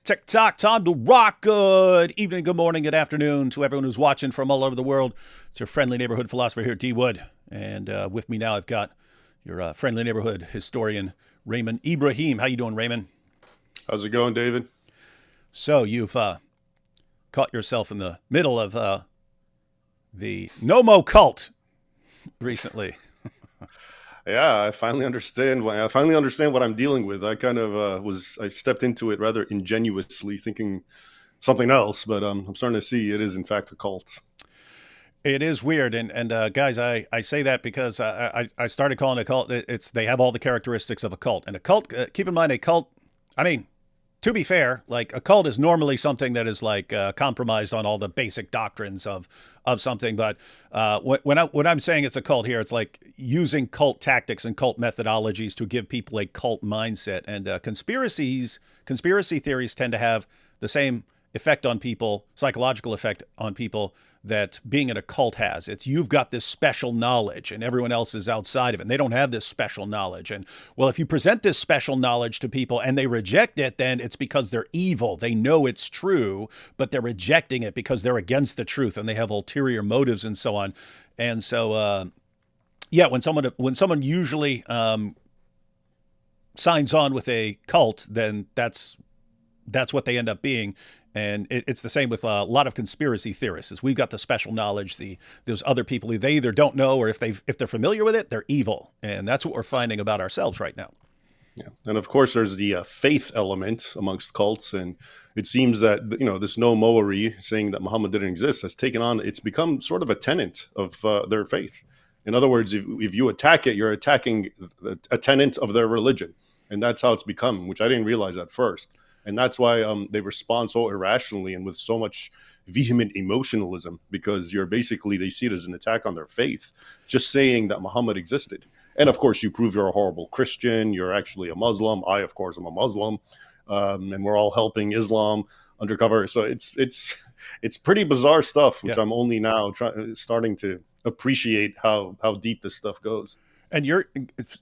TikTok, time to rock. Good evening, good morning, good afternoon to everyone who's watching from all over the world. It's your friendly neighborhood philosopher here, D. Wood. And with me now, I've got your friendly neighborhood historian, Raymond Ibrahim. How you doing, Raymond? How's it going, David? So you've caught yourself in the middle of the Nommo cult recently. Yeah, I finally understand what I'm dealing with. I kind of I stepped into it rather ingenuously, thinking something else, but I'm starting to see it is in fact a cult. It is weird, and guys, I say that because I started calling it a cult. They have all the characteristics of a cult, and a cult. Keep in mind, a cult. I mean, to be fair, like a cult is normally something that is like compromised on all the basic doctrines of something. But when I'm saying it's a cult here, it's like using cult tactics and cult methodologies to give people a cult mindset. And conspiracy theories tend to have the same effect on people, psychological effect on people, that being in a cult has. It's you've got this special knowledge and everyone else is outside of it and they don't have this special knowledge. And well, if you present this special knowledge to people and they reject it, then it's because they're evil. They know it's true, but they're rejecting it because they're against the truth and they have ulterior motives and so on. And so, when someone usually signs on with a cult, then that's what they end up being. And it's the same with a lot of conspiracy theorists. Is we've got the special knowledge. Those other people who they either don't know or if they're familiar with it, they're evil. And that's what we're finding about ourselves right now. Yeah, and of course there's the faith element amongst cults, and it seems that this no-moery saying that Muhammad didn't exist has taken on. It's become sort of a tenet of their faith. In other words, if you attack it, you're attacking a tenet of their religion, and that's how it's become, which I didn't realize at first. And that's why they respond so irrationally and with so much vehement emotionalism, because they see it as an attack on their faith, just saying that Muhammad existed. And of course, you prove you're a horrible Christian. You're actually a Muslim. I, of course, am a Muslim. And we're all helping Islam undercover. So it's pretty bizarre stuff, which I'm only now starting to appreciate how deep this stuff goes. And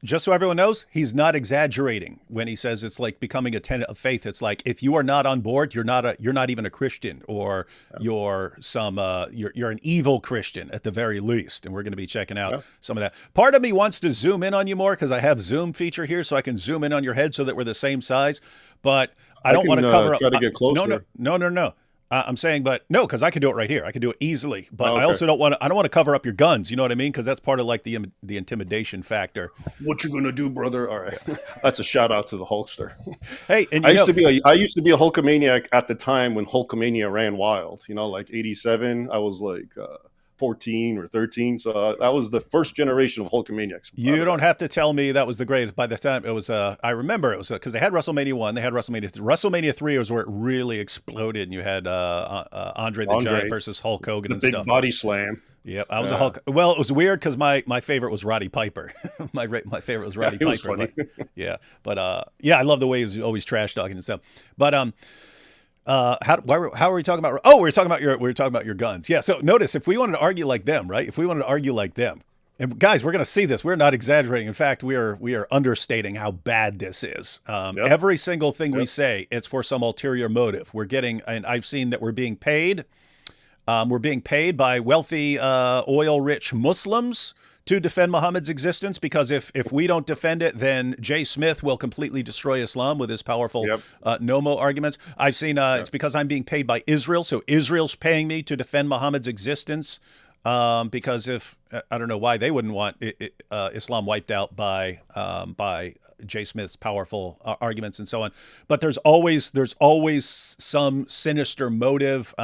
just so everyone knows, he's not exaggerating when he says it's like becoming a tenet of faith. It's like if you are not on board, you're not even a Christian, or you're an evil Christian at the very least. And we're going to be checking out some of that. Part of me wants to zoom in on you more because I have Zoom feature here, so I can zoom in on your head so that we're the same size. But I don't want to cover up. Try to get closer. No. I'm saying, but no, because I can do it right here. I can do it easily, but I also don't want to cover up your guns. You know what I mean? Because that's part of like the intimidation factor. What you gonna do, brother? All right, that's a shout out to the Hulkster. Hey, and I used to be a Hulkamaniac at the time when Hulkamania ran wild. Like '87. I was like 14 or 13, so that was the first generation of Hulkamaniacs. You don't have to tell me that was the greatest. By the time it was, I remember it was because they had WrestleMania 1, they had WrestleMania 3 was where it really exploded, and you had Andre the Giant versus Hulk Hogan and big stuff. Body slam. Yeah, I was a Hulk. Well, it was weird because my favorite was Roddy Piper. my favorite was Roddy Piper. Was funny. But I love the way he was always trash talking and stuff. But how are we talking about? Oh, we were talking about your guns. Yeah. So notice if we wanted to argue like them, right? If we wanted to argue like them, and guys, we're going to see this. We're not exaggerating. In fact, we are understating how bad this is. Every single thing we say, it's for some ulterior motive. And I've seen that we're being paid. We're being paid by wealthy, oil-rich Muslims to defend Muhammad's existence, because if we don't defend it, then Jay Smith will completely destroy Islam with his powerful Nommo arguments. I've seen it's because I'm being paid by Israel, so Israel's paying me to defend Muhammad's existence, because if I don't know why they wouldn't want Islam wiped out by Jay Smith's powerful arguments and so on. But there's always some sinister motive.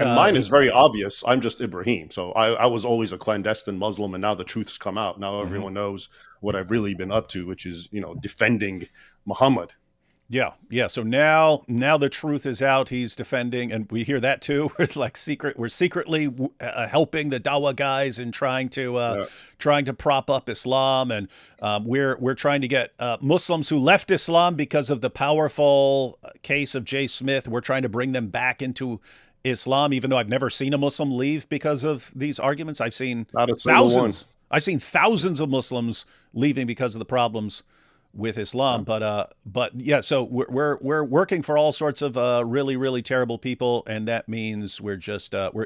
Mine is very obvious. I'm just Ibrahim. So I was always a clandestine Muslim, and now the truth's come out. Now everyone knows what I've really been up to, which is, defending Muhammad. Yeah. So now the truth is out. He's defending, and we hear that too. It's like we're secretly helping the Dawa guys and trying to prop up Islam, and we're trying to get Muslims who left Islam because of the powerful case of Jay Smith. We're trying to bring them back into Islam, even though I've never seen a Muslim leave because of these arguments. I've seen thousands. I've seen thousands of Muslims leaving because of the problems with Yeah. Islam. But yeah, so we're working for all sorts of really really terrible people, and that means we're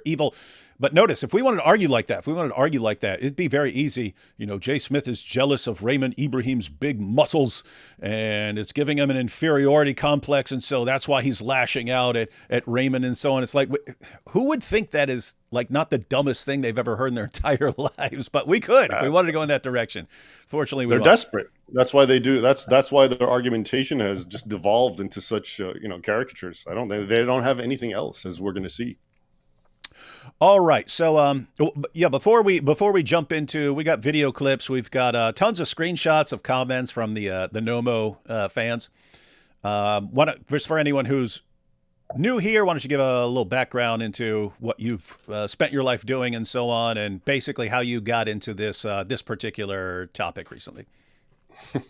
evil. But notice, if we wanted to argue like that, it'd be very easy. You know, Jay Smith is jealous of Raymond Ibrahim's big muscles, and it's giving him an inferiority complex, and so that's why he's lashing out at Raymond and so on. It's like, who would think that is like not the dumbest thing they've ever heard in their entire lives? But we could if we That's wanted to go in that direction. Fortunately, we They're won't. desperate. That's why they do. That's why their argumentation has just devolved into such caricatures. They don't have anything else, as we're going to see. All right. So, yeah, before we jump into, we got video clips. We've got tons of screenshots of comments from the Nommo fans. Just for anyone who's new here, why don't you give a little background into what you've spent your life doing and so on, and basically how you got into this particular topic recently.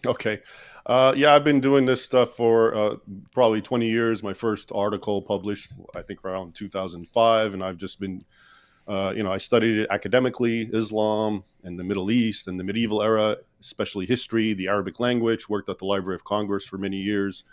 Okay. Yeah, I've been doing this stuff for probably 20 years. My first article published, I think, around 2005, and I've just been, I studied it academically, Islam and the Middle East and the medieval era, especially history, the Arabic language. Worked at the Library of Congress for many years,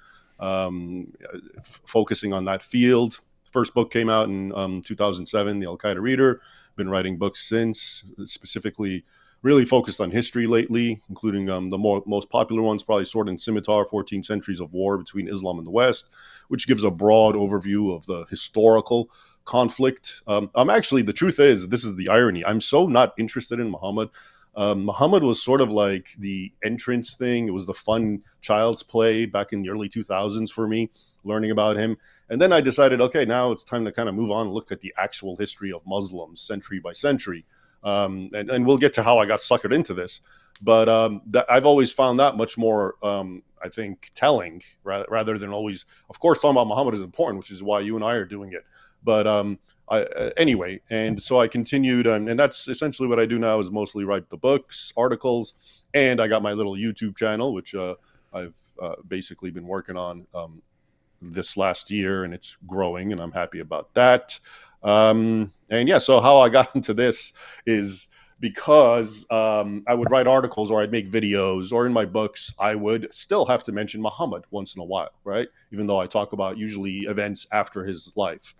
focusing on that field. First book came out in 2007, The Al Qaeda Reader. Been writing books since, specifically really focused on history lately, including the most popular ones, probably Sword and Scimitar, 14 Centuries of War Between Islam and the West, which gives a broad overview of the historical conflict. The truth is, this is the irony. I'm so not interested in Muhammad. Muhammad was sort of like the entrance thing. It was the fun child's play back in the early 2000s for me, learning about him. And then I decided, okay, now it's time to kind of move on and look at the actual history of Muslims century by century. And we'll get to how I got suckered into this. But I've always found that much more, I think, telling rather than always, of course, talking about Muhammad is important, which is why you and I are doing it. But anyway, and so I continued, and that's essentially what I do now is mostly write the books, articles, and I got my little YouTube channel, which I've basically been working on this last year, and it's growing, and I'm happy about that. And yeah, so how I got into this is because I would write articles or I'd make videos, or in my books, I would still have to mention Muhammad once in a while, right? Even though I talk about usually events after his life.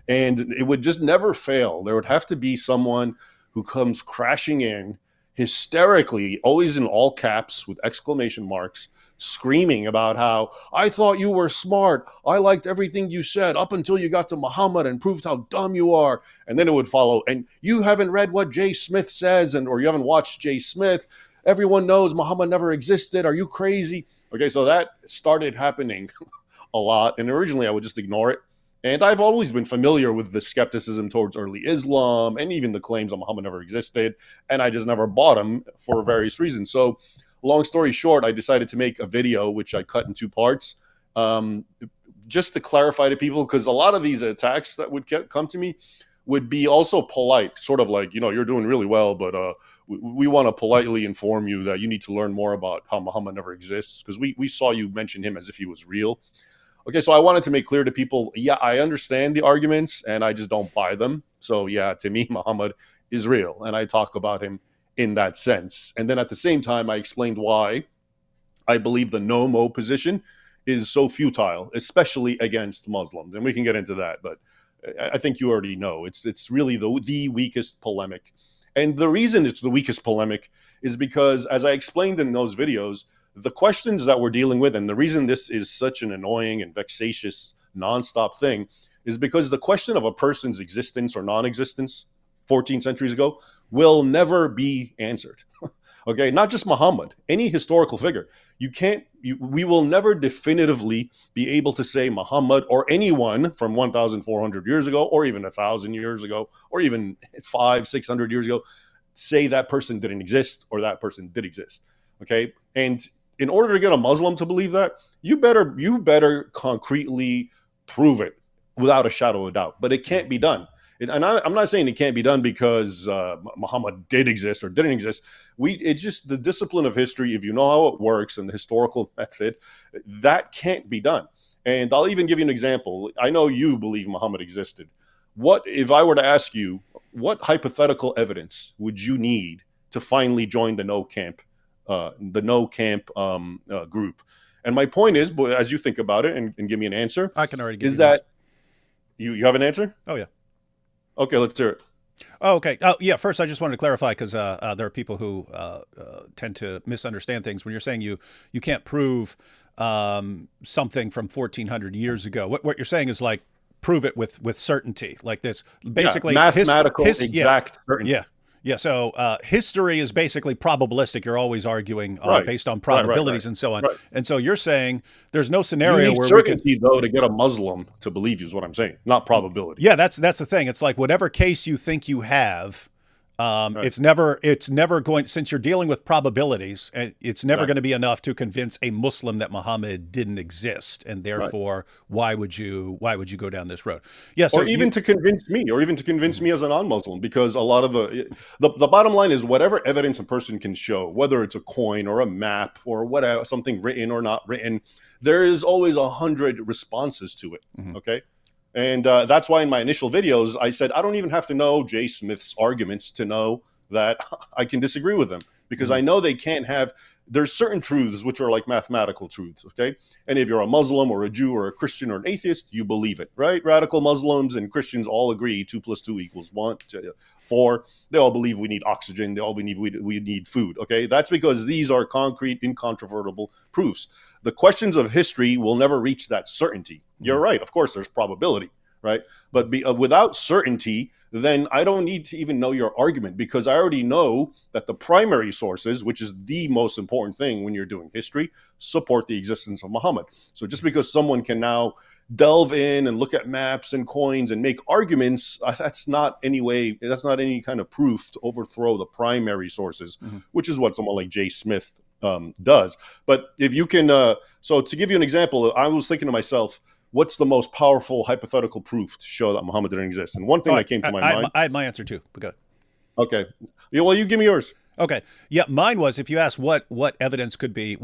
And it would just never fail. There would have to be someone who comes crashing in hysterically, always in all caps with exclamation marks, screaming about how I thought you were smart. I liked everything you said up until you got to Muhammad and proved how dumb you are. And then it would follow, and you haven't read what Jay Smith says, or you haven't watched Jay Smith. Everyone knows Muhammad never existed. Are you crazy? Okay, so that started happening a lot. And originally I would just ignore it. And I've always been familiar with the skepticism towards early Islam and even the claims that Muhammad never existed. And I just never bought them for various reasons. So long story short, I decided to make a video, which I cut in two parts, just to clarify to people, because a lot of these attacks that would come to me would be also polite, sort of like, you're doing really well, but we want to politely inform you that you need to learn more about how Muhammad never exists, because we saw you mention him as if he was real. Okay, so I wanted to make clear to people, yeah, I understand the arguments, and I just don't buy them. So yeah, to me, Muhammad is real, and I talk about him in that sense. And then at the same time, I explained why I believe the Nommo position is so futile, especially against Muslims. And we can get into that, but I think you already know. It's really the weakest polemic. And the reason it's the weakest polemic is because, as I explained in those videos, the questions that we're dealing with, and the reason this is such an annoying and vexatious nonstop thing, is because the question of a person's existence or non-existence 14 centuries ago will never be answered. Okay, not just Muhammad, any historical figure. We will never definitively be able to say Muhammad or anyone from 1,400 years ago, or even 1,000 years ago, or even 500-600 years ago, say that person didn't exist or that person did exist. Okay, and in order to get a Muslim to believe that, you better concretely prove it without a shadow of a doubt. But it can't be done. And I'm not saying it can't be done because Muhammad did exist or didn't exist. It's just the discipline of history. If you know how it works and the historical method, that can't be done. And I'll even give you an example. I know you believe Muhammad existed. What if I were to ask you, what hypothetical evidence would you need to finally join the no camp the no camp group. And my point is, as you think about it and give me an answer, I can already give is you that you have an answer? Oh, yeah. Okay, let's hear it. Oh, okay. Oh, yeah. First, I just wanted to clarify because there are people who tend to misunderstand things. When you're saying you can't prove something from 1400 years ago, what you're saying is like prove it with certainty, like this. Basically, mathematical exact certainty. Yeah. Yeah, so history is basically probabilistic. You're always arguing based on probabilities and so on. Right. And so you're saying there's no scenario you need where certainty, though, to get a Muslim to believe you is what I'm saying, not probability. Yeah, that's the thing. It's like whatever case you think you have, it's never going, since you're dealing with probabilities, and it's never going to be enough to convince a Muslim that Muhammad didn't exist, and therefore why would you go down this road? Yeah, so or even to convince me as a non-Muslim, because a lot of the bottom line is whatever evidence a person can show, whether it's a coin or a map or whatever, something written or not written, there is always 100 responses to it. Okay. And that's why in my initial videos, I said, I don't even have to know Jay Smith's arguments to know that I can disagree with them, because I know they can't have, there's certain truths which are like mathematical truths, okay? And if you're a Muslim or a Jew or a Christian or an atheist, you believe it, right? Radical Muslims and Christians all agree 2 + 2 = 1, 4. They all believe we need oxygen. They all believe we need food, okay? That's because these are concrete, incontrovertible proofs. The questions of history will never reach that certainty. You're right. Of course, there's probability, right? But without certainty, then I don't need to even know your argument, because I already know that the primary sources, which is the most important thing when you're doing history, support the existence of Muhammad. So just because someone can now delve in and look at maps and coins and make arguments, that's not any kind of proof to overthrow the primary sources, which is what someone like Jay Smith does. But if you can, so to give you an example, I was thinking to myself, what's the most powerful hypothetical proof to show that Muhammad didn't exist? And one thing that came to my mind. I had my answer too. But go. Okay. Yeah, well, you give me yours. Okay. Yeah, mine was, if you ask what evidence could be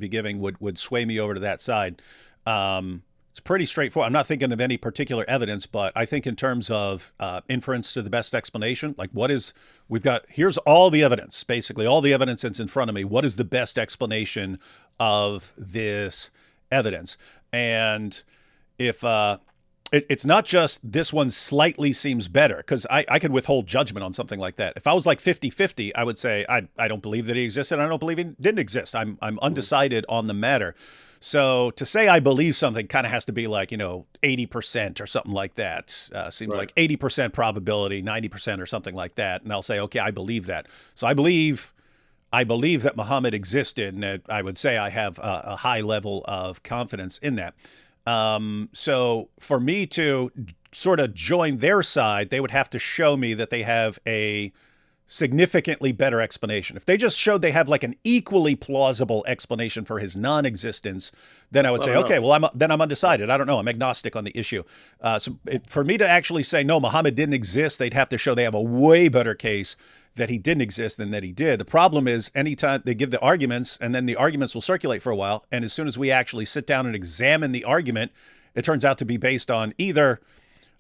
giving would sway me over to that side. It's pretty straightforward. I'm not thinking of any particular evidence, but I think in terms of inference to the best explanation, like here's all the evidence, basically all the evidence that's in front of me. What is the best explanation of this evidence? And if it's not just this one slightly seems better, because I could withhold judgment on something like that. If I was like 50-50, I would say I don't believe that he existed. I don't believe he didn't exist. I'm undecided on the matter. So to say I believe something kind of has to be like, 80% or something like that. Seems like 80% probability, 90% or something like that. And I'll say, okay, I believe that. So I believe that Muhammad existed, and I would say I have a high level of confidence in that. So for me to sort of join their side, they would have to show me that they have a significantly better explanation. If they just showed they have like an equally plausible explanation for his non-existence, then I would say, okay, well, I'm undecided. I don't know. I'm agnostic on the issue. For me to actually say, no, Muhammad didn't exist, they'd have to show they have a way better case that he didn't exist than that he did. The problem is anytime they give the arguments, and then the arguments will circulate for a while, and as soon as we actually sit down and examine the argument, it turns out to be based on either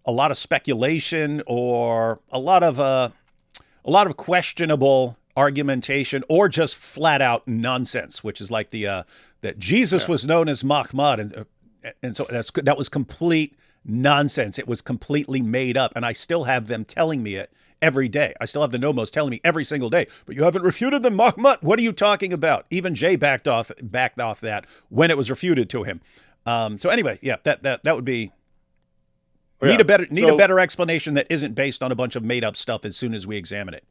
a lot of speculation or a lot of questionable argumentation, or just flat out nonsense, which is like that Jesus was known as Mahmad, and so that was complete nonsense. It was completely made up, and I still have them telling me it every day. I still have the Nommos telling me every single day, but you haven't refuted them, Mahmad. What are you talking about? Even Jay backed off that when it was refuted to him. So anyway, yeah, that would be need a better explanation that isn't based on a bunch of made up stuff as soon as we examine it.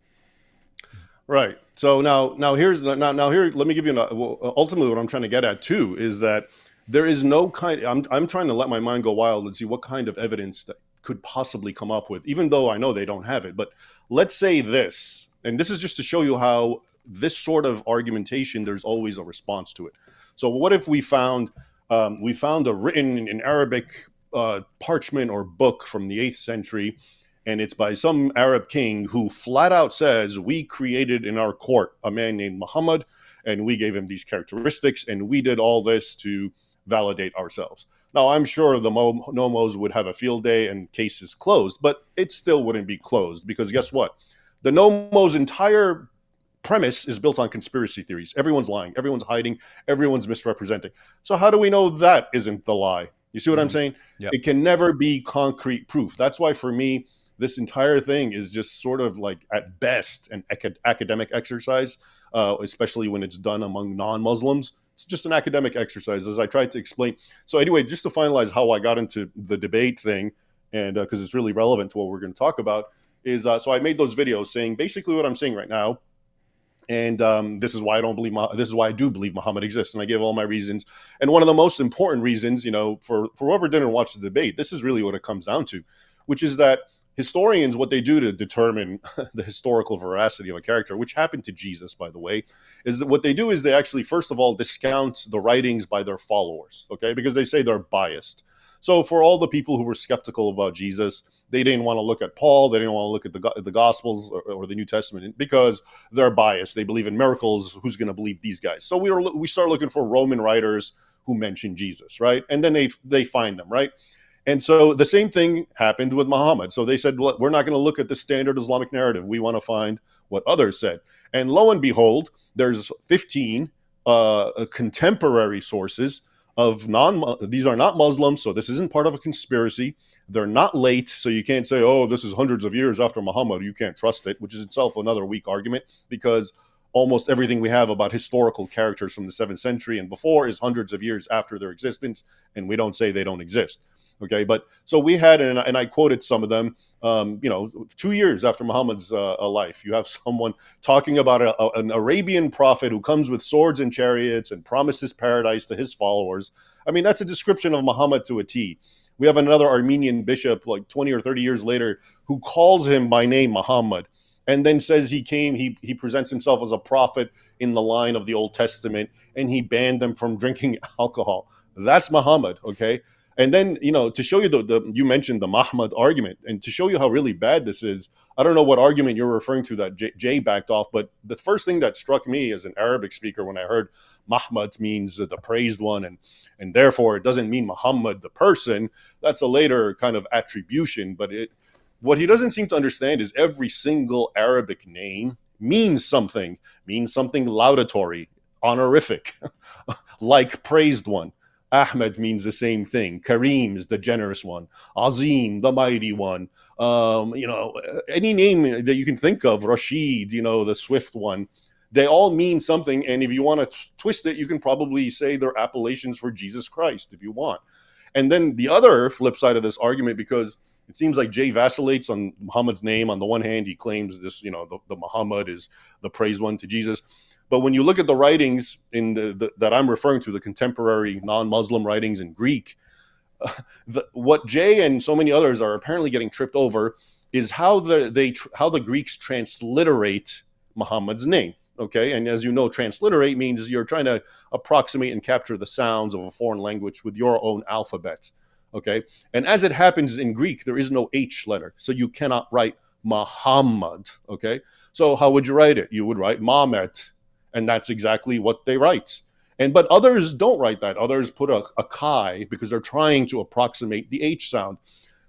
Right. So now here, let me give you ultimately what I'm trying to get at too is that there is no I'm trying to let my mind go wild and see what kind of evidence that could possibly come up with, even though I know they don't have it. But let's say this, and this is just to show you how this sort of argumentation, there's always a response to it. So what if we found a written in Arabic parchment or book from the 8th century, and it's by some Arab king who flat out says, we created in our court a man named Muhammad, and we gave him these characteristics, and we did all this to validate ourselves. Now, I'm sure the Nommos would have a field day and case is closed, but it still wouldn't be closed, because guess what? The Nommos' entire premise is built on conspiracy theories. Everyone's lying, everyone's hiding, everyone's misrepresenting. So how do we know that isn't the lie? You see what I'm saying? Yep. It can never be concrete proof. That's why for me, this entire thing is just sort of like at best an academic exercise, especially when it's done among non-Muslims. It's just an academic exercise, as I tried to explain. So anyway, just to finalize how I got into the debate thing, and because it's really relevant to what we're going to talk about, is so I made those videos saying basically what I'm saying right now. And this is why I don't believe. This is why I do believe Muhammad exists, and I give all my reasons. And one of the most important reasons, you know, for whoever didn't watch the debate, this is really what it comes down to, which is that historians, what they do to determine the historical veracity of a character, which happened to Jesus, by the way, is that what they do is they actually, first of all, discount the writings by their followers, okay, because they say they're biased. So for all the people who were skeptical about Jesus, they didn't want to look at Paul, they didn't want to look at the Gospels or the New Testament because they're biased. They believe in miracles. Who's going to believe these guys? So we start looking for Roman writers who mention Jesus, right? And then they find them, right? And so the same thing happened with Muhammad. So they said, well, we're not going to look at the standard Islamic narrative. We want to find what others said. And lo and behold, there's 15 contemporary sources of these are not Muslims, so this isn't part of a conspiracy. They're not late, so you can't say, oh, this is hundreds of years after Muhammad. You can't trust it, which is itself another weak argument, because almost everything we have about historical characters from the 7th century and before is hundreds of years after their existence, and we don't say they don't exist. Okay, but so we had, and I quoted some of them, 2 years after Muhammad's life, you have someone talking about an Arabian prophet who comes with swords and chariots and promises paradise to his followers. I mean, that's a description of Muhammad to a T. We have another Armenian bishop, like 20 or 30 years later, who calls him by name Muhammad, and then says he presents himself as a prophet in the line of the Old Testament, and he banned them from drinking alcohol. That's Muhammad, okay? And then, to show you you mentioned the Mahmad argument, and to show you how really bad this is, I don't know what argument you're referring to that Jay backed off, but the first thing that struck me as an Arabic speaker when I heard Mahmad means the praised one, and therefore it doesn't mean Muhammad the person. That's a later kind of attribution, but what he doesn't seem to understand is every single Arabic name means something laudatory, honorific, like praised one. Ahmed means the same thing. Kareem is the generous one. Azim, the mighty one. Any name that you can think of, Rashid, the swift one, they all mean something. And if you want to twist it, you can probably say they're appellations for Jesus Christ if you want. And then the other flip side of this argument, because it seems like Jay vacillates on Muhammad's name. On the one hand, he claims this, the Muhammad is the praised one to Jesus. But when you look at the writings in that I'm referring to, the contemporary non-Muslim writings in Greek, what Jay and so many others are apparently getting tripped over is how the Greeks transliterate Muhammad's name. Okay, and as you know, transliterate means you're trying to approximate and capture the sounds of a foreign language with your own alphabet. Okay, and as it happens in Greek, there is no H letter, so you cannot write Muhammad. Okay, so how would you write it? You would write Mamet. And that's exactly what they write. But others don't write that. Others put a chi because they're trying to approximate the H sound.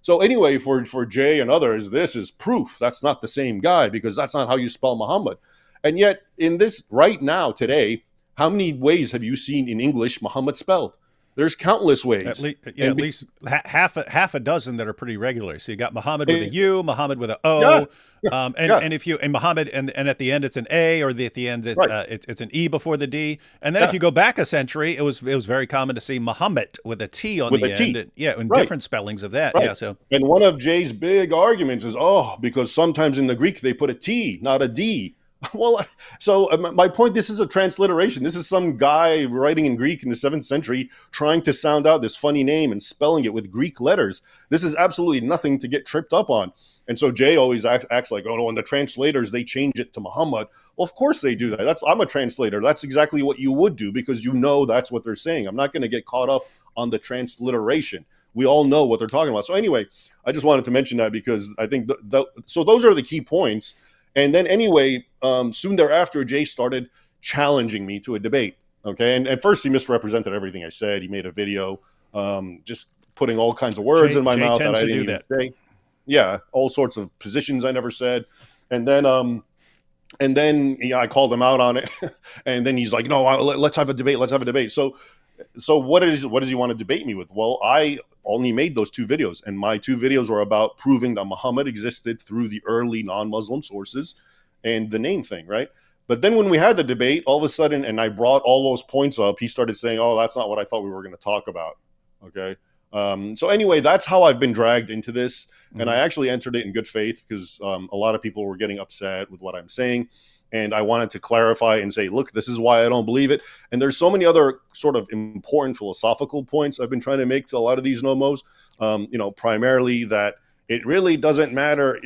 So anyway, for Jay and others, this is proof that's not the same guy, because that's not how you spell Muhammad. And yet, in this right now, today, how many ways have you seen in English Muhammad spelled? There's countless ways. At least half a dozen that are pretty regular. So you got Muhammad with a U, Muhammad with a O, and Muhammad and at the end it's an A, or at the end it's an E before the D. And then if you go back a century, it was very common to see Muhammad with a T on the end. And different spellings of that. Right. Yeah. So one of Jay's big arguments is because sometimes in the Greek they put a T, not a D. Well, so my point, this is a transliteration. This is some guy writing in Greek in the 7th century trying to sound out this funny name and spelling it with Greek letters. This is absolutely nothing to get tripped up on. And so Jay always acts like, oh no, and the translators, they change it to Muhammad. Well, of course they do that. I'm a translator. That's exactly what you would do, because that's what they're saying. I'm not going to get caught up on the transliteration. We all know what they're talking about. So anyway, I just wanted to mention that because I think so those are the key points. And then anyway, soon thereafter, Jay started challenging me to a debate. Okay. And at first he misrepresented everything I said. He made a video just putting all kinds of words in my mouth that I didn't even say. Yeah. All sorts of positions I never said. And then And then I called him out on it, and then he's like, "No, let's have a debate. Let's have a debate." So what does he want to debate me with? Well, I only made those 2 videos, and my 2 videos were about proving that Muhammad existed through the early non-Muslim sources and the name thing, right? But then when we had the debate, all of a sudden, and I brought all those points up, he started saying, "Oh, that's not what I thought we were going to talk about." Okay. So anyway, that's how I've been dragged into this. And I actually entered it in good faith because a lot of people were getting upset with what I'm saying. And I wanted to clarify and say, look, this is why I don't believe it. And there's so many other sort of important philosophical points I've been trying to make to a lot of these nomos, primarily that it really doesn't matter.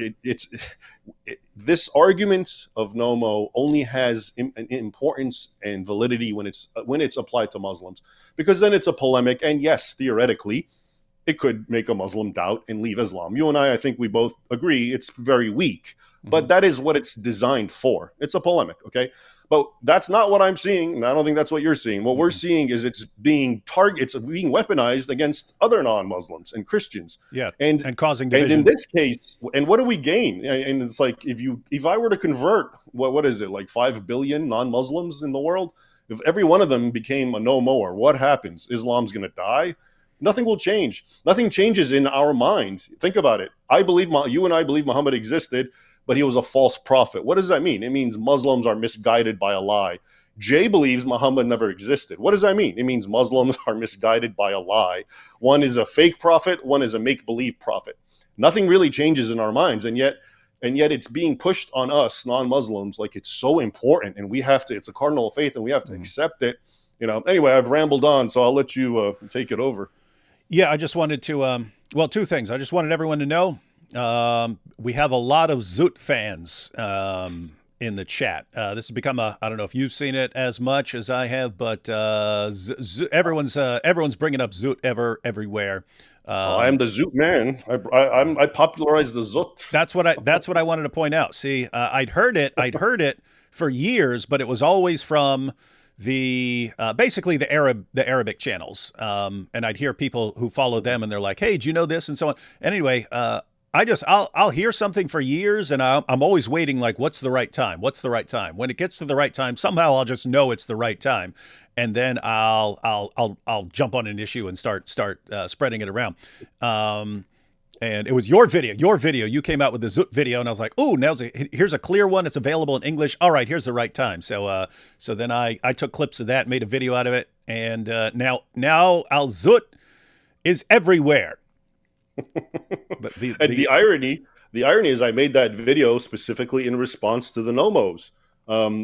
This argument of Nommo only has importance and validity when it's applied to Muslims, because then it's a polemic. And yes, theoretically, it could make a Muslim doubt and leave Islam. You and I think we both agree it's very weak, but that is what it's designed for. It's a polemic, okay? But that's not what I'm seeing, and I don't think that's what you're seeing. What we're seeing is it's being weaponized against other non-Muslims and Christians. Yeah, and causing division. And in this case, and what do we gain? And it's like if I were to convert, what is it, like 5 billion non-Muslims in the world? If every one of them became a no-mower, what happens? Islam's going to die? Nothing will change. Nothing changes in our mind. Think about it. You and I believe Muhammad existed, but he was a false prophet. What does that mean? It means Muslims are misguided by a lie. Jay believes Muhammad never existed. What does that mean? It means Muslims are misguided by a lie. One is a fake prophet, one is a make-believe prophet. Nothing really changes in our minds, and yet it's being pushed on us non-Muslims like it's so important, and it's a cardinal of faith, and we have to accept it. Anyway, I've rambled on, so I'll let you take it over. Yeah, I just wanted to, 2 things. I just wanted everyone to know we have a lot of Zoot fans in the chat. This has become I don't know if you've seen it as much as I have, but everyone's bringing up Zoot everywhere. I am the Zoot man. I popularized the Zoot. That's what I wanted to point out. See, I'd heard it for years, but it was always from basically the Arabic channels. And I'd hear people who follow them and they're like, "Hey, do you know this?" and so on. And anyway, I'll hear something for years and I'm always waiting, like, what's the right time? What's the right time? When it gets to the right time, somehow I'll just know it's the right time. And then I'll jump on an issue and start spreading it around. And it was your video. You came out with the Zoot video, and I was like, "Oh, here's a clear one. It's available in English. All right, here's the right time." So then I took clips of that, made a video out of it, and now Al Zoot is everywhere. But the irony is, I made that video specifically in response to the Nomos,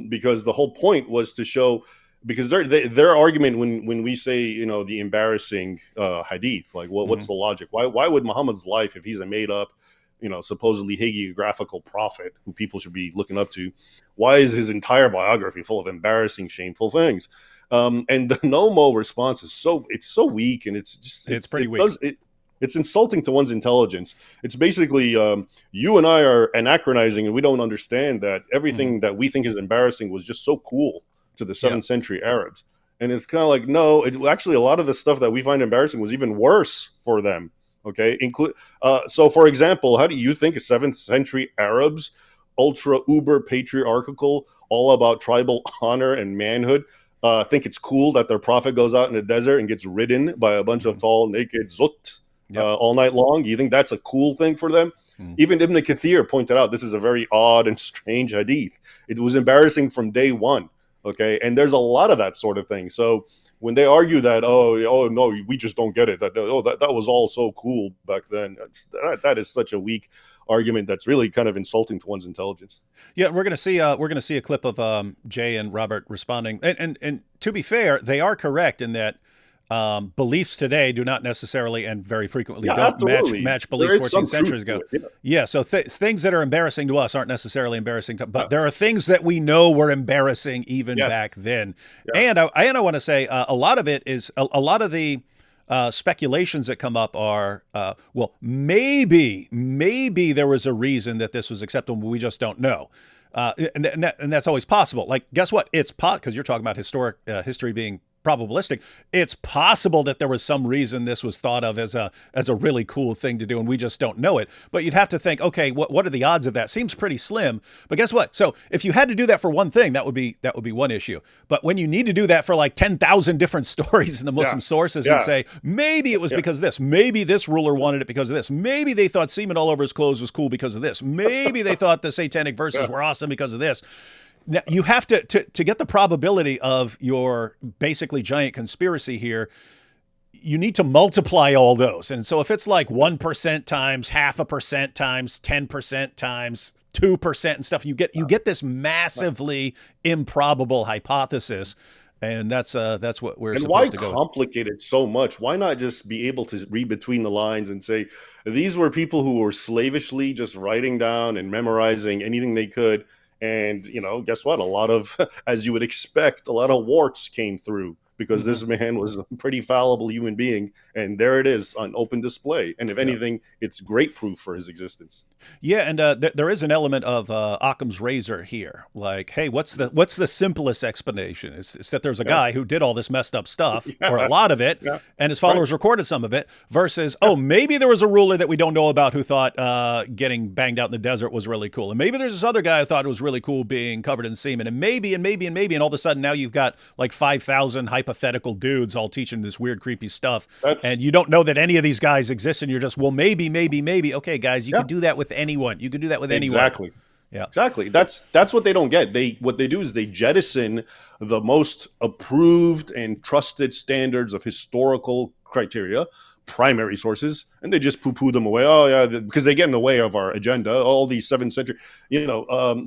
because the whole point was to show. Because their argument when we say the embarrassing hadith, like what's the logic? Why would Muhammad's life, if he's a made up supposedly hagiographical prophet who people should be looking up to, why is his entire biography full of embarrassing, shameful things? And the Nommo response is so weak, and it's pretty weak. It's insulting to one's intelligence. It's basically you and I are anachronizing, and we don't understand that everything that we think is embarrassing was just so cool to the 7th century Arabs. And it's kind of like, no, actually a lot of the stuff that we find embarrassing was even worse for them. Okay. So for example, how do you think 7th century Arabs, ultra uber patriarchal, all about tribal honor and manhood, think it's cool that their prophet goes out in the desert and gets ridden by a bunch of tall, naked Zut all night long? You think that's a cool thing for them? Even Ibn Kathir pointed out this is a very odd and strange hadith. It was embarrassing from day one. Okay, and there's a lot of that sort of thing. So when they argue that, oh no, we just don't get it, that was all so cool back then, that is such a weak argument that's really kind of insulting to one's intelligence. Yeah, we're gonna see a clip of Jay and Robert responding, and to be fair, they are correct in that beliefs today do not necessarily and very frequently don't match beliefs 14 centuries ago. Yeah, so things that are embarrassing to us aren't necessarily embarrassing, but there are things that we know were embarrassing even back then. And I want to say a lot of it is a lot of the speculations that come up are, well, maybe there was a reason that this was acceptable, but we just don't know. And that's always possible. Like, guess what? It's because you're talking about history being probabilistic. It's possible that there was some reason this was thought of as a really cool thing to do, and we just don't know it. But you'd have to think, okay, what are the odds of that? Seems pretty slim. But guess what? So if you had to do that for one thing, that would be one issue. But when you need to do that for like 10,000 different stories in the Muslim sources and say, maybe it was because of this, maybe this ruler wanted it because of this, maybe they thought semen all over his clothes was cool because of this, maybe they thought the satanic verses were awesome because of this. Now, you have to get the probability of your basically giant conspiracy here, you need to multiply all those. And so if it's like 1% times 0.5% times 10% times 2% and stuff, you get this massively improbable hypothesis. And that's what we're supposed to go with. And why complicate it so much? Why not just be able to read between the lines and say, these were people who were slavishly just writing down and memorizing anything they could. And, guess what? A lot of, as you would expect, a lot of warts came through because this man was a pretty fallible human being. And there it is on open display. And if anything, it's great proof for his existence. Yeah, and there is an element of Occam's razor here. Like, hey, what's the simplest explanation? It's that there's a guy who did all this messed up stuff, or a lot of it, and his followers recorded some of it, versus, maybe there was a ruler that we don't know about who thought getting banged out in the desert was really cool. And maybe there's this other guy who thought it was really cool being covered in semen. And maybe, and all of a sudden now you've got like 5,000 hypothetical dudes all teaching this weird, creepy stuff. And you don't know that any of these guys exist, and you're just, well, maybe. Okay, guys, you can do that with anyone. You could do that with anyone. Exactly. Yeah. Exactly. That's what they don't get. What they do is they jettison the most approved and trusted standards of historical criteria, primary sources, and they just poo-poo them away. Oh yeah, because they get in the way of our agenda. All these 7th century,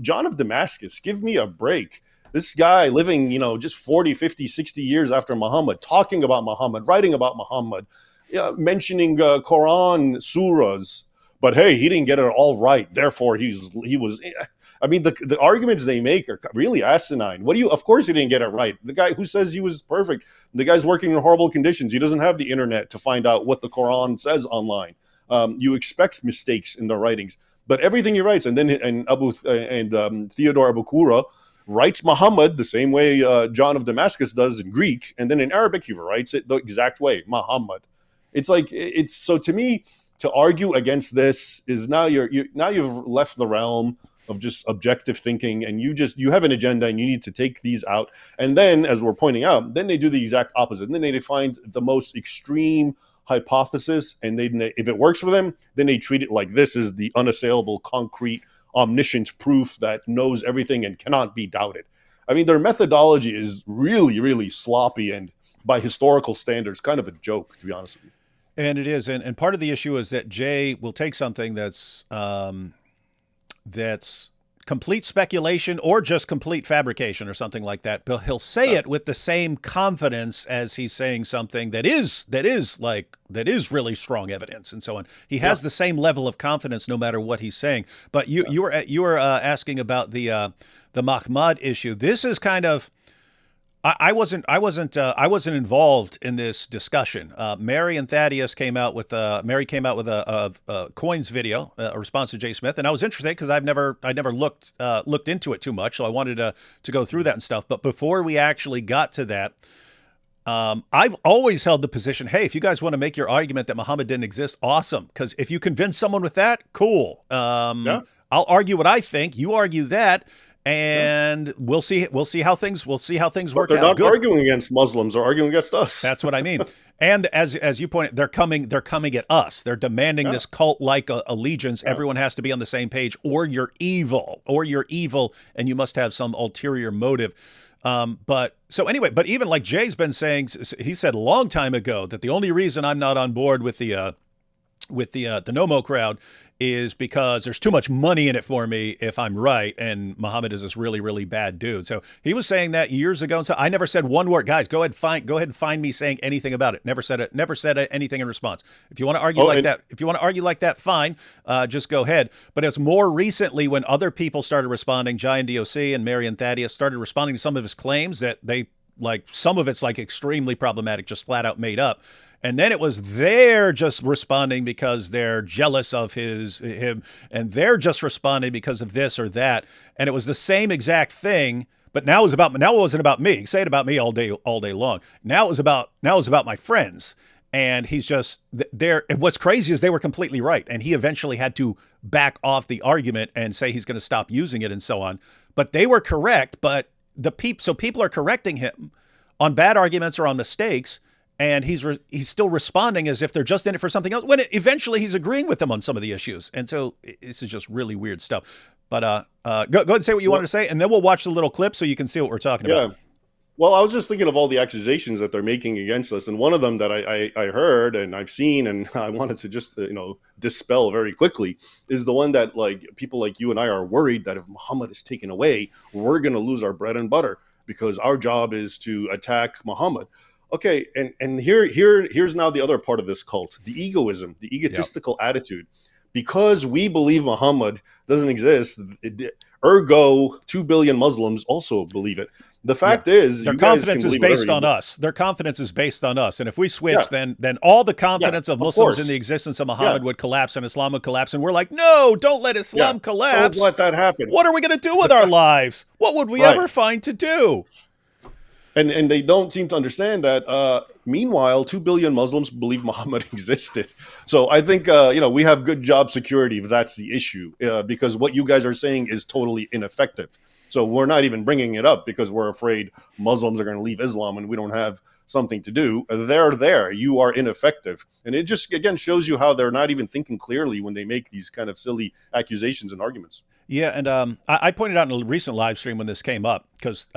John of Damascus, give me a break. This guy living, just 40, 50, 60 years after Muhammad, talking about Muhammad, writing about Muhammad, mentioning Quran surahs. But hey, he didn't get it all right. Therefore, he was. I mean, the arguments they make are really asinine. Of course, he didn't get it right. The guy who says he was perfect, the guy's working in horrible conditions. He doesn't have the internet to find out what the Quran says online. You expect mistakes in the writings, but everything he writes, and Theodore Abu Qura writes Muhammad the same way John of Damascus does in Greek, and then in Arabic he writes it the exact way, Muhammad. So to me, to argue against this is now you've left the realm of just objective thinking, and you have an agenda, and you need to take these out. And then, as we're pointing out, then they do the exact opposite. And then they find the most extreme hypothesis, and if it works for them, then they treat it like this is the unassailable, concrete, omniscient proof that knows everything and cannot be doubted. I mean, their methodology is really, really sloppy, and by historical standards, kind of a joke, to be honest with you. And it is, and part of the issue is that Jay will take something that's complete speculation or just complete fabrication or something like that, but he'll say it with the same confidence as he's saying something that is really strong evidence and so on. He has the same level of confidence no matter what he's saying. But you were asking about the Mahmad issue. This is kind of. I wasn't involved in this discussion. Mary and Thaddeus came out with a Coins video, a response to Jay Smith, and I was interested because I never looked into it too much, so I wanted to go through that and stuff. But before we actually got to that, I've always held the position, hey, if you guys want to make your argument that Muhammad didn't exist, awesome, because if you convince someone with that, cool. I'll argue what I think. You argue that. And we'll see how things work out. They're not arguing against Muslims; they're arguing against us. That's what I mean. And as you pointed, they're coming at us. They're demanding this cult-like allegiance. Everyone has to be on the same page, or you're evil, and you must have some ulterior motive. But even like Jay's been saying, he said a long time ago that the only reason I'm not on board with the Nommo crowd is because there's too much money in it for me if I'm right, and Muhammad is this really, really bad dude. So he was saying that years ago, and so I never said one word. Guys, go ahead and find me saying anything about it. Never said anything in response. If you want to argue like that, fine, just go ahead. But it's more recently when other people started responding, Giant DOC and Mary and Thaddeus started responding to some of his claims that some of it's like extremely problematic, just flat out made up. And then it was they're just responding because they're jealous of him, and they're just responding because of this or that. And it was the same exact thing, But now it wasn't about me. Say it about me all day long. Now it was about my friends. And he's just there. What's crazy is they were completely right. And he eventually had to back off the argument and say he's going to stop using it and so on. But they were correct. But so people are correcting him on bad arguments or on mistakes. And he's still responding as if they're just in it for something else, when eventually he's agreeing with them on some of the issues. And so this is just really weird stuff. But go ahead and say what you wanted to say, and then we'll watch the little clip so you can see what we're talking about. Well, I was just thinking of all the accusations that they're making against us, and one of them that I heard and I've seen, and I wanted to just dispel very quickly, is the one that like people like you and I are worried that if Muhammad is taken away, we're going to lose our bread and butter because our job is to attack Muhammad. Okay, and here's now the other part of this cult: the egoism, the egotistical attitude. Because we believe Muhammad doesn't exist, ergo 2 billion Muslims also believe it. The fact is, their confidence is based on us. Their confidence is based on us. And if we switch, then all the confidence of Muslims in the existence of Muhammad would collapse and Islam would collapse. And we're like, no, don't let Islam collapse. Don't let that happen. What are we going to do with our lives? What would we ever find to do? And they don't seem to understand that. Meanwhile, 2 billion Muslims believe Muhammad existed. So I think, we have good job security if that's the issue, because what you guys are saying is totally ineffective. So we're not even bringing it up because we're afraid Muslims are going to leave Islam and we don't have something to do. They're there. You are ineffective. And it just, again, shows you how they're not even thinking clearly when they make these kind of silly accusations and arguments. Yeah, and I pointed out in a recent live stream when this came up, because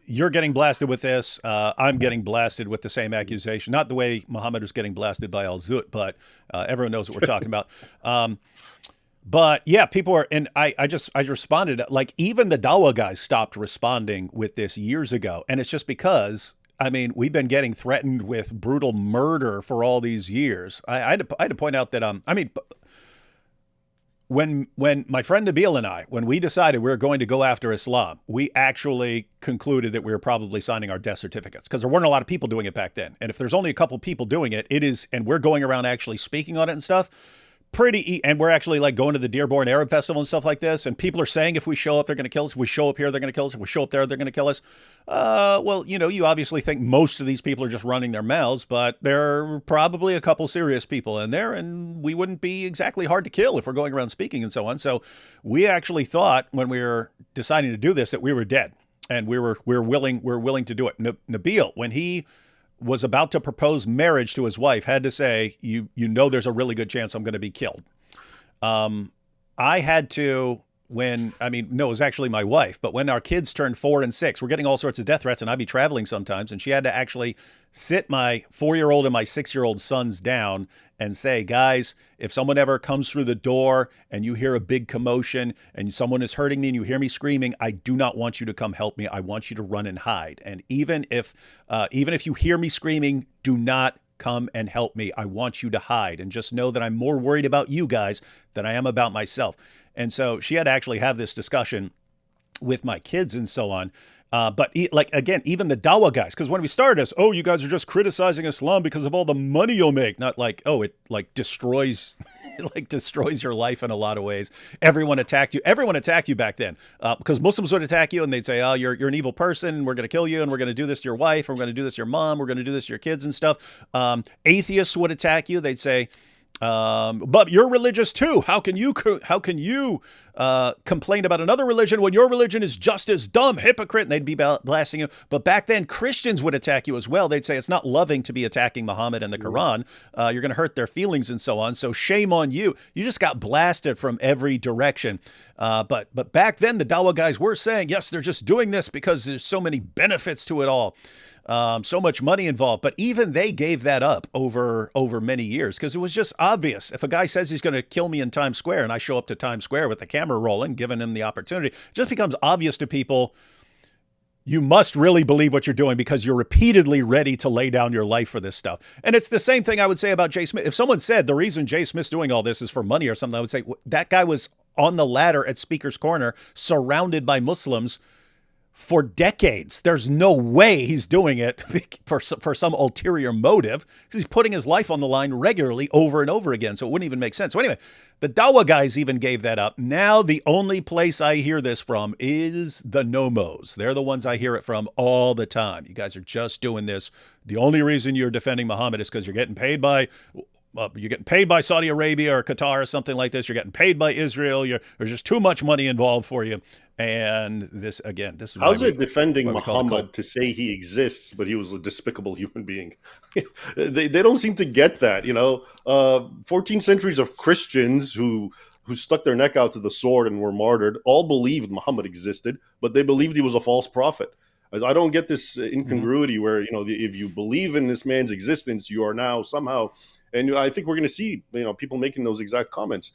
you're getting blasted with this. I'm getting blasted with the same accusation. Not the way Muhammad was getting blasted by Al-Zut, but everyone knows what we're talking about. But yeah, people are, and I responded, like even the Dawa guys stopped responding with this years ago. And it's just because, I mean, we've been getting threatened with brutal murder for all these years. I had to point out that, when my friend Nabil and I, when we decided we were going to go after Islam, we actually concluded that we were probably signing our death certificates because there weren't a lot of people doing it back then. And if there's only a couple people doing it, and we're going around actually speaking on it and stuff, and we're actually like going to the Dearborn Arab Festival and stuff like this. And people are saying if we show up, they're going to kill us. If we show up here, they're going to kill us. If we show up there, they're going to kill us. Well, you obviously think most of these people are just running their mouths, but there are probably a couple serious people in there, and we wouldn't be exactly hard to kill if we're going around speaking and so on. So we actually thought when we were deciding to do this that we were dead, and we're willing to do it. Nabil, when he was about to propose marriage to his wife, had to say, there's a really good chance I'm going to be killed. I had to, it was actually my wife, but when our kids turned 4 and 6, we're getting all sorts of death threats, and I'd be traveling sometimes, and she had to actually sit my 4-year-old and my 6-year-old sons down and say, guys, if someone ever comes through the door and you hear a big commotion and someone is hurting me and you hear me screaming, I do not want you to come help me. I want you to run and hide. And even if you hear me screaming, do not come and help me. I want you to hide, and just know that I'm more worried about you guys than I am about myself. And so she had to actually have this discussion with my kids and so on. But again, even the Dawa guys, because when we started this, you guys are just criticizing Islam because of all the money you'll make. Not like, it destroys, destroys your life in a lot of ways. Everyone attacked you. Everyone attacked you back then, because Muslims would attack you and they'd say, you're an evil person. We're going to kill you, and we're going to do this to your wife. We're going to do this to your mom. We're going to do this to your kids and stuff. Atheists would attack you. They'd say, but you're religious too. How can you complain about another religion when your religion is just as dumb, hypocrite? And they'd be blasting you. But back then, Christians would attack you as well. They'd say it's not loving to be attacking Muhammad and the Quran. You're going to hurt their feelings and so on. So shame on you. You just got blasted from every direction. But back then, the Dawa guys were saying, yes, they're just doing this because there's so many benefits to it all. So much money involved, but even they gave that up over many years because it was just obvious. If a guy says he's going to kill me in Times Square and I show up to Times Square with the camera rolling, giving him the opportunity, it just becomes obvious to people. You must really believe what you're doing because you're repeatedly ready to lay down your life for this stuff. And it's the same thing I would say about Jay Smith. If someone said the reason Jay Smith's doing all this is for money or something, I would say that guy was on the ladder at Speaker's Corner, surrounded by Muslims for decades. There's no way he's doing it for some ulterior motive, because he's putting his life on the line regularly over and over again. So it wouldn't even make sense. So anyway, the Dawa guys even gave that up. Now the only place I hear this from is the Nommos. They're the ones I hear it from all the time. You guys are just doing this. The only reason you're defending Muhammad is because you're getting paid by Saudi Arabia or Qatar or something like this. You're getting paid by Israel. There's just too much money involved for you. And this is how's it defending Muhammad to say he exists, but he was a despicable human being? they don't seem to get that, 14 centuries of Christians who stuck their neck out to the sword and were martyred all believed Muhammad existed, but they believed he was a false prophet. I don't get this incongruity where, if you believe in this man's existence, you are now somehow. And I think we're going to see, people making those exact comments.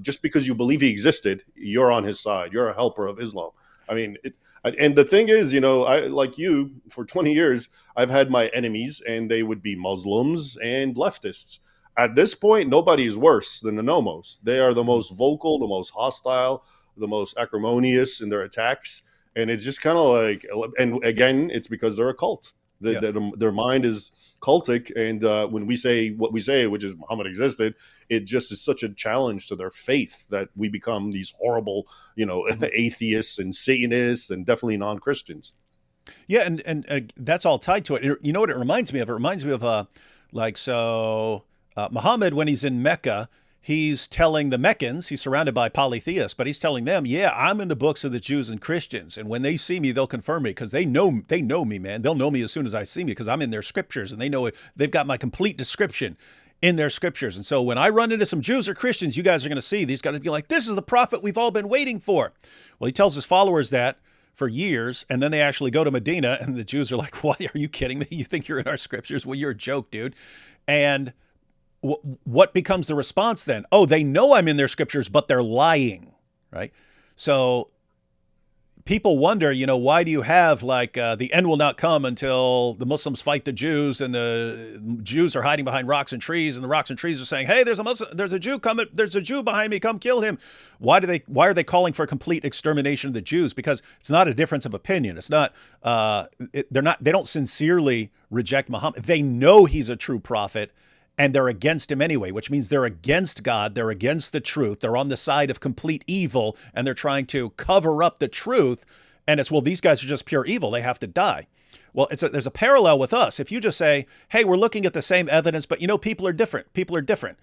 Just because you believe he existed, you're on his side. You're a helper of Islam. I mean, and the thing is, I, like you, for 20 years, I've had my enemies, and they would be Muslims and leftists. At this point, nobody is worse than the Nommos. They are the most vocal, the most hostile, the most acrimonious in their attacks. And it's just kind of like, and again, it's because they're a cult. Their mind is cultic, and when we say what we say, which is Muhammad existed, it just is such a challenge to their faith that we become these horrible, atheists and Satanists and definitely non-Christians. Yeah, and that's all tied to it. You know what it reminds me of? It reminds me of Muhammad, when he's in Mecca, he's telling the Meccans, he's surrounded by polytheists, but he's telling them, yeah, I'm in the books of the Jews and Christians. And when they see me, they'll confirm me, because they know me, man. They'll know me as soon as I see me, because I'm in their scriptures, and they know it. They've got my complete description in their scriptures. And so when I run into some Jews or Christians, you guys are going to see, these guys be like, this is the prophet we've all been waiting for. Well, he tells his followers that for years, and then they actually go to Medina, and the Jews are like, what? Are you kidding me? You think you're in our scriptures? Well, you're a joke, dude. And what becomes the response then? Oh, they know I'm in their scriptures, but they're lying, right? So people wonder, why do you have the end will not come until the Muslims fight the Jews, and the Jews are hiding behind rocks and trees, and the rocks and trees are saying, hey, there's a Jew coming, there's a Jew behind me, come kill him. Why are they calling for a complete extermination of the Jews? Because it's not a difference of opinion. It's not, they don't sincerely reject Muhammad. They know he's a true prophet, and they're against him anyway, which means they're against God. They're against the truth. They're on the side of complete evil, and they're trying to cover up the truth. And it's, well, these guys are just pure evil. They have to die. Well, there's a parallel with us. If you just say, hey, we're looking at the same evidence, but people are different. People are different.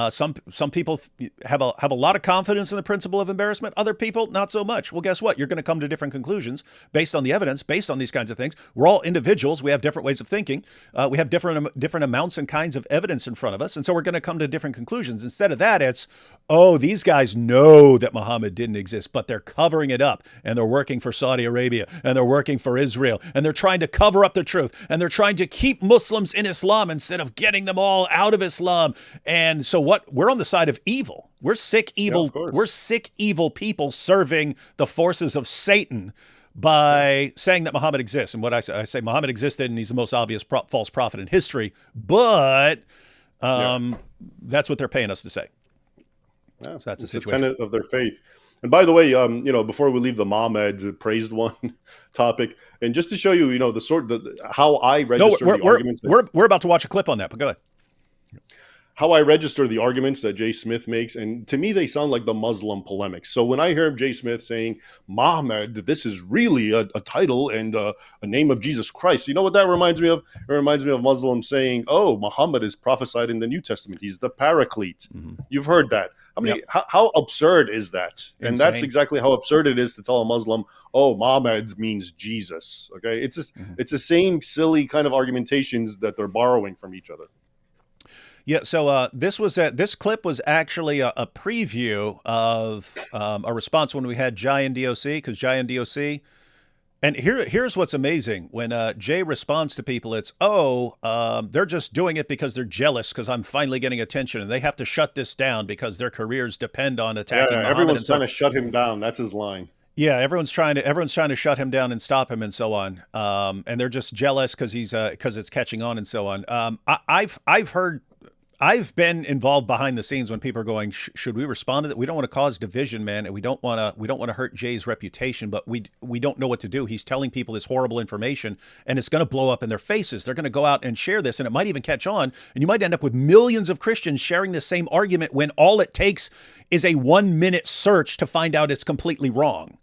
Some people have a lot of confidence in the principle of embarrassment. Other people, not so much. Well, guess what? You're going to come to different conclusions based on the evidence, based on these kinds of things. We're all individuals. We have different ways of thinking. We have different amounts and kinds of evidence in front of us. And so we're going to come to different conclusions. Instead of that, it's, oh, these guys know that Muhammad didn't exist, but they're covering it up, and they're working for Saudi Arabia, and they're working for Israel, and they're trying to cover up the truth, and they're trying to keep Muslims in Islam instead of getting them all out of Islam. And so we're on the side of evil. We're sick, evil. Yeah, we're sick, evil people serving the forces of Satan by saying that Muhammad exists. And what I say Muhammad existed, and he's the most obvious false prophet in history. But that's what they're paying us to say. Yeah, so that's the situation. It's a tenet of their faith. And by the way, before we leave the Mahmad praised one topic, and just to show you, how I register the arguments. We're about to watch a clip on that, but go ahead. How I register the arguments that Jay Smith makes, and to me, they sound like the Muslim polemics. So when I hear Jay Smith saying, Mahmad, this is really a title and a name of Jesus Christ, you know what that reminds me of? It reminds me of Muslims saying, oh, Muhammad is prophesied in the New Testament. He's the Paraclete. Mm-hmm. You've heard that. How absurd is that? Insane. And that's exactly how absurd it is to tell a Muslim, oh, Muhammad means Jesus. Okay, it's the same silly kind of argumentations that they're borrowing from each other. Yeah, so this clip was actually a preview of a response when we had Jai and DOC, because Jai and DOC, and here's what's amazing. When Jay responds to people, it's, they're just doing it because they're jealous because I'm finally getting attention, and they have to shut this down because their careers depend on attacking Muhammad. Everyone's trying to shut him down. That's his line. Yeah, everyone's trying to shut him down and stop him and so on. And they're just jealous because it's catching on and so on. I've heard I've been involved behind the scenes when people are going, should we respond to that? We don't want to cause division, man, and we don't want to hurt Jay's reputation, but we don't know what to do. He's telling people this horrible information, and it's going to blow up in their faces. They're going to go out and share this, and it might even catch on, and you might end up with millions of Christians sharing the same argument when all it takes is a 1-minute search to find out it's completely wrong.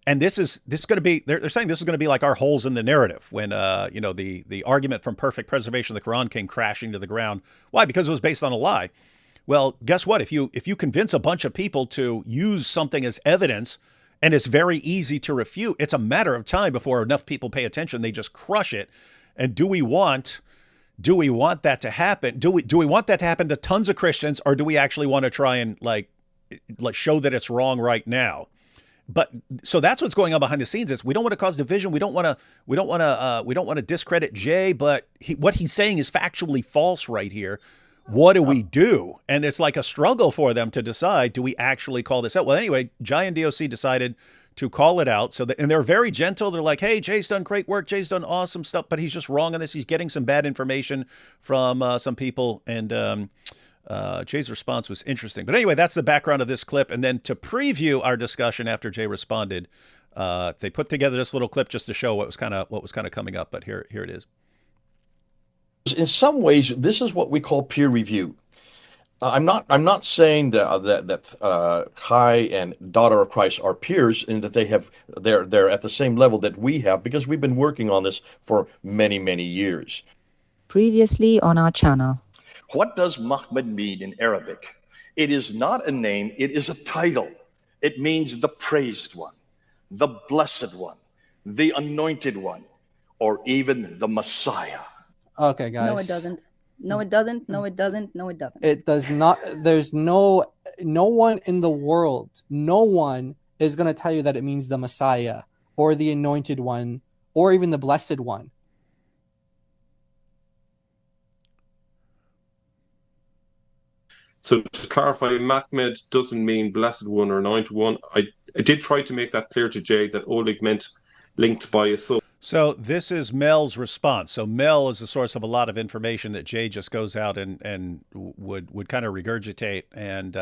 And this is going to be, they're saying this is going to be like our holes in the narrative when, the argument from perfect preservation of the Quran came crashing to the ground. Why? Because it was based on a lie. Well, guess what? If you convince a bunch of people to use something as evidence, and it's very easy to refute, it's a matter of time before enough people pay attention. They just crush it. And do we want that to happen? Do we want that to happen to tons of Christians, or do we actually want to try and like show that it's wrong right now? But so that's what's going on behind the scenes. Is we don't want to cause division. We don't want to discredit Jay. But what he's saying is factually false right here. What do we do? And it's like a struggle for them to decide: do we actually call this out? Well, anyway, Jai and DOC decided to call it out. And they're very gentle. They're like, "Hey, Jay's done great work. Jay's done awesome stuff, but he's just wrong on this. He's getting some bad information from some people." And Jay's response was interesting. But anyway, that's the background of this clip. And then to preview our discussion after Jay responded, they put together this little clip just to show what was kind of coming up. But here it is. In some ways, this is what we call peer review. I'm not saying that Kai and Daughter of Christ are peers and that they're at the same level that we have, because we've been working on this for many years. Previously on our channel. What does Mahmad mean in Arabic? It is not a name, it is a title. It means the praised one, the blessed one, the anointed one, or even the Messiah. Okay, guys. No, it doesn't. No, it doesn't. No, it doesn't. No, it doesn't. It does not. There's no one in the world, no one is going to tell you that it means the Messiah or the anointed one or even the blessed one. So to clarify, Mahmad doesn't mean blessed one or anointed one. I did try to make that clear to Jay that Oleg meant linked by a soul. So this is Mel's response. So Mel is the source of a lot of information that Jay just goes out and would kind of regurgitate. And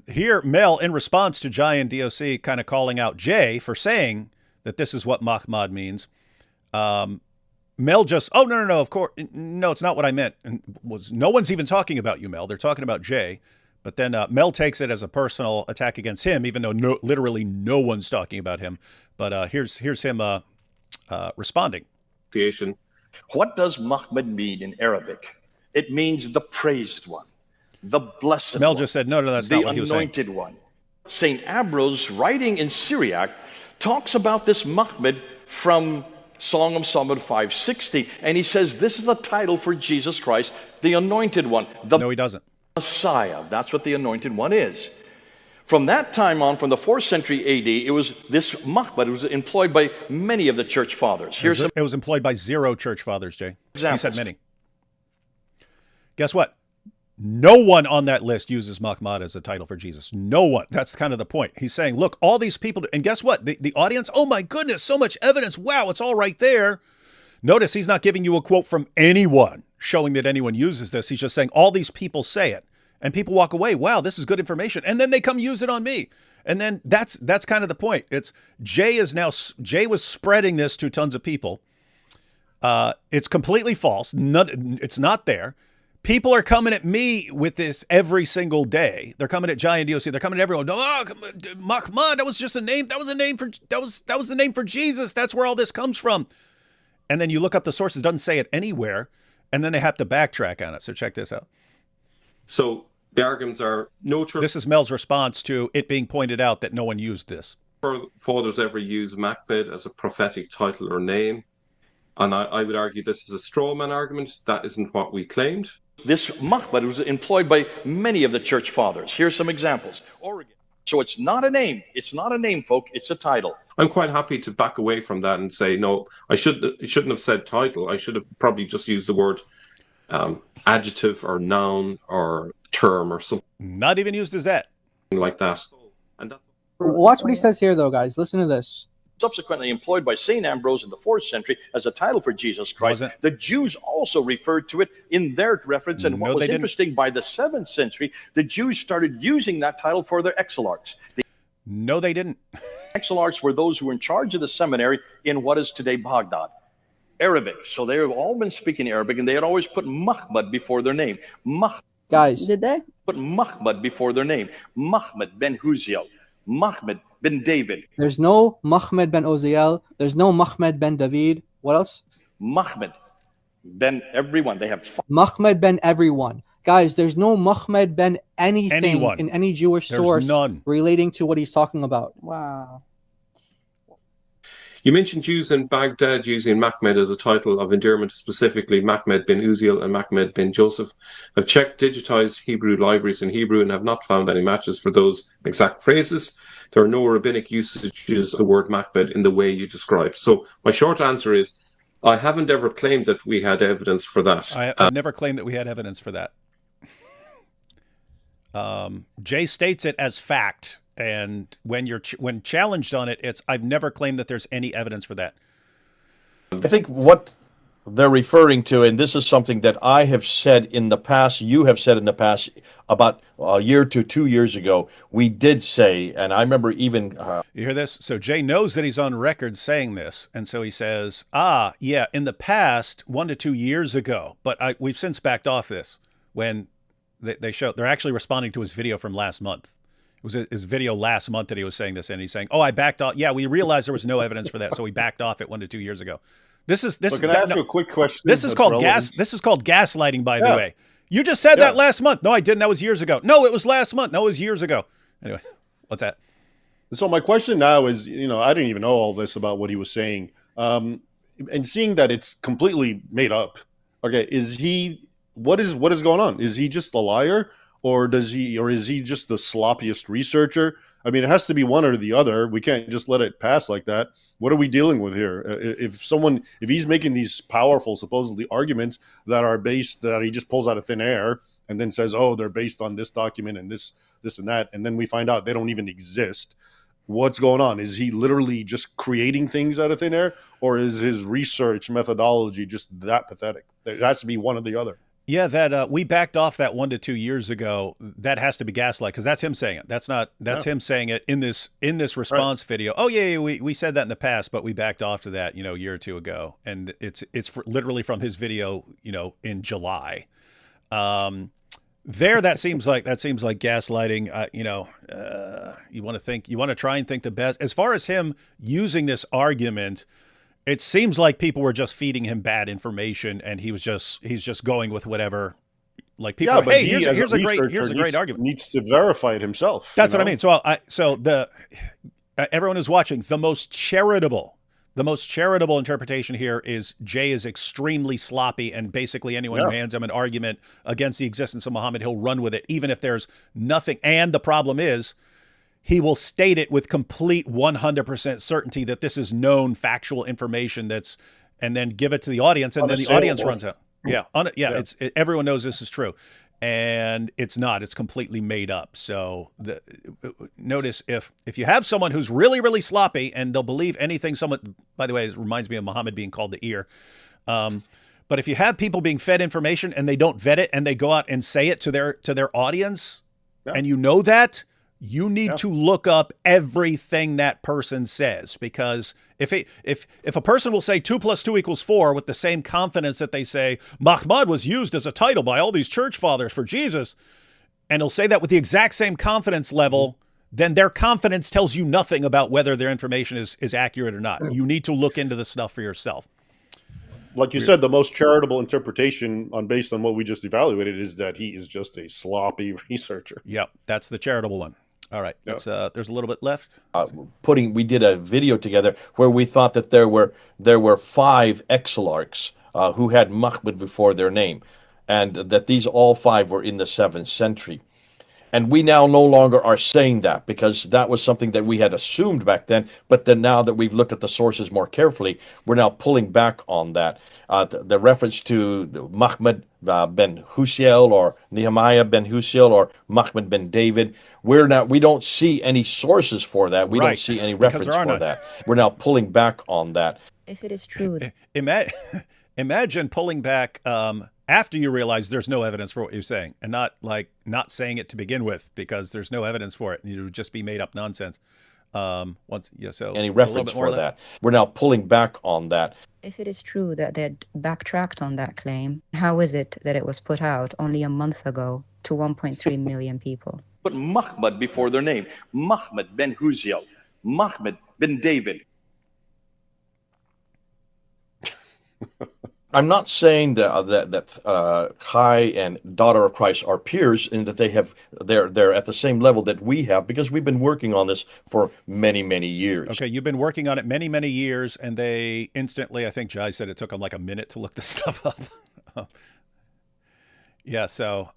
here Mel, in response to Jai and DOC kind of calling out Jay for saying that this is what Mahmad means, Mel just, oh, no, of course, no, it's not what I meant. And no one's even talking about you, Mel. They're talking about Jay. But then Mel takes it as a personal attack against him, even though literally no one's talking about him. But here's him responding. What does Mahmad mean in Arabic? It means the praised one, the blessed Mel one. just said, no, that's not what he was saying. The anointed one. St. Ambrose, writing in Syriac, talks about this Mahmad from Song of Solomon 560, and he says this is a title for Jesus Christ, the anointed one. No, he doesn't. Messiah. That's what the anointed one is. From that time on, from the 4th century AD, it was this Mahmad was employed by many of the church fathers. It was employed by 0 church fathers, Jay. Examples. He said many. Guess what? No one on that list uses Mahmad as a title for Jesus. No one. That's kind of the point. He's saying, look, all these people, and guess what? The audience, oh my goodness, so much evidence. Wow, it's all right there. Notice he's not giving you a quote from anyone showing that anyone uses this. He's just saying all these people say it. And people walk away, wow, this is good information. And then they come use it on me. And then that's kind of the point. It's Jay was spreading this to tons of people. It's completely false. It's not there. People are coming at me with this every single day. They're coming at Jai and DOC. They're coming at everyone. Oh, Mahmad, that was just a name. That was the name for Jesus. That's where all this comes from. And then you look up the sources, it doesn't say it anywhere, and then they have to backtrack on it. So check this out. So the arguments are no church. This is Mel's response to it being pointed out that no one used this. Fathers ever use Mahmad as a prophetic title or name. And I would argue this is a straw man argument. That isn't what we claimed. This Mahmad was employed by many of the church fathers. Here's some examples. Oregon. So it's not a name. It's not a name, folk. It's a title. I'm quite happy to back away from that and say, no, I shouldn't have said title. I should have probably just used the word adjective or noun or term or something. Not even used as that. Like that. And Watch what he says here, though, guys. Listen to this. subsequently employed by St. Ambrose in the 4th century as a title for Jesus Christ. Wasn't. The Jews also referred to it in their reference. And No, what was they didn't. interesting, by the 7th century, the Jews started using that title for their exilarchs. The No, they didn't. exilarchs were those who were in charge of the seminary in what is today Baghdad. Arabic. So they have all been speaking Arabic, and they had always put Mahmad before their name. Guys, Did they? Put Mahmad before their name. Mahmad ben Huziel. Mahmad ben David. there's no Mahmad ben Oziel. There's no Mahmad ben David. What else? Mahmad ben everyone. They have Mahmad ben everyone. Guys, there's no Mahmad ben anything Anyone. in any Jewish There's source none. relating to what he's talking about. Wow. You mentioned Jews in Baghdad using Mahmad as a title of endearment, specifically Mahmad bin Uziel and Mahmad bin Joseph. I've checked digitized Hebrew libraries in Hebrew and have not found any matches for those exact phrases. There are no rabbinic usages of the word Mahmad in the way you described. So my short answer is, I haven't ever claimed that we had evidence for that. I've never claimed that we had evidence for that. Jay states it as fact, and when challenged on it, it's I've never claimed that there's any evidence for that. I think what they're referring to, and this is something that I have said in the past, you have said in the past, about a year to 2 years ago, we did say, and I remember even... You hear this? So Jay knows that he's on record saying this, and so he says, yeah, in the past, 1 to 2 years ago, but we've since backed off this when they're actually responding to his video from last month. It was his video last month that he was saying this, and he's saying, I backed off. Yeah, we realized there was no evidence for that, so we backed off it 1 to 2 years ago. Can I ask you a quick question? This is called This is called gaslighting, by the way. You just said that last month. No, I didn't. That was years ago. No, it was last month. No, it was years ago. Anyway, what's that? So my question now is, I didn't even know all this about what he was saying, and seeing that it's completely made up. Okay, what is going on? Is he just a liar, or is he just the sloppiest researcher? I mean, it has to be one or the other. We can't just let it pass like that. What are we dealing with here? If he's making these powerful, supposedly arguments that he just pulls out of thin air and then says, they're based on this document and this and that, and then we find out they don't even exist. What's going on? Is he literally just creating things out of thin air, or is his research methodology just that pathetic? It has to be one or the other. Yeah, that we backed off that 1 to 2 years ago. That has to be gaslight, because that's him saying it. That's him saying it in this response video. Oh yeah, we said that in the past, but we backed off to that, a year or two ago, and it's literally from his video, in July. That seems like gaslighting. You want to try and think the best. As far as him using this argument, it seems like people were just feeding him bad information, and he's just going with whatever. Like people, hey, here's a great argument. Needs to verify it himself. That's what I mean. So everyone who's watching, the most charitable interpretation here is Jay is extremely sloppy, and basically anyone who hands him an argument against the existence of Muhammad, he'll run with it, even if there's nothing. And the problem is, he will state it with complete 100% certainty that this is known factual information and then give it to the audience, and then the audience runs out. Everyone knows this is true, and it's not. It's completely made up. So notice if you have someone who's really, really sloppy, and they'll believe anything someone. By the way, it reminds me of Muhammad being called the ear. But if you have people being fed information and they don't vet it, and they go out and say it to their audience, and that. You need to look up everything that person says, because if a person will say 2 + 2 = 4 with the same confidence that they say Mahmad was used as a title by all these church fathers for Jesus, and he'll say that with the exact same confidence level, then their confidence tells you nothing about whether their information is accurate or not. You need to look into the stuff for yourself. Like you said, the most charitable interpretation based on what we just evaluated is that he is just a sloppy researcher. Yep, that's the charitable one. All right, there's a little bit left. We did a video together where we thought that there were 5 exilarchs who had Mahmud before their name, and that these all 5 were in the 7th century. And we now no longer are saying that, because that was something that we had assumed back then. But then now that we've looked at the sources more carefully, we're now pulling back on that. The reference to Mahmad ben Husiel or Nehemiah ben Husiel or Mahmad ben David, we don't see any sources for that. We don't Right, see any because reference there are for none. that. We're now pulling back on that. If it is true, Imagine pulling back after you realize there's no evidence for what you're saying, and not saying it to begin with because there's no evidence for it, and it would just be made up nonsense. So Any a little reference bit more for of that. We're now pulling back on that. if it is true that they'd backtracked on that claim, how is it that it was put out only a month ago to 1.3 million people? Put Mahmad before their name. Mahmad ben Huziel, Mahmad ben David. I'm not saying that Kai and Daughter of Christ are peers in that they're at the same level that we have, because we've been working on this for many years. Okay, you've been working on it many years, and they instantly, I think Jai said it took them like a minute to look this stuff up. Yeah, so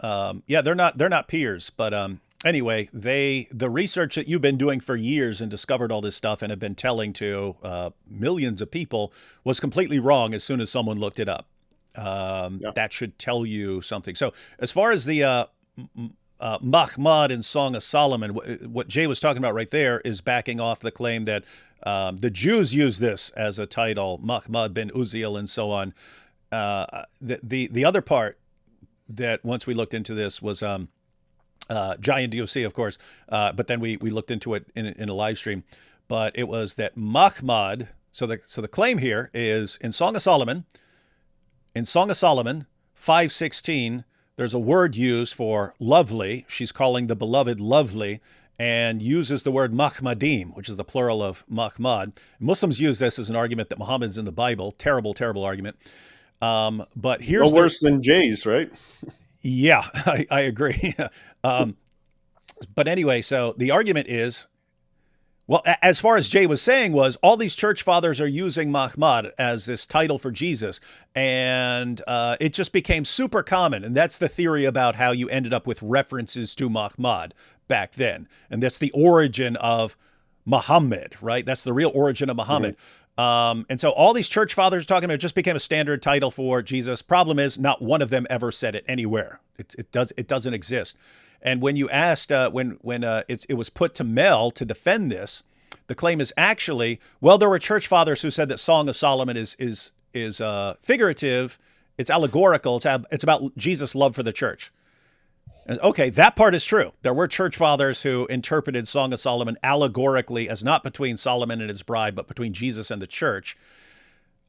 they're not peers, but anyway, the research that you've been doing for years and discovered all this stuff and have been telling to millions of people was completely wrong as soon as someone looked it up. That should tell you something. So as far as the Mahmad in Song of Solomon, what Jay was talking about right there is backing off the claim that the Jews use this as a title, Mahmad bin Uziel and so on. The other part that once we looked into this was Giant DOC, of course, but then we looked into it in a live stream. But it was that Mahmad. So the claim here is in Song of Solomon. In Song of Solomon 5:16, there's a word used for lovely. She's calling the beloved lovely, and uses the word Mahmadim, which is the plural of Mahmad. Muslims use this as an argument that Muhammad's in the Bible. Terrible argument. But here's no worse than Jay's, right? Yeah, I agree. But anyway, so the argument is, well, as far as Jay was saying, was all these church fathers are using Mahmad as this title for Jesus, and it just became super common. And that's the theory about how you ended up with references to Mahmad back then. And that's the origin of Muhammad, right? That's the real origin of Muhammad. Mm-hmm. And so all these church fathers talking about it just became a standard title for Jesus. Problem is, not one of them ever said it anywhere. It doesn't exist. And when you asked, when it was put to Mel to defend this, the claim is actually, well, there were church fathers who said that Song of Solomon is figurative, it's allegorical, it's about Jesus' love for the church. And okay, that part is true. There were church fathers who interpreted Song of Solomon allegorically as not between Solomon and his bride, but between Jesus and the church.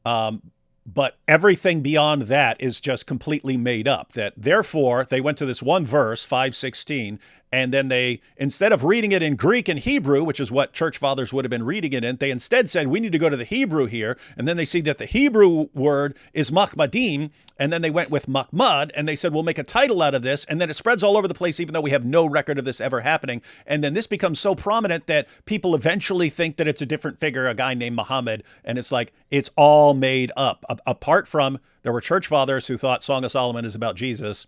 But everything beyond that is just completely made up. That therefore they went to this one verse, 5:16, and then they, instead of reading it in Greek and Hebrew, which is what church fathers would have been reading it in, they instead said, we need to go to the Hebrew here. And then they see that the Hebrew word is Mahmadim, and then they went with Mahmad, and they said, we'll make a title out of this. And then it spreads all over the place, even though we have no record of this ever happening. And then this becomes so prominent that people eventually think that it's a different figure, a guy named Muhammad. And it's like, it's all made up. Apart from, there were church fathers who thought Song of Solomon is about Jesus.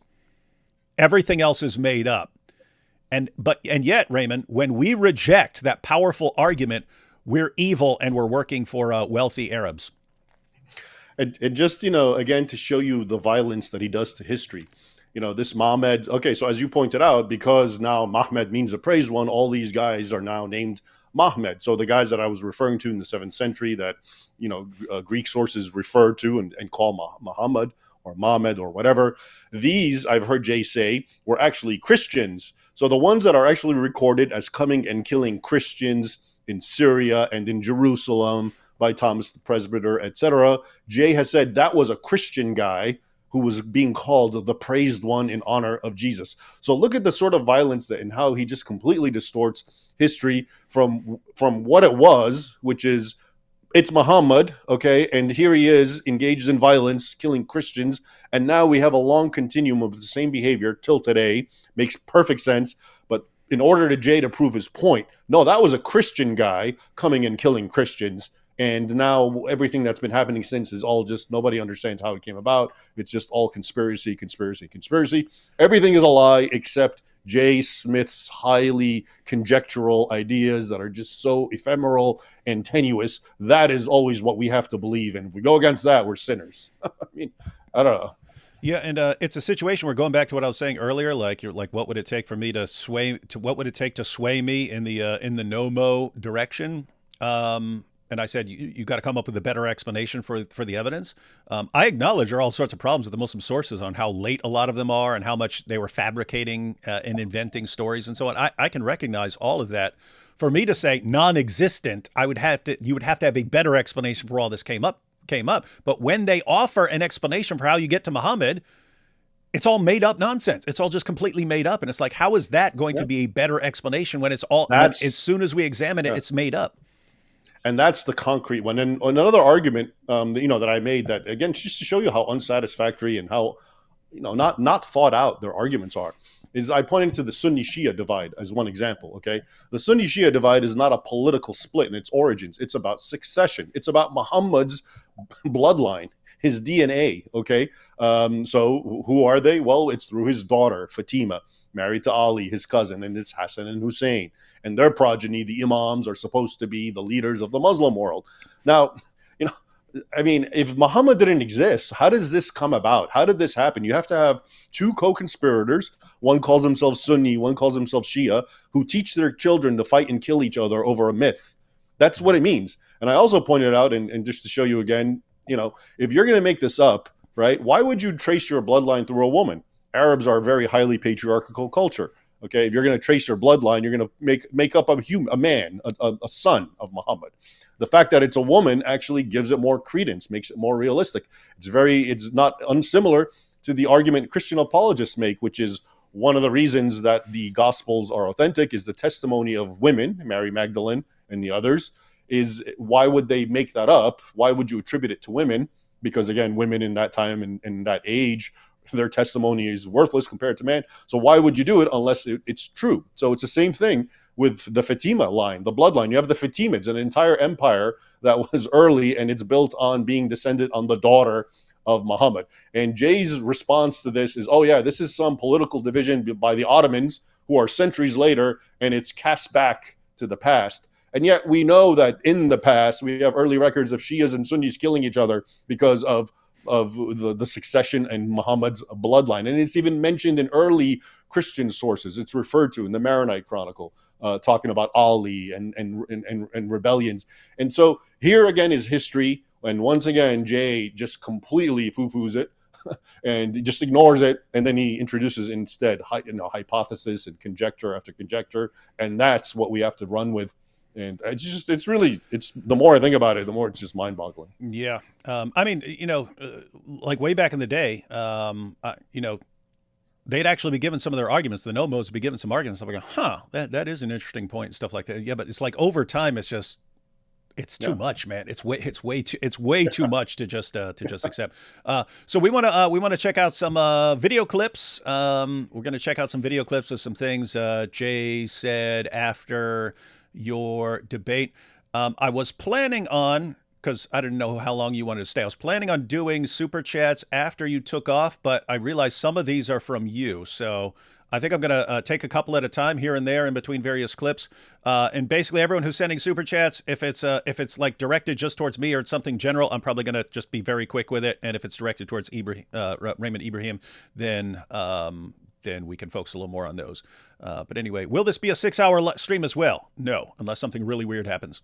Everything else is made up. And yet, Raymond, when we reject that powerful argument, we're evil and we're working for wealthy Arabs. And just, again, to show you the violence that he does to history, this Mahmad. Okay, so as you pointed out, because now Mahmad means the praised one, all these guys are now named Mahmad. So the guys that I was referring to in the 7th century that, Greek sources refer to and call Muhammad or Mahmad or whatever, these, I've heard Jay say, were actually Christians. So the ones that are actually recorded as coming and killing Christians in Syria and in Jerusalem by Thomas the Presbyter, etc., Jay has said that was a Christian guy who was being called the praised one in honor of Jesus. So look at the sort of violence and how he just completely distorts history from what it was, which is, it's Muhammad, okay, and here he is engaged in violence, killing Christians, and now we have a long continuum of the same behavior till today. Makes perfect sense, but in order to Jay to prove his point, no, that was a Christian guy coming and killing Christians, and now everything that's been happening since is all just, nobody understands how it came about. It's just all conspiracy. Everything is a lie except J. Smith's highly conjectural ideas that are just so ephemeral and tenuous, that is always what we have to believe. And if we go against that, we're sinners. I mean, I don't know. Yeah, and it's a situation where, going back to what I was saying earlier, like what would it take for me to sway? What would it take to sway me in the Nommo direction? And I said, you got to come up with a better explanation for the evidence. I acknowledge there are all sorts of problems with the Muslim sources on how late a lot of them are and how much they were fabricating and inventing stories and so on. I can recognize all of that. For me to say non-existent, you would have to have a better explanation for all this came up. But when they offer an explanation for how you get to Muhammad, it's all made up nonsense. It's all just completely made up. And it's like, how is that going to be a better explanation when it's all, as soon as we examine it, it's made up? And that's the concrete one. And another argument, that I made, that again, just to show you how unsatisfactory and how, not thought out their arguments are, is I pointed to the Sunni-Shia divide as one example, okay? The Sunni-Shia divide is not a political split in its origins. It's about succession. It's about Muhammad's bloodline, his DNA, okay? So who are they? Well, it's through his daughter, Fatima, married to Ali, his cousin, and it's Hassan and Hussein. And their progeny, the imams, are supposed to be the leaders of the Muslim world. Now, if Muhammad didn't exist, how does this come about? How did this happen? You have to have two co-conspirators. One calls himself Sunni, one calls himself Shia, who teach their children to fight and kill each other over a myth. That's what it means. And I also pointed out, and just to show you again, if you're going to make this up, right, why would you trace your bloodline through a woman? Arabs are a very highly patriarchal culture. Okay, if you're going to trace your bloodline, you're going to make up a man, a son of Muhammad. The fact that it's a woman actually gives it more credence, makes it more realistic. It's not unsimilar to the argument Christian apologists make, which is one of the reasons that the Gospels are authentic is the testimony of women, Mary Magdalene and the others. Is why would they make that up? Why would you attribute it to women? Because again, women in that time and in that age, their testimony is worthless compared to man. So why would you do it unless it's true? So it's the same thing with the Fatima line, the bloodline. You have the Fatimids, an entire empire that was early, and it's built on being descended on the daughter of Muhammad. And Jay's response to this is, oh yeah, this is some political division by the Ottomans who are centuries later, and it's cast back to the past. And yet we know that in the past, we have early records of Shias and Sunnis killing each other because of the succession and Muhammad's bloodline. And it's even mentioned in early Christian sources. It's referred to in the Maronite Chronicle, talking about Ali and rebellions. And so here again is history. And once again, Jay just completely poo-poos it and just ignores it. And then he introduces instead hypothesis and conjecture after conjecture. And that's what we have to run with. And it's the more I think about it, the more it's just mind boggling. Yeah. Like way back in the day, they'd actually be given some of their arguments. The Nommos would be given some arguments. I'm like, that is an interesting point and stuff like that. Yeah. But it's like over time, it's too much, man. It's way too much to just accept. So we want to check out some video clips. We're going to check out some video clips of some things Jay said after your debate. I was planning on, because I didn't know how long you wanted to stay, I was planning on doing super chats after you took off, but I realized some of these are from you. So I think I'm going to take a couple at a time here and there in between various clips. And basically everyone who's sending super chats, if it's like directed just towards me or it's something general, I'm probably going to just be very quick with it. And if it's directed towards Raymond Ibrahim, then we can focus a little more on those. But anyway, will this be a 6-hour stream as well? No, unless something really weird happens.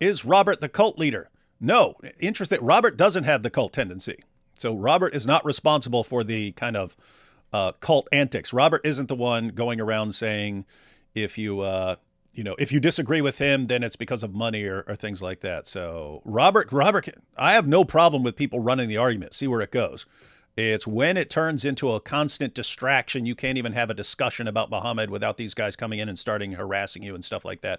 Is Robert the cult leader? No. Interesting. Robert doesn't have the cult tendency. So Robert is not responsible for the kind of cult antics. Robert isn't the one going around saying if you disagree with him, then it's because of money or things like that. So Robert, I have no problem with people running the argument, see where it goes. It's when it turns into a constant distraction, you can't even have a discussion about Muhammad without these guys coming in and starting harassing you and stuff like that.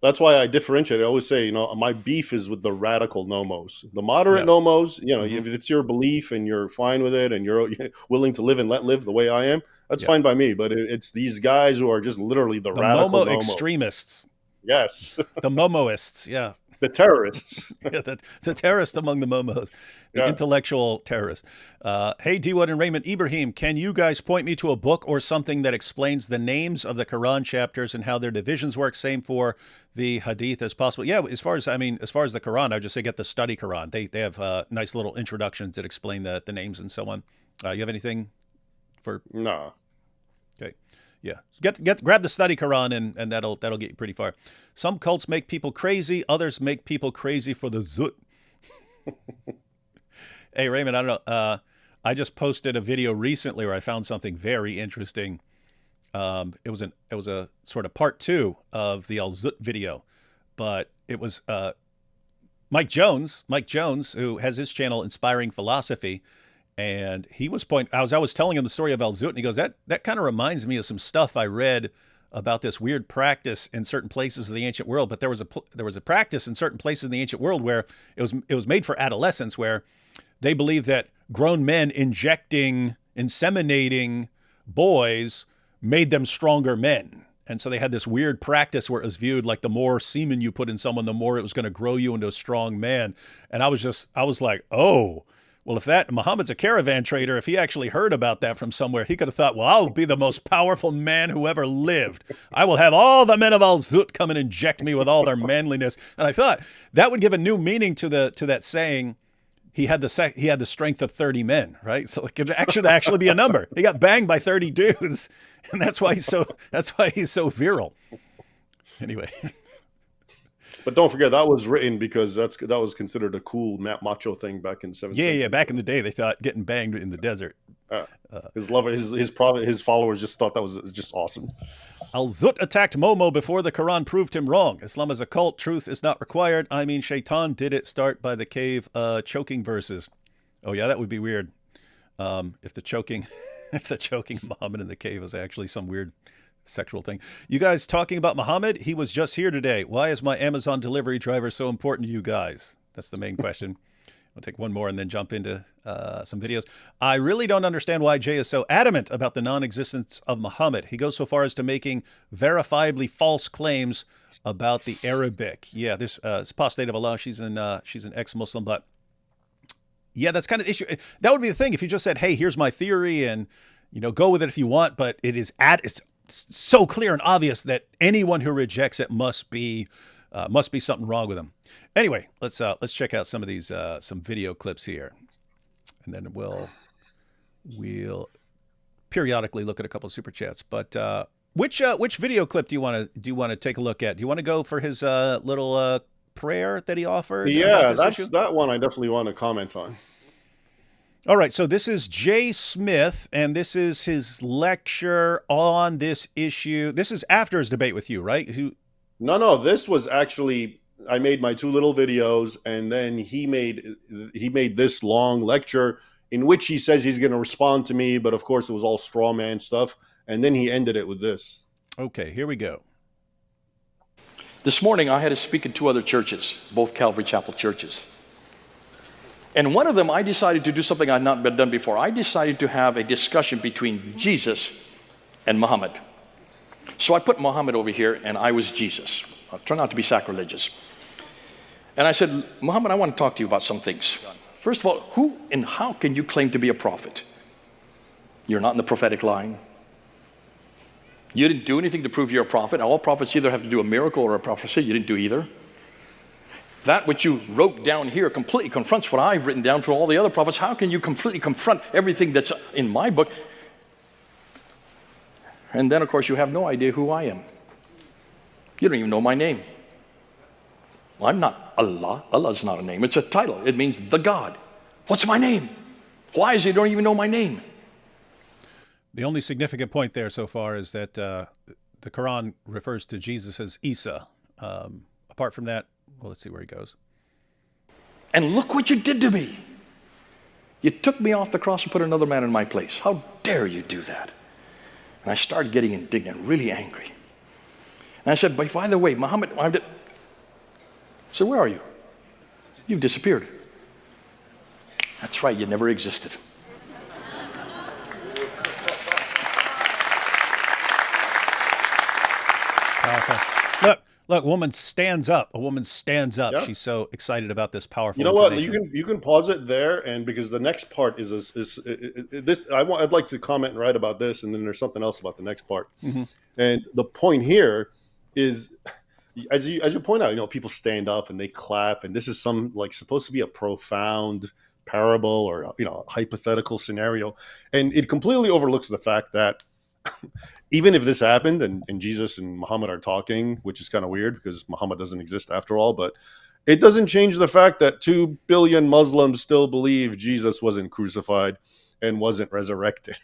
That's why I differentiate. I always say, my beef is with the radical Nommos. The moderate Nommos, if it's your belief and you're fine with it and you're willing to live and let live the way I am, that's fine by me. But it's these guys who are just literally the radical Nommo extremists. Yes. The Momoists, yeah. The terrorists. Yeah, the terrorist among the momos, the intellectual terrorist. Hey, Wood and Raymond Ibrahim, can you guys point me to a book or something that explains the names of the Quran chapters and how their divisions work? Same for the hadith as possible. Yeah, as far as the Quran, I would just say get the study Quran. They have nice little introductions that explain the names and so on. You have anything for? No. Okay. Yeah, grab the study Quran and that'll get you pretty far. Some cults make people crazy, others make people crazy for the zut. Hey Raymond, I don't know. I just posted a video recently where I found something very interesting. It was a sort of part 2 of the Al Zut video, but it was Mike Jones, who has his channel Inspiring Philosophy. And he was I was telling him the story of Al Zut, and he goes, that kind of reminds me of some stuff I read about this weird practice in certain places of the ancient world. But there was a practice in certain places in the ancient world where it was made for adolescents, where they believed that grown men inseminating boys made them stronger men. And so they had this weird practice where it was viewed like the more semen you put in someone, the more it was going to grow you into a strong man. And I was like, oh. Well, if Muhammad's a caravan trader, if he actually heard about that from somewhere, he could have thought, well, I'll be the most powerful man who ever lived. I will have all the men of Al Zut come and inject me with all their manliness. And I thought that would give a new meaning to that saying. He had the strength of 30 men, right? So it could actually be a number. He got banged by 30 dudes, and that's why he's so virile. Anyway. But don't forget, that was written because that was considered a cool macho thing back in the 7th century. Yeah. Back in the day, they thought getting banged in the desert. His followers just thought that was just awesome. Al Zut attacked Nommo before the Quran proved him wrong. Islam is a cult. Truth is not required. I mean, Shaitan did it. Start by the cave choking verses. Oh yeah, that would be weird. If the choking Muhammad in the cave was actually some weird sexual thing. You guys talking about Muhammad? He was just here today. Why is my Amazon delivery driver so important to you guys? That's the main question. I'll take one more and then jump into some videos. I really don't understand why Jay is so adamant about the non-existence of Muhammad. He goes so far as to making verifiably false claims about the Arabic. Yeah, this apostate of Allah. She's an ex-Muslim, but yeah, that's kind of the issue. That would be the thing if you just said, "Hey, here's my theory," and go with it if you want. But it's so clear and obvious that anyone who rejects it must be something wrong with them. Anyway, let's check out some of these some video clips here, and then we'll periodically look at a couple of super chats. But which video clip do you want to take a look at? Do you want to go for his little prayer that he offered? Yeah, that one I definitely want to comment on. All right, so this is Jay Smith, and this is his lecture on this issue. This is after his debate with you, right? No, this was actually, I made my 2 little videos, and then he made this long lecture in which he says he's going to respond to me, but of course it was all straw man stuff, and then he ended it with this. Okay, here we go. This morning I had to speak at 2 other churches, both Calvary Chapel churches. And one of them, I decided to do something I'd not been done before. I decided to have a discussion between Jesus and Muhammad. So I put Muhammad over here, and I was Jesus. I'll try not to be sacrilegious. And I said, Muhammad, I want to talk to you about some things. First of all, who and how can you claim to be a prophet? You're not in the prophetic line. You didn't do anything to prove you're a prophet. All prophets either have to do a miracle or a prophecy. You didn't do either. That which you wrote down here completely confronts what I've written down for all the other prophets. How can you completely confront everything that's in my book? And then, of course, you have no idea who I am. You don't even know my name. I'm not Allah. Allah's not a name. It's a title. It means the God. What's my name? Why is it you don't even know my name? The only significant point there so far is that the Quran refers to Jesus as Isa. Apart from that, well, let's see where he goes. And look what you did to me. You took me off the cross and put another man in my place. How dare you do that? And I started getting indignant, really angry. And I said, but by the way, Muhammad, I said, where are you? You've disappeared. That's right, you never existed. Look, Look, woman stands up. A woman stands up. Yeah. She's so excited about this powerful You know what? information. You can pause it there, and because the next part is this. I'd like to comment and write about this, and then there's something else about the next part. Mm-hmm. And the point here is, as you point out, you know, people stand up and they clap, and this is some like supposed to be a profound parable or, you know, hypothetical scenario, and it completely overlooks the fact that even if this happened and Jesus and Muhammad are talking, which is kind of weird because Muhammad doesn't exist after all, but it doesn't change the fact that 2 billion Muslims still believe Jesus wasn't crucified and wasn't resurrected,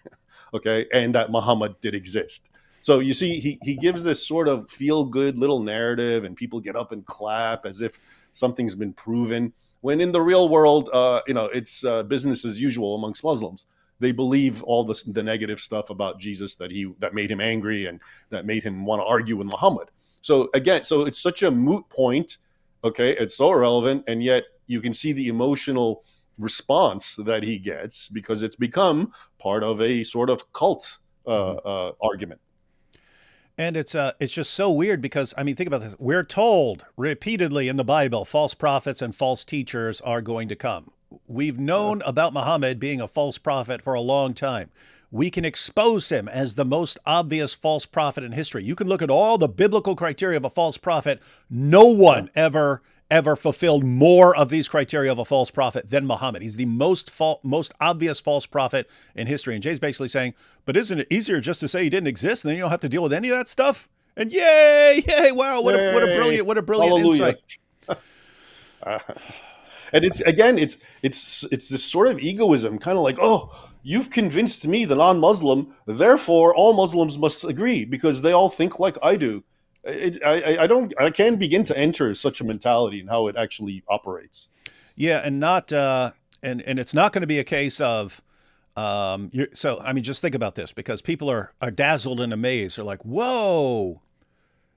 okay, and that Muhammad did exist. So you see, he gives this sort of feel-good little narrative, and people get up and clap as if something's been proven, when in the real world, you know, it's business as usual amongst Muslims. They believe all the negative stuff about Jesus that made him angry and that made him want to argue with Muhammad. So again, so it's such a moot point. Okay, it's so irrelevant, and yet you can see the emotional response that he gets because it's become part of a sort of cult argument. And it's just so weird because, I mean, think about this. We're told repeatedly in the Bible, false prophets and false teachers are going to come. We've known about Muhammad being a false prophet for a long time. We can expose him as the most obvious false prophet in history. You can look at all the biblical criteria of a false prophet. No one ever fulfilled more of these criteria of a false prophet than Muhammad. He's the most obvious false prophet in history. And Jay's basically saying, but isn't it easier just to say he didn't exist and then you don't have to deal with any of that stuff? And yay, wow, what a brilliant insight. And it's this sort of egoism, kind of like, oh, you've convinced me, the non-Muslim, therefore all Muslims must agree because they all think like I do. I can't begin to enter such a mentality and how it actually operates. Yeah, and not and it's not going to be a case of so I mean, just think about this, because people are dazzled and amazed. They're like, whoa,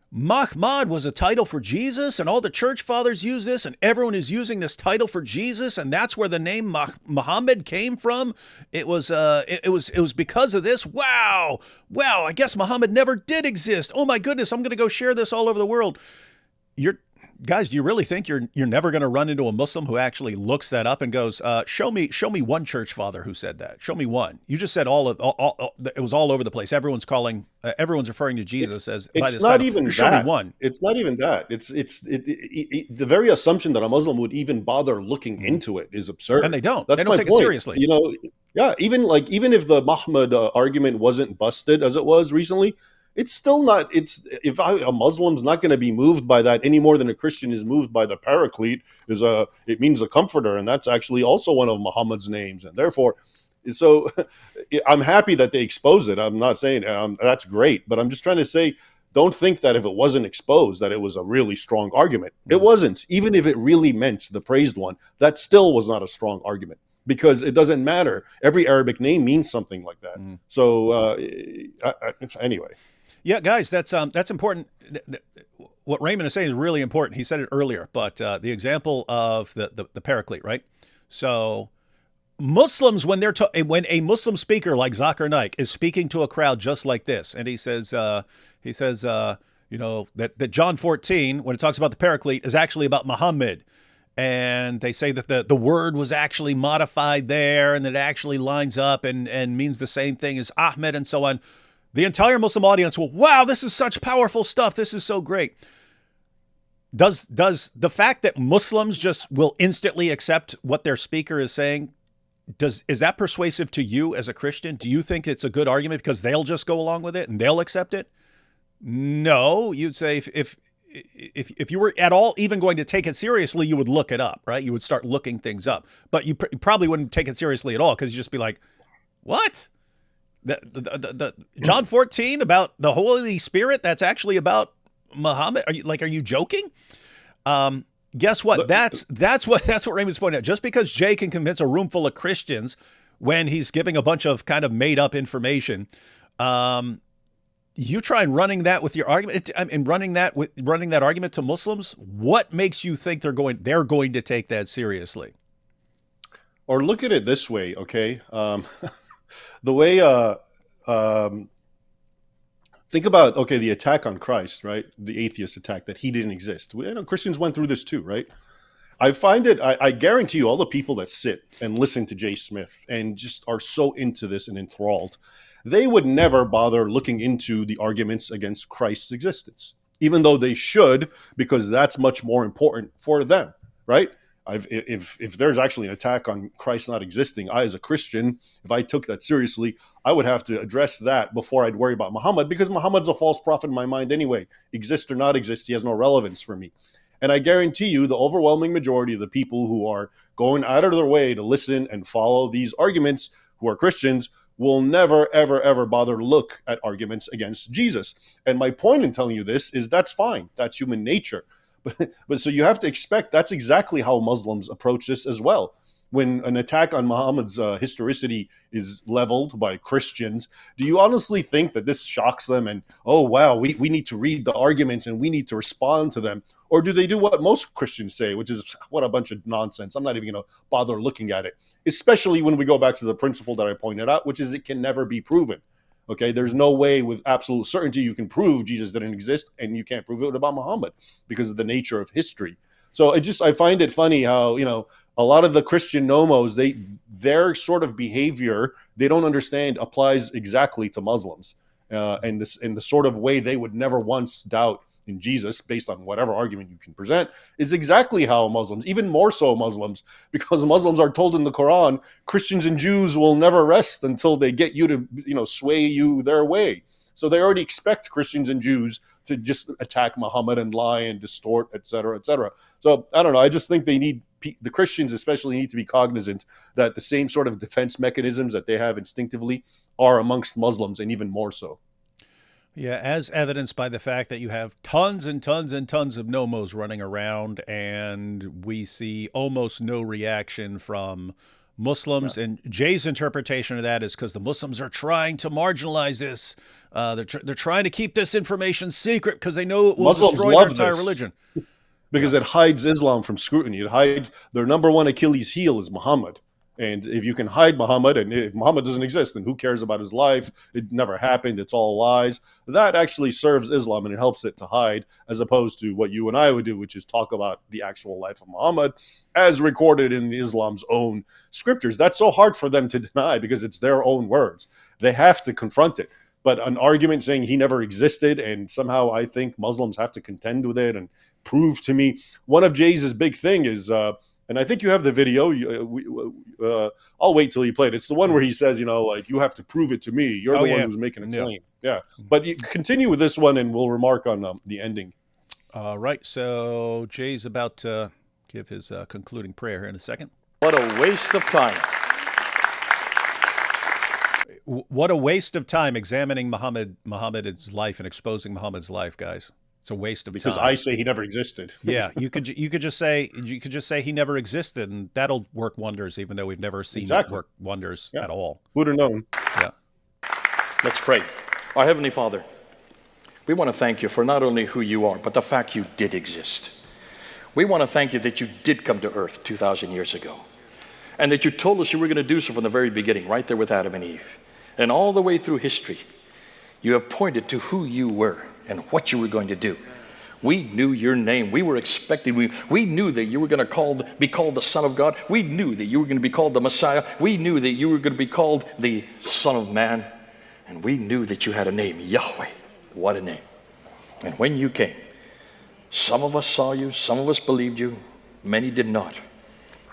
Mahmad was a title for Jesus, and all the church fathers use this, and everyone is using this title for Jesus, and that's where the name Muhammad came from. It was because of this. Wow, I guess Muhammad never did exist. Oh my goodness, I'm going to go share this all over the world. Guys, do you really think you're never going to run into a Muslim who actually looks that up and goes, show me one church father who said that. Show me one. You just said it was all over the place. Everyone's referring to Jesus as by this not title. even Show that. me one. It's not even that. It's the very assumption that a Muslim would even bother looking into it is absurd. And they don't. That's They don't my take point. it seriously. You know, yeah. Even if the Mahmud argument wasn't busted as it was recently, it's still not. A Muslim's not going to be moved by that any more than a Christian is moved by the Paraclete. It means a comforter, and that's actually also one of Muhammad's names, and therefore, so I'm happy that they expose it. I'm not saying that's great, but I'm just trying to say, don't think that if it wasn't exposed that it was a really strong argument. It wasn't. Even if it really meant the praised one, that still was not a strong argument. Because it doesn't matter. Every Arabic name means something like that. So anyway. Yeah, guys, that's important. What Raymond is saying is really important. He said it earlier, but the example of the Paraclete, right? So Muslims, when a Muslim speaker like Zakir Naik is speaking to a crowd just like this, and he says, you know, that John 14, when it talks about the Paraclete, is actually about Muhammad. And they say that the word was actually modified there, and that it actually lines up and means the same thing as Ahmed and so on. The entire Muslim audience will, wow, this is such powerful stuff. This is so great. Does the fact that Muslims just will instantly accept what their speaker is saying, is that persuasive to you as a Christian? Do you think it's a good argument because they'll just go along with it and they'll accept it? No, you'd say if you were at all even going to take it seriously, you would look it up, right? You would start looking things up, but you probably wouldn't take it seriously at all because you just be like, what? The John 14 about the Holy Spirit, that's actually about Muhammad? Are you joking? Guess what? That's what Raymond's pointing out. Just because Jay can convince a room full of Christians when he's giving a bunch of kind of made up information, you try and running that with your argument and running that argument to Muslims. What makes you think they're going to take that seriously? Or look at it this way, okay? The way think about, okay, the attack on Christ, right? The atheist attack, that he didn't exist. Christians went through this too, right? I find it, I guarantee you, all the people that sit and listen to Jay Smith and just are so into this and enthralled, they would never bother looking into the arguments against Christ's existence, even though they should, because that's much more important for them, right? If there's actually an attack on Christ not existing, I, as a Christian, if I took that seriously, I would have to address that before I'd worry about Muhammad, because Muhammad's a false prophet in my mind anyway. Exist or not exist, he has no relevance for me. And I guarantee you, the overwhelming majority of the people who are going out of their way to listen and follow these arguments, who are Christians, will never, ever, ever bother to look at arguments against Jesus. And my point in telling you this is that's fine. That's human nature. But so you have to expect that's exactly how Muslims approach this as well. When an attack on Muhammad's historicity is leveled by Christians, do you honestly think that this shocks them and, oh, wow, we need to read the arguments and we need to respond to them? Or do they do what most Christians say, which is, what a bunch of nonsense. I'm not even going to bother looking at it, especially when we go back to the principle that I pointed out, which is it can never be proven. Okay, there's no way with absolute certainty you can prove Jesus didn't exist, and you can't prove it about Muhammad because of the nature of history. So I find it funny how, a lot of the Christian nomos, their sort of behavior, they don't understand applies exactly to Muslims, and the sort of way they would never once doubt in Jesus, based on whatever argument you can present, is exactly how Muslims, even more so Muslims, because Muslims are told in the Quran, Christians and Jews will never rest until they get you to, sway you their way. So they already expect Christians and Jews to just attack Muhammad and lie and distort, et cetera, et cetera. So I don't know. I just think the Christians especially need to be cognizant that the same sort of defense mechanisms that they have instinctively are amongst Muslims, and even more so. Yeah, as evidenced by the fact that you have tons and tons and tons of nomos running around, and we see almost no reaction from Muslims. Yeah. And Jay's interpretation of that is because the Muslims are trying to marginalize this. They're trying to keep this information secret because they know it will destroy their entire religion. Because it hides Islam from scrutiny. It hides their number one Achilles heel is Muhammad. And if you can hide Muhammad, and if Muhammad doesn't exist, then who cares about his life? It never happened. It's all lies. That actually serves Islam, and it helps it to hide, as opposed to what you and I would do, which is talk about the actual life of Muhammad as recorded in Islam's own scriptures. That's so hard for them to deny because it's their own words. They have to confront it. But an argument saying he never existed, and somehow I think Muslims have to contend with it and prove to me. One of Jay's big thing is... and I think you have the video. I'll wait till you play it. It's the one where he says, you have to prove it to me. You're the one who's making a claim. Yeah. But you continue with this one, and we'll remark on the ending. All right. So Jay's about to give his concluding prayer here in a second. What a waste of time. What a waste of time examining Muhammad's life and exposing Muhammad's life, guys. It's a waste of time. Because I say he never existed. Yeah, you could just say he never existed, and that'll work wonders, even though we've never seen it work wonders at all. Would have known. Yeah. Let's pray. Our Heavenly Father, we want to thank you for not only who you are, but the fact you did exist. We want to thank you that you did come to earth 2,000 years ago, and that you told us you were going to do so from the very beginning, right there with Adam and Eve. And all the way through history, you have pointed to who you were and what you were going to do. We knew your name. We were expecting. We knew that you were going to be called the Son of God. We knew that you were going to be called the Messiah. We knew that you were going to be called the Son of Man. And we knew that you had a name, Yahweh. What a name. And when you came, some of us saw you, some of us believed you, many did not.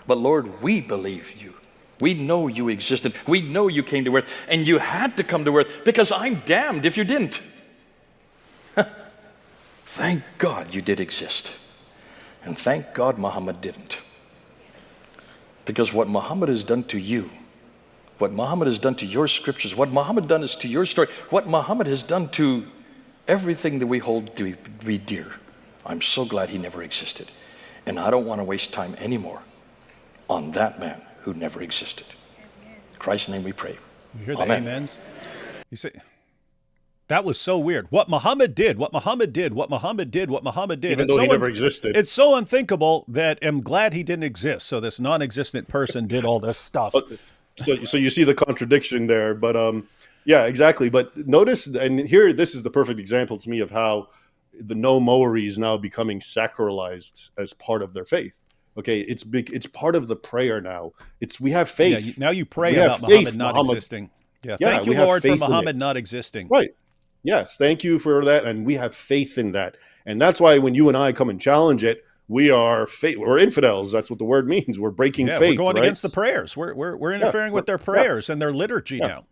But Lord, we believe you. We know you existed. We know you came to earth, and you had to come to earth, because I'm damned if you didn't. Thank God you did exist. And thank God Muhammad didn't. Because what Muhammad has done to you, what Muhammad has done to your scriptures, what Muhammad done is to your story, what Muhammad has done to everything that we hold to be dear. I'm so glad he never existed. And I don't want to waste time anymore on that man who never existed. In Christ's name we pray. You hear the amens? You say... That was so weird. What Muhammad did, what Muhammad did, what Muhammad did, what Muhammad did. Even though he never existed. It's so unthinkable that I'm glad he didn't exist. So this non-existent person did all this stuff. So you see the contradiction there. But Yeah, exactly. But notice, and here, this is the perfect example to me of how the Nommo is now becoming sacralized as part of their faith. Okay, it's big. It's part of the prayer now. We have Yeah, faith. now you pray We have about Muhammad faith. not existing. Yeah, Yeah, thank you, we have Lord, for faith in it. Muhammad not existing. Right. Yes, thank you for that, and we have faith in that, and that's why when you and I come and challenge it, we're infidels. That's what the word means. We're breaking Yeah, faith. we're going right? against the prayers. We're interfering with their prayers and their liturgy now.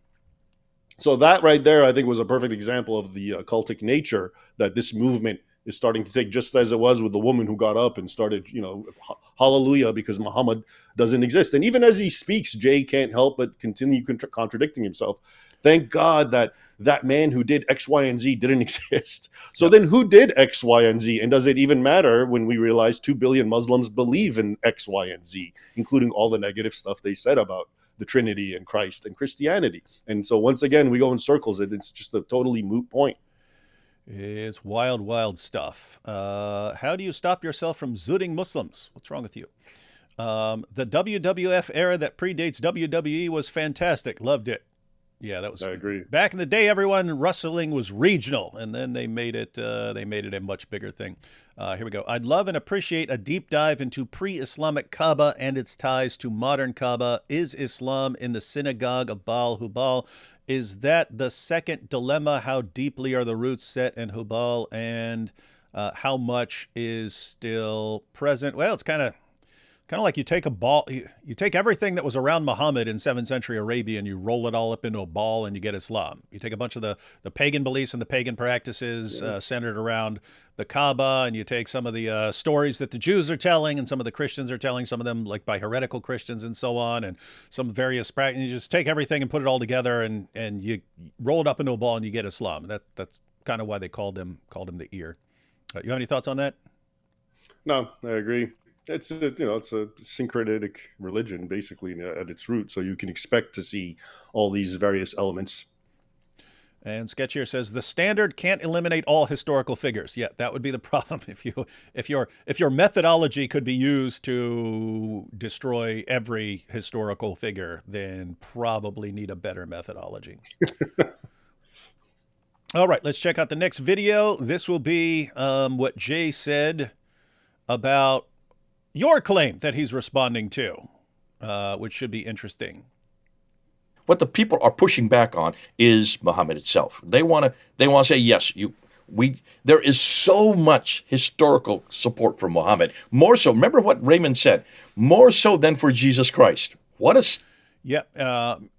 So that right there, I think, was a perfect example of the occultic nature that this movement is starting to take, just as it was with the woman who got up and started, hallelujah, because Muhammad doesn't exist. And even as he speaks, Jay can't help but continue contradicting himself. Thank God that man who did X, Y, and Z didn't exist. So then who did X, Y, and Z? And does it even matter when we realize 2 billion Muslims believe in X, Y, and Z, including all the negative stuff they said about the Trinity and Christ and Christianity? And so once again, we go in circles. It's just a totally moot point. It's wild, wild stuff. How do you stop yourself from zooting Muslims? What's wrong with you? The WWF era that predates WWE was fantastic. Loved it. Yeah, that was. I agree. Back in the day, everyone wrestling was regional, and then they made it. They made it a much bigger thing. Here we go. I'd love and appreciate a deep dive into pre-Islamic Kaaba and its ties to modern Kaaba. Is Islam in the synagogue of Baal Hubal? Is that the second dilemma? How deeply are the roots set in Hubal, and how much is still present? Well, it's kind of like you take a ball, you take everything that was around Muhammad in 7th century Arabia and you roll it all up into a ball and you get Islam. You take a bunch of the pagan beliefs and the pagan practices centered around the Kaaba, and you take some of the stories that the Jews are telling and some of the Christians are telling, some of them like by heretical Christians and so on, and some various practices. You just take everything and put it all together and you roll it up into a ball and you get Islam. That's kind of why they called him the ear. You have any thoughts on that? No, I agree. It's a syncretic religion basically at its root, so you can expect to see all these various elements. And Sketchier says the standard can't eliminate all historical figures. Yeah, that would be the problem. If your methodology could be used to destroy every historical figure, then probably need a better methodology. All right, let's check out the next video. This will be what Jay said about your claim that he's responding to, which should be interesting. What the people are pushing back on is Muhammad itself. They want to say, yes, there is so much historical support for Muhammad. More so, remember what Raymond said, more so than for Jesus Christ.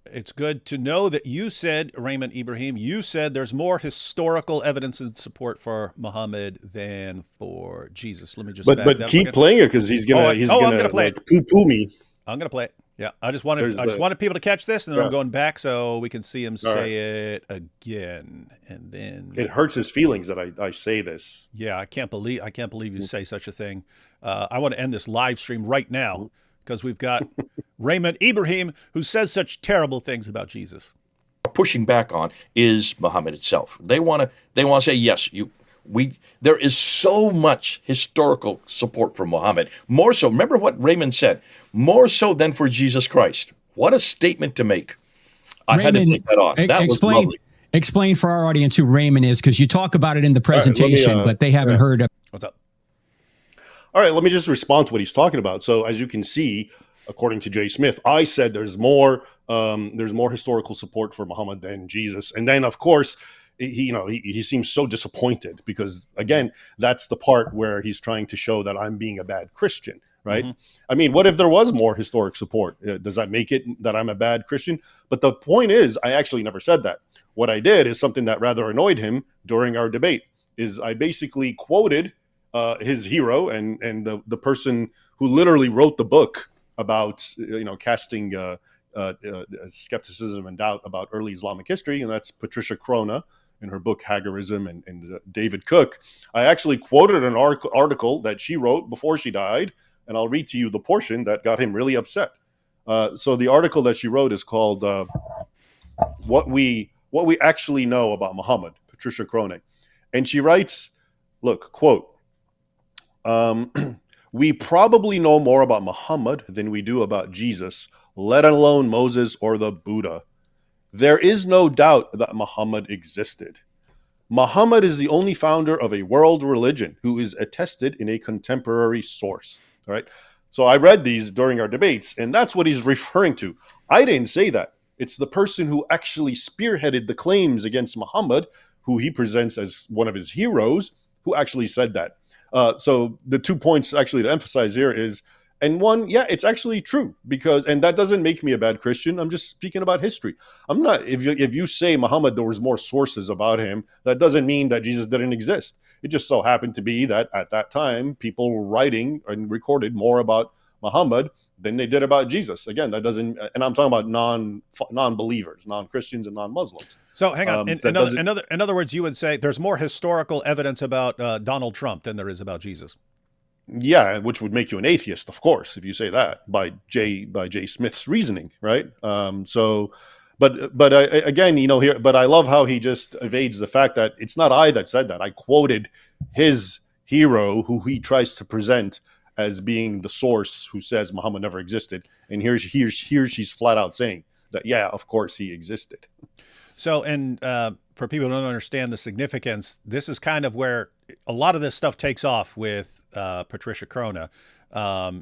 It's good to know that you said, Raymond Ibrahim, you said there's more historical evidence and support for Muhammad than for Jesus. Let me just but keep playing it because he's gonna I'm gonna play it. Poo me. I'm gonna play it. Yeah, I just wanted people to catch this, and then I'm going back so we can see him say it again, and then it hurts his feelings that I say this. Yeah, I can't believe you say such a thing. I want to end this live stream right now because we've got Raymond Ibrahim who says such terrible things about Jesus. Pushing back on is Muhammad itself. They want to say, yes, there is so much historical support for Muhammad. More so, remember what Raymond said, more so than for Jesus Christ. What a statement to make. I had to take that on. That was lovely. Explain for our audience who Raymond is, because you talk about it in the presentation, but they haven't heard of. What's up? All right, let me just respond to what he's talking about. So as you can see, according to Jay Smith, I said there's more historical support for Muhammad than Jesus. And then, of course, he seems so disappointed because, again, that's the part where he's trying to show that I'm being a bad Christian, right? Mm-hmm. I mean, what if there was more historic support? Does that make it that I'm a bad Christian? But the point is, I actually never said that. What I did is something that rather annoyed him during our debate, is I basically quoted his hero and the person who literally wrote the book about casting skepticism and doubt about early Islamic history, and that's Patricia Crone in her book Hagarism and David Cook. I actually quoted an article that she wrote before she died, and I'll read to you the portion that got him really upset. So the article that she wrote is called "What We Actually Know About Muhammad," Patricia Crone, and she writes, "Look, quote." We probably know more about Muhammad than we do about Jesus, let alone Moses or the Buddha. There is no doubt that Muhammad existed. Muhammad is the only founder of a world religion who is attested in a contemporary source. All right. So I read these during our debates, and that's what he's referring to. I didn't say that. It's the person who actually spearheaded the claims against Muhammad, who he presents as one of his heroes, who actually said that. So the 2 points actually to emphasize here is, and one, yeah, it's actually true, because, and that doesn't make me a bad Christian. I'm just speaking about history. I'm not, if you say Muhammad, there was more sources about him, that doesn't mean that Jesus didn't exist. It just so happened to be that at that time, people were writing and recorded more about Muhammad than they did about Jesus. Again, that doesn't, and I'm talking about non-believers, non-Christians and non-Muslims. So hang on. In other words, you would say there's more historical evidence about Donald Trump than there is about Jesus. Yeah, which would make you an atheist, of course, if you say that by J. Smith's reasoning, right? But again, you know, here, but I love how he just evades the fact that it's not I that said that. I quoted his hero, who he tries to present as being the source, who says Muhammad never existed, and here she's flat out saying that, yeah, of course he existed. So, and for people who don't understand the significance, this is kind of where a lot of this stuff takes off with Patricia Crone.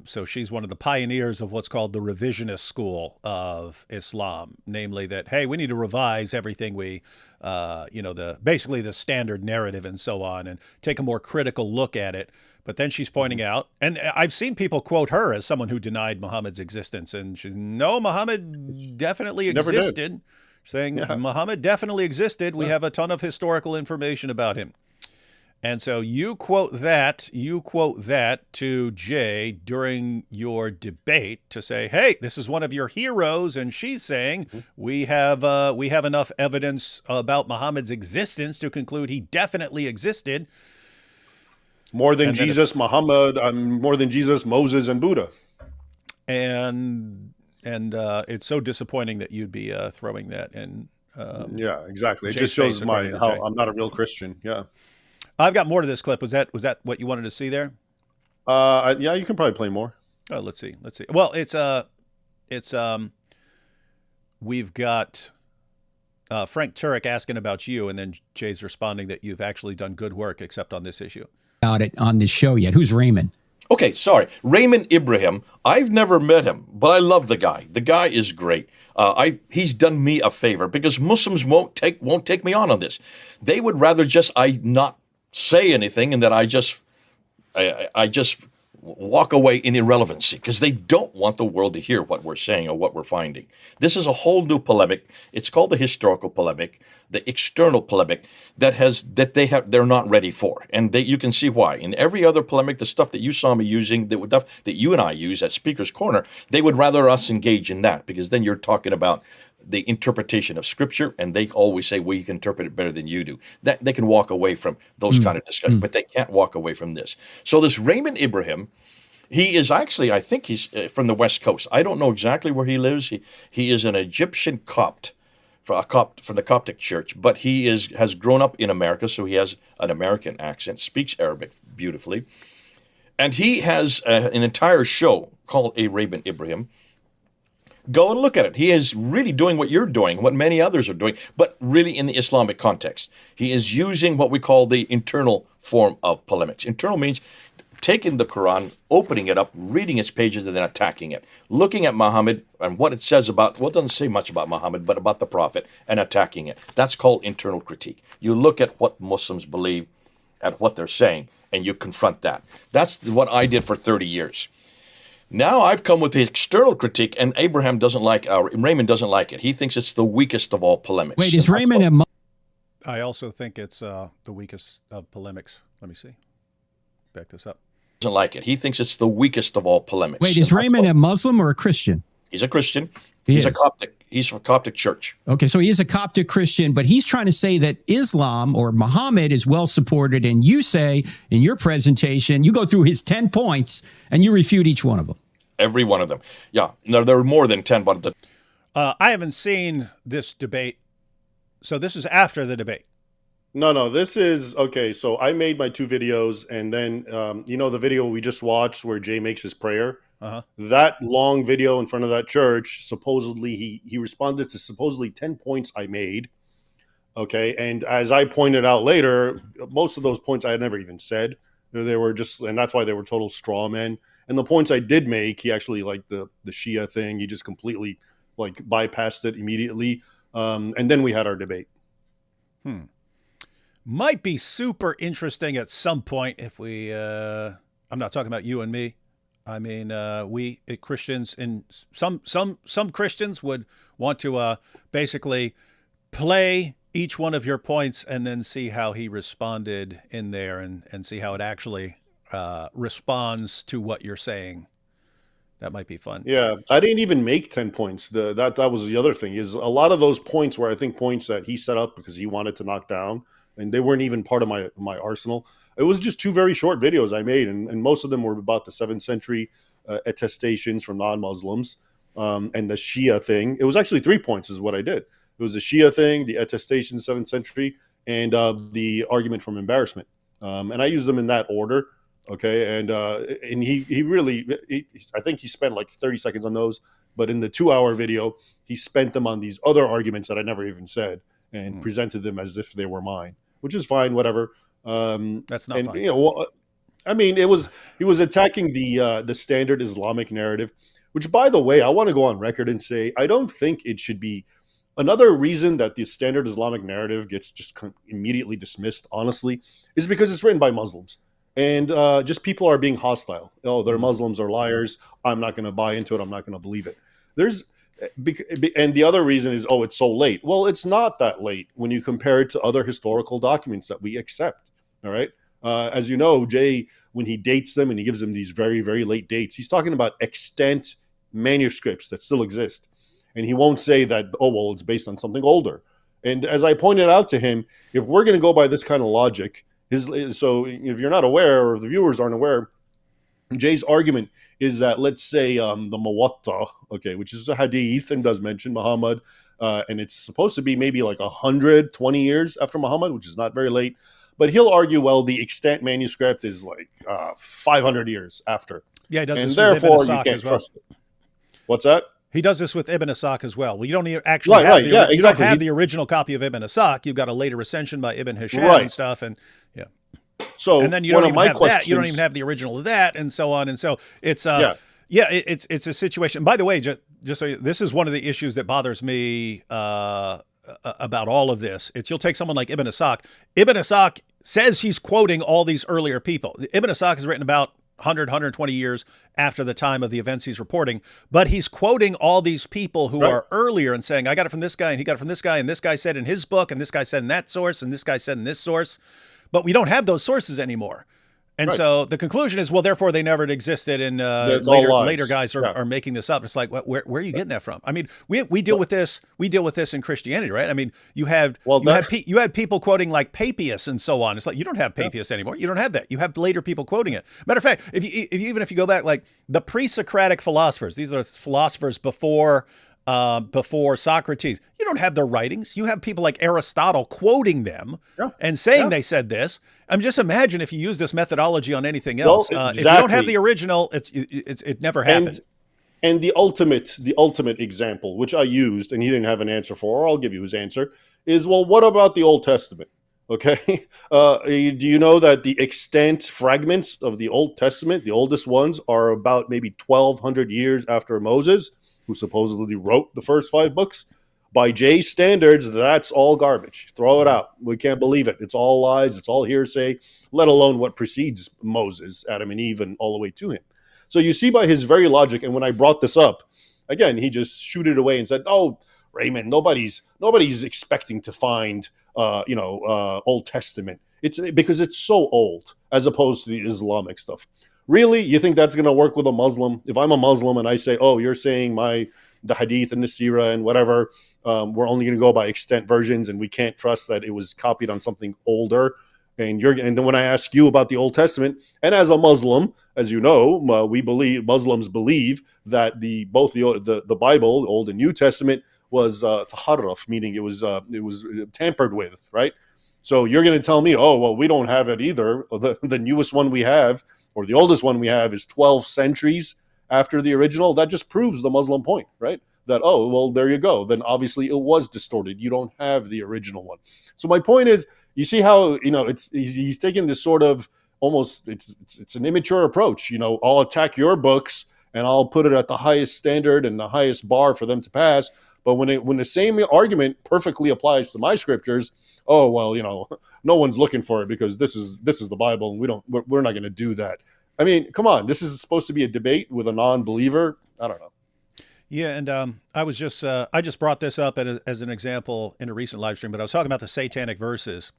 So she's one of the pioneers of what's called the revisionist school of Islam, namely that, hey, we need to revise everything we, basically the standard narrative and so on, and take a more critical look at it. But then she's pointing out, and I've seen people quote her as someone who denied Muhammad's existence, and she's, no, Muhammad definitely existed. Saying Muhammad definitely existed. We have a ton of historical information about him. And so you quote that to Jay during your debate to say, hey, this is one of your heroes. And she's saying we have enough evidence about Muhammad's existence to conclude he definitely existed. More than Jesus, Muhammad, more than Jesus, Moses, and Buddha. And it's so disappointing that you'd be throwing that in. Yeah, exactly. It just shows how I'm not a real Christian. Yeah. I've got more to this clip. Was that what you wanted to see there? Yeah, you can probably play more. Oh, let's see. Well, we've got Frank Turek asking about you, and then Jay's responding that you've actually done good work, except on this issue. About it on this show yet? Who's Raymond? Okay, sorry. Raymond Ibrahim. I've never met him, but I love the guy. The guy is great. He's done me a favor, because Muslims won't take me on this. They would rather I not say anything, and that I just walk away in irrelevancy, because they don't want the world to hear what we're saying or what we're finding. This is a whole new polemic. It's called the historical polemic, the external polemic they're not ready for, and you can see why. In every other polemic, the stuff that you saw me using, that you and I use at Speaker's Corner, they would rather us engage in that, because then you're talking about the interpretation of Scripture, and they always say, well, you can interpret it better than you do. That they can walk away from those kind of discussions, but they can't walk away from this. So this Raymond Ibrahim, he is actually, I think he's from the West Coast. I don't know exactly where he lives. He is an Egyptian Copt, from the Coptic Church, but he has grown up in America, so he has an American accent, speaks Arabic beautifully, and he has an entire show called A Raymond Ibrahim. Go and look at it. He is really doing what you're doing, what many others are doing, but really in the Islamic context. He is using what we call the internal form of polemics. Internal means taking the Quran, opening it up, reading its pages, and then attacking it. Looking at Muhammad and what it says about, well, it doesn't say much about Muhammad, but about the Prophet, and attacking it. That's called internal critique. You look at what Muslims believe, at what they're saying, and you confront that. That's what I did for 30 years. Now I've come with the external critique, and Raymond doesn't like it. He thinks it's the weakest of all polemics. Wait, is Raymond I also think it's the weakest of polemics. Let me see. Back this up. Doesn't like it. He thinks it's the weakest of all polemics. Wait, is Raymond a Muslim or a Christian? He's a Christian. He's a Coptic. He's from Coptic Church. Okay, so he is a Coptic Christian, but he's trying to say that Islam or Muhammad is well supported, and you say in your presentation, you go through his 10 points and you refute each one of them. Every one of them. Yeah. No, there are more than 10, but I haven't seen this debate. So this is after the debate. No, this is, okay, so I made my 2 videos, and then, the video we just watched where Jay makes his prayer That long video in front of that church, supposedly he responded to supposedly 10 points I made. Okay. And as I pointed out later, most of those points I had never even said. They were just, and that's why they were total straw men. And the points I did make, he actually, like the Shia thing, he just completely like bypassed it immediately. And then we had our debate. Might be super interesting at some point if we, I'm not talking about you and me. I mean, we Christians, and some Christians would want to basically play each one of your points and then see how he responded in there and see how it actually responds to what you're saying. That might be fun. Yeah, I didn't even make 10 points. That was the other thing, is a lot of those points were, I think, points that he set up because he wanted to knock down, and they weren't even part of my arsenal. It was just two very short videos I made, and most of them were about the 7th century attestations from non-Muslims and the Shia thing. It was actually 3 points is what I did. It was the Shia thing, the attestation, 7th century, and the argument from embarrassment. And I used them in that order. Okay. And he really, I think he spent like 30 seconds on those, but in the 2-hour video, he spent them on these other arguments that I never even said and presented them as if they were mine, which is fine, whatever. That's not fine. You know, I mean, he was attacking the standard Islamic narrative, which, by the way, I want to go on record and say, I don't think it should be. Another reason that the standard Islamic narrative gets just immediately dismissed, honestly, is because it's written by Muslims. And just people are being hostile. Oh, they're Muslims or liars. I'm not going to buy into it. I'm not going to believe it. And the other reason is, oh, it's so late. Well, it's not that late when you compare it to other historical documents that we accept. All right. As you know, Jay, when he dates them and he gives them these very, very late dates, he's talking about extant manuscripts that still exist. And he won't say that, oh, well, it's based on something older. And as I pointed out to him, if we're going to go by this kind of logic, so if you're not aware, or if the viewers aren't aware, Jay's argument is that, let's say the Muwatta, okay, which is a hadith and does mention Muhammad, and it's supposed to be maybe like 120 years after Muhammad, which is not very late. But he'll argue, well, the extant manuscript is like 500 years after. Yeah, he does and this therefore with Ibn you Asaq can't as well. trust it. What's that? He does this with Ibn Asaq as well. Well, you don't actually have you don't have the original copy of Ibn Asaq. You've got a later recension by Ibn Hisham and stuff, and yeah. So and then you don't even have that. You don't even have the original of that, and so on. And so it's it's a situation. By the way, just so this is one of the issues that bothers me about all of this. It's you'll take someone like Ibn Asaq. Ibn Asaq says he's quoting all these earlier people. Ibn Asaq is written about 100, 120 years after the time of the events he's reporting, but he's quoting all these people who are earlier and saying, I got it from this guy, and he got it from this guy, and this guy said in his book, and this guy said in that source, and this guy said in this source. But we don't have those sources anymore. And so the conclusion is, well, therefore they never existed, and later guys are making this up. It's like, where are you getting that from? I mean, we deal with this. We deal with this in Christianity, right? I mean, you had people quoting like Papias and so on. It's like you don't have Papias anymore. You don't have that. You have later people quoting it. Matter of fact, if you go back, like the pre-Socratic philosophers, these are philosophers before Socrates. You don't have their writings. You have people like Aristotle quoting them and saying they said this. I mean, just imagine if you use this methodology on anything else. If you don't have the original, it never happened. And the ultimate example, which I used, and he didn't have an answer for, or I'll give you his answer, is, well, what about the Old Testament? Okay. Do you know that the extant fragments of the Old Testament, the oldest ones, are about maybe 1,200 years after Moses, who supposedly wrote the first 5 books? By Jay's standards, that's all garbage. Throw it out. We can't believe it. It's all lies. It's all hearsay, let alone what precedes Moses, Adam and Eve, and all the way to him. So you see by his very logic, and when I brought this up, again, he just shooted away and said, oh, Raymond, nobody's expecting to find, Old Testament. It's because it's so old as opposed to the Islamic stuff. Really? You think that's going to work with a Muslim? If I'm a Muslim and I say, oh, you're saying the hadith and the seerah and whatever, we're only going to go by extant versions and we can't trust that it was copied on something older. And then when I ask you about the Old Testament, and as a Muslim, as you know, Muslims believe that both the Bible, the Old and New Testament, was taharraf, meaning it was tampered with, right? So you're going to tell me, oh, well, we don't have it either. The newest one we have, or the oldest one we have, is 12 centuries after the original, that just proves the Muslim point, right? That, oh, well, there you go. Then obviously it was distorted. You don't have the original one. So my point is, you see how, he's taking this sort of almost, it's an immature approach. I'll attack your books and I'll put it at the highest standard and the highest bar for them to pass. But when the same argument perfectly applies to my scriptures, oh, well, no one's looking for it because this is the Bible and we're not going to do that. I mean, come on, this is supposed to be a debate with a non-believer. I don't know. Yeah, and I just brought this up as an example in a recent live stream, but I was talking about the Satanic verses.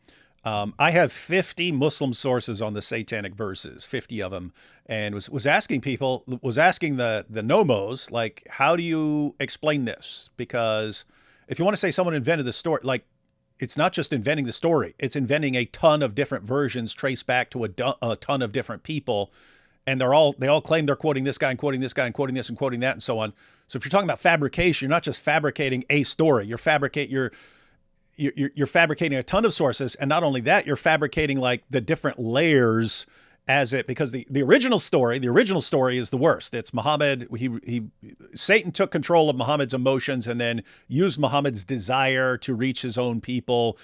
I have 50 Muslim sources on the Satanic verses, 50 of them, and was asking the Nommos, like, how do you explain this? Because if you want to say someone invented the story, like, it's not just inventing the story, it's inventing a ton of different versions traced back to a ton of different people. And they all claim they're quoting this guy and quoting this guy and quoting this and quoting that and so on. So if you're talking about fabrication, you're not just fabricating a story. You're fabricating a ton of sources, and not only that, you're fabricating like the different layers because the original story is the worst. It's Muhammad. Satan took control of Muhammad's emotions and then used Muhammad's desire to reach his own people.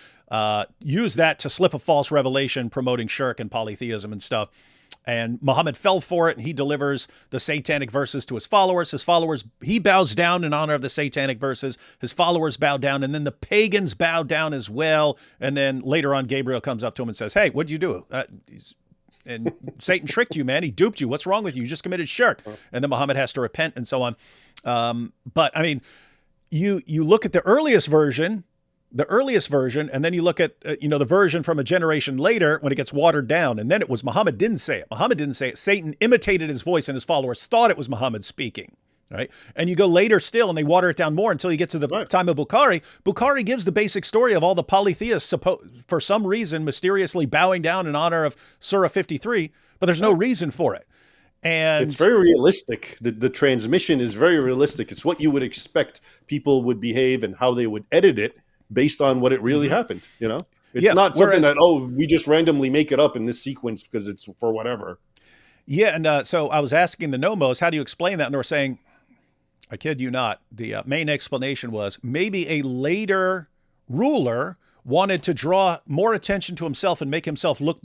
Used that to slip a false revelation promoting shirk and polytheism and stuff. And Muhammad fell for it, and he delivers the Satanic verses to his followers. He bows down in honor of the Satanic verses. His followers bow down, and then the pagans bow down as well. And then later on, Gabriel comes up to him and says, "Hey, what'd you do? And Satan tricked you, man. He duped you. What's wrong with you? You just committed shirk." And then Muhammad has to repent and so on. But I mean, you look at the earliest version, and then you look at, the version from a generation later when it gets watered down. And then it was Muhammad didn't say it. Satan imitated his voice, and his followers thought it was Muhammad speaking. Right. And you go later still and they water it down more until you get to the time of Bukhari. Bukhari gives the basic story of all the polytheists for some reason mysteriously bowing down in honor of Surah 53, but there's no reason for it. And it's very realistic. The transmission is very realistic. It's what you would expect people would behave and how they would edit it based on what it really happened. It's not something that, we just randomly make it up in this sequence because it's for whatever. Yeah. And so I was asking the Nommos, how do you explain that? And they were saying, I kid you not, the main explanation was maybe a later ruler wanted to draw more attention to himself and make himself look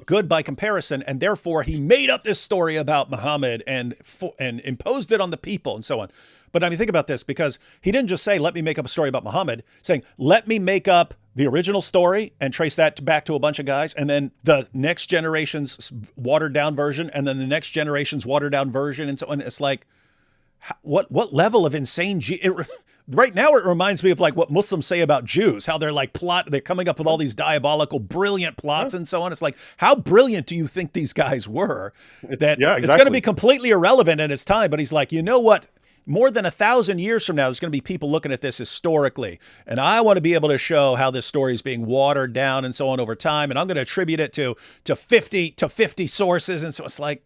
good by comparison, and therefore he made up this story about Muhammad and imposed it on the people and so on. But I mean, think about this, because he didn't just say, let me make up a story about Muhammad, saying, let me make up the original story and trace that back to a bunch of guys, and then the next generation's watered down version, and then the next generation's watered down version, and so on. It's like, what level of insane right now it reminds me of like what Muslims say about Jews, how they're like they're coming up with all these diabolical brilliant plots and so on. It's like, how brilliant do you think these guys were? It's going to be completely irrelevant in its time. But he's like, you know what, more than 1,000 years from now there's going to be people looking at this historically, and I want to be able to show how this story is being watered down and so on over time, and I'm going to attribute it to 50 sources. And so it's like,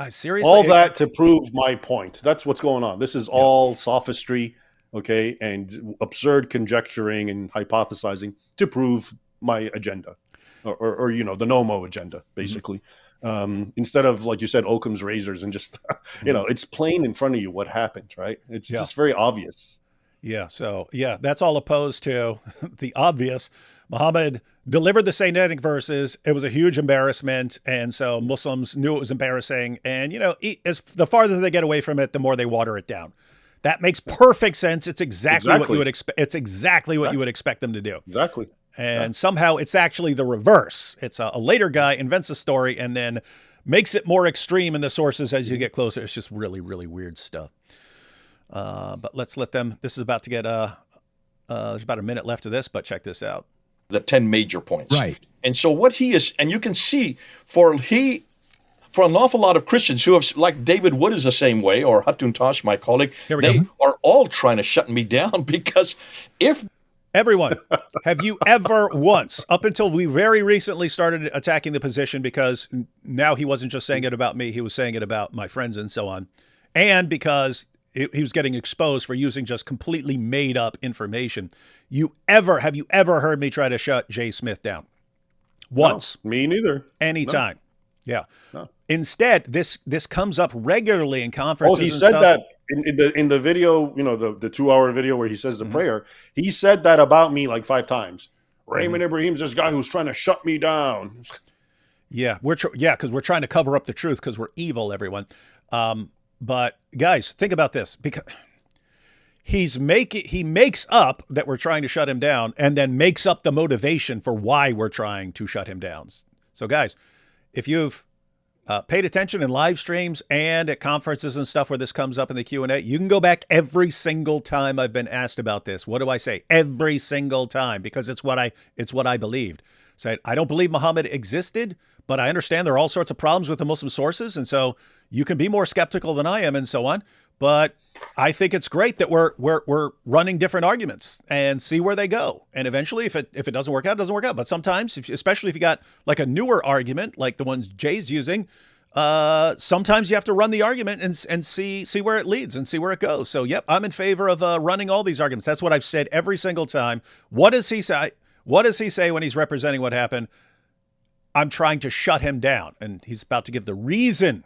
seriously? All that to prove my point. That's what's going on. This is all sophistry, okay, and absurd conjecturing and hypothesizing to prove my agenda, or the Nommo agenda, basically. Instead of, like you said, Occam's razors and just, it's plain in front of you what happened, right? It's just very obvious. Yeah. So that's all opposed to the obvious. Muhammad delivered the Satanic verses. It was a huge embarrassment. And so Muslims knew it was embarrassing. And, as the farther they get away from it, the more they water it down. That makes perfect sense. It's exactly what you would expect. It's exactly what you would expect them to do. Exactly. And somehow it's actually the reverse. It's a later guy invents a story and then makes it more extreme in the sources as you get closer. It's just really, really weird stuff. But let's let them. This is about to get, there's about a minute left of this, but check this out. The 10 major points. Right. And so what he is, and you can see for an awful lot of Christians who have, like David Wood is the same way, or Hatun Tosh, my colleague, they are all trying to shut me down because everyone, have you ever once, up until we very recently started attacking the position, because now he wasn't just saying it about me, he was saying it about my friends and so on, and because he was getting exposed for using just completely made up information. Have you ever heard me try to shut Jay Smith down? Once. No, me neither. Anytime. No. Yeah. No. Instead, this comes up regularly in conferences. Oh, he and said stuff. that in the video, the 2-hour video where he says the prayer. He said that about me like 5 times. Raymond Ibrahim's this guy who's trying to shut me down. Yeah, because we're trying to cover up the truth because we're evil, everyone. But guys, think about this, because he makes up that we're trying to shut him down, and then makes up the motivation for why we're trying to shut him down. So guys, if you've paid attention in live streams and at conferences and stuff where this comes up in the Q&A, you can go back every single time I've been asked about this. What do I say? Every single time, because it's what I believed. So I don't believe Muhammad existed, but I understand there are all sorts of problems with the Muslim sources, and so you can be more skeptical than I am and so on. But I think it's great that we're running different arguments and see where they go. And eventually, if it doesn't work out, it doesn't work out. But sometimes, especially if you got like a newer argument, like the ones Jay's using, sometimes you have to run the argument and see where it leads and see where it goes. So, yep, I'm in favor of running all these arguments. That's what I've said every single time. What does he say? What does he say when he's representing what happened? I'm trying to shut him down. And he's about to give the reason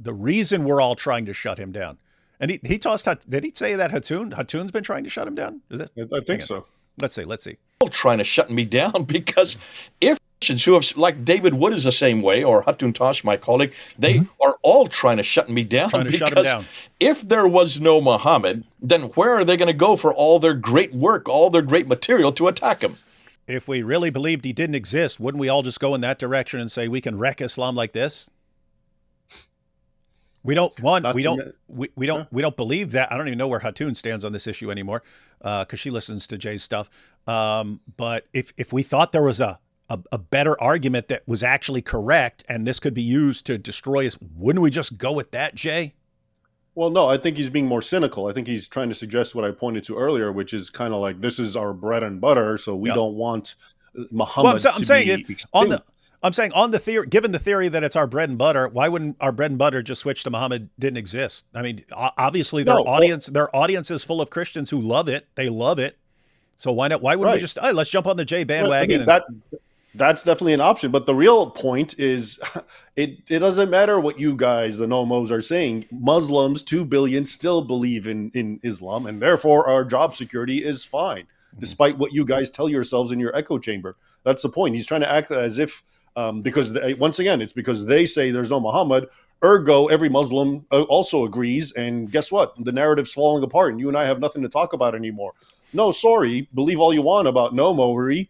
we're all trying to shut him down. And he tossed out, did he say that Hatun's been trying to shut him down? Is that? I think so. Let's see. Trying to shut me down, because if Christians who have, like David Wood is the same way, or Hatun Tosh, my colleague, they are all trying to shut me down. Trying to shut him down. If there was no Muhammad, then where are they going to go for all their great work, all their great material to attack him? If we really believed he didn't exist, wouldn't we all just go in that direction and say we can wreck Islam like this? We don't believe that. I don't even know where Hatun stands on this issue anymore, because she listens to Jay's stuff. But if we thought there was a better argument that was actually correct and this could be used to destroy us, wouldn't we just go with that, Jay? Well, no, I think he's being more cynical. I think he's trying to suggest what I pointed to earlier, which is kind of like, this is our bread and butter, so we don't want Muhammad I'm saying on the theory, given the theory that it's our bread and butter, why wouldn't our bread and butter just switch to Muhammad didn't exist? I mean, obviously their audience is full of Christians who love it. They love it. So why not? Why wouldn't we just, let's jump on the Jay bandwagon? That's definitely an option. But the real point is it doesn't matter what you guys, the Nommos, are saying. Muslims, 2 billion, still believe in Islam, and therefore our job security is fine, despite what you guys tell yourselves in your echo chamber. That's the point. He's trying to act as if, because once again, it's because they say there's no Muhammad, ergo every Muslim also agrees, and guess what? The narrative's falling apart, and you and I have nothing to talk about anymore. No, sorry, believe all you want about Nommo.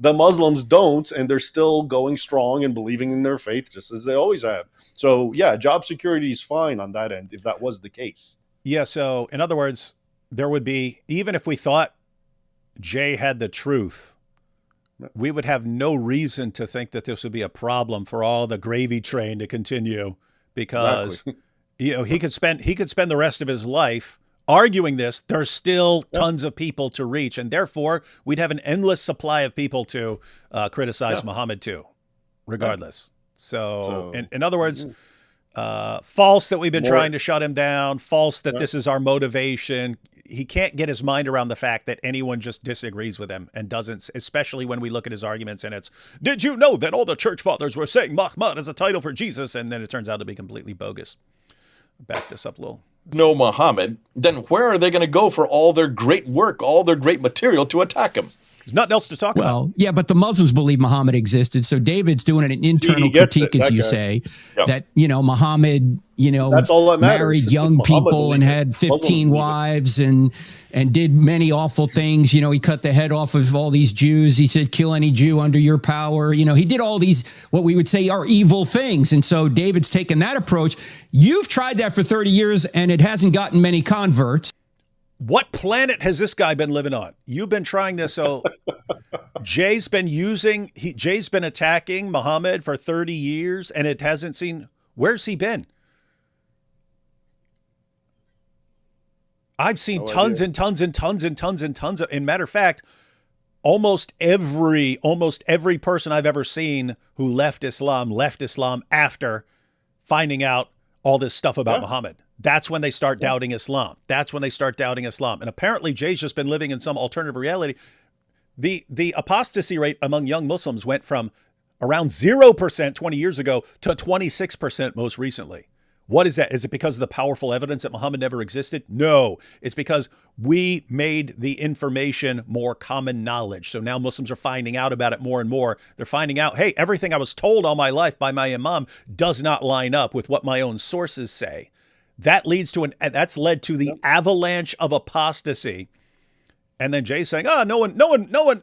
The Muslims don't, and they're still going strong and believing in their faith just as they always have. So, yeah, job security is fine on that end if that was the case. Yeah, so in other words, there would be, even if we thought Jay had the truth, we would have no reason to think that this would be a problem for all the gravy train to continue, because he could spend the rest of his life arguing this. There's still tons of people to reach, and therefore we'd have an endless supply of people to criticize Muhammad too, regardless. So in other words, false that we've been trying to shut him down, false that this is our motivation. He can't get his mind around the fact that anyone just disagrees with him and doesn't, especially when we look at his arguments and it's, did you know that all the church fathers were saying Mahmad is a title for Jesus? And then it turns out to be completely bogus. Back this up a little. No Muhammad, then where are they going to go for all their great work, all their great material to attack him? There's nothing else to talk about. Well, yeah, but the Muslims believe Muhammad existed. So David's doing an internal critique, as you say, that, Muhammad, that's all that matters. Married young people and had 15 wives and did many awful things. He cut the head off of all these Jews. He said, kill any Jew under your power. He did all these, what we would say are evil things. And so David's taken that approach. You've tried that for 30 years and it hasn't gotten many converts. What planet has this guy been living on? You've been trying this. So Jay's been attacking Muhammad for 30 years and it hasn't seen, where's he been? I've seen tons and tons and tons and tons and tons of, in matter of fact, almost every person I've ever seen who left Islam after finding out all this stuff about Muhammad. That's when they start doubting Islam. And apparently Jay's just been living in some alternative reality. The apostasy rate among young Muslims went from around 0% 20 years ago to 26% most recently. What is that? Is it because of the powerful evidence that Muhammad never existed? No, it's because we made the information more common knowledge. So now Muslims are finding out about it more and more. They're finding out, hey, everything I was told all my life by my imam does not line up with what my own sources say. That leads to that's led to the avalanche of apostasy. And then Jay's saying, oh, no one,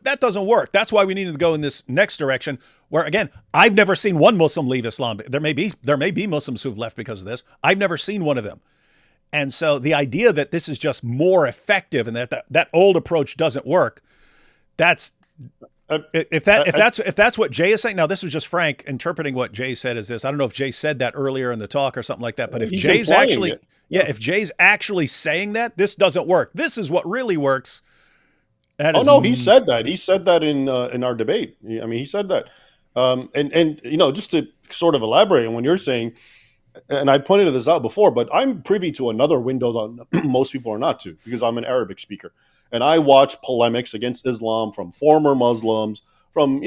that doesn't work. That's why we needed to go in this next direction where, again, I've never seen one Muslim leave Islam. There may be Muslims who've left because of this. I've never seen one of them. And so the idea that this is just more effective and that old approach doesn't work, that's if that's what Jay is saying. Now, this was just Frank interpreting what Jay said as this. I don't know if Jay said that earlier in the talk or something like that, but if Jay's actually if Jay's actually saying that, this doesn't work. This is what really works. He said that. He said that in our debate. I mean, he said that. And you know, just to sort of elaborate on what you're saying, and I pointed this out before, but I'm privy to another window that most people are not to, because I'm an Arabic speaker, and I watch polemics against Islam from former Muslims, from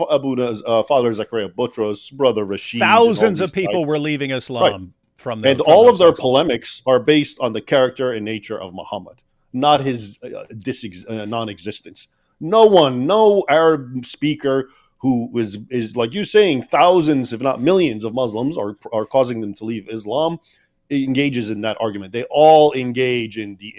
Abuna's Father Zakaria Butros, Brother Rashid. Thousands of people were leaving Islam from them, and all of their polemics are based on the character and nature of Muhammad, not his non-existence. No Arab speaker who is like you saying, thousands, if not millions of Muslims are causing them to leave Islam, engages in that argument. They all engage in the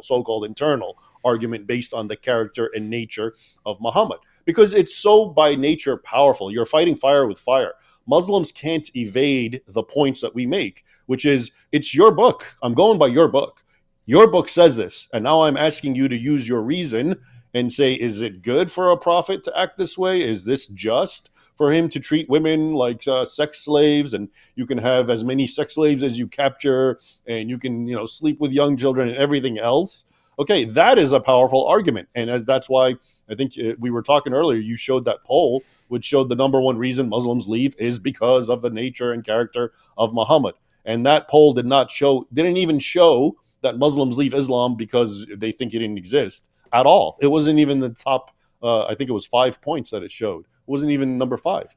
so-called internal argument based on the character and nature of Muhammad, because it's so by nature powerful. You're fighting fire with fire. Muslims can't evade the points that we make, which is, it's your book. I'm going by your book. Your book says this, and now I'm asking you to use your reason and say, is it good for a prophet to act this way? Is this just for him to treat women like sex slaves, and you can have as many sex slaves as you capture, and you can, sleep with young children and everything else? Okay, that is a powerful argument, and that's why I think we were talking earlier. You showed that poll, which showed the number one reason Muslims leave is because of the nature and character of Muhammad, and that poll didn't even show that Muslims leave Islam because they think it didn't exist at all. It wasn't even the top, I think it was 5 points that it showed. It wasn't even number 5.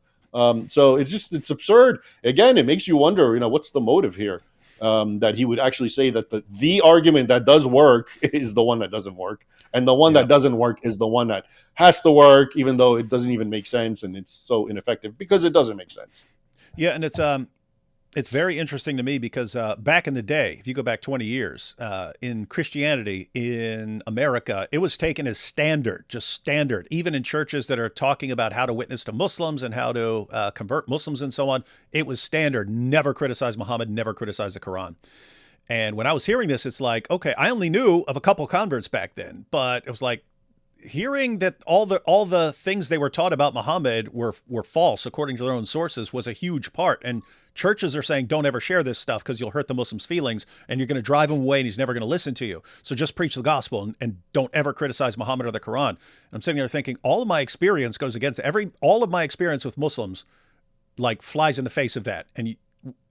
So it's absurd. Again, it makes you wonder, what's the motive here? That he would actually say that the argument that does work is the one that doesn't work. And the one that doesn't work is the one that has to work, even though it doesn't even make sense and it's so ineffective because it doesn't make sense. Yeah, and it's very interesting to me because back in the day, if you go back 20 years, in Christianity in America, it was taken as standard, just standard. Even in churches that are talking about how to witness to Muslims and how to convert Muslims and so on, it was standard. Never criticize Muhammad, never criticize the Quran. And when I was hearing this, it's like, okay, I only knew of a couple converts back then, but it was like, hearing that all the things they were taught about Muhammad were false according to their own sources was a huge part. And churches are saying, don't ever share this stuff because you'll hurt the Muslims' feelings and you're going to drive him away and he's never going to listen to you. So just preach the gospel and don't ever criticize Muhammad or the Quran. And I'm sitting there thinking, all of my experience goes against all of my experience with Muslims, like flies in the face of that. And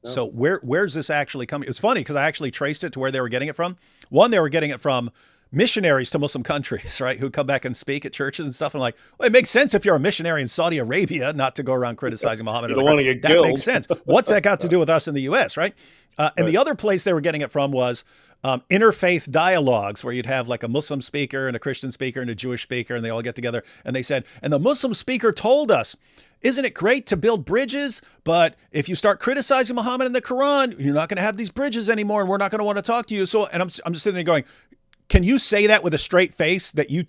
so where's this actually coming? It's funny because I actually traced it to where they were getting it from. One, they were getting it from missionaries to Muslim countries, right, who come back and speak at churches and stuff. And like, well, it makes sense if you're a missionary in Saudi Arabia not to go around criticizing Muhammad. You don't want to get killed. That makes sense. What's that got to do with us in the U.S., right? And the other place they were getting it from was interfaith dialogues, where you'd have like a Muslim speaker and a Christian speaker and a Jewish speaker, and they all get together. And they said, and the Muslim speaker told us, isn't it great to build bridges? But if you start criticizing Muhammad and the Quran, you're not going to have these bridges anymore, and we're not going to want to talk to you. So, and I'm just sitting there going, can you say that with a straight face, that you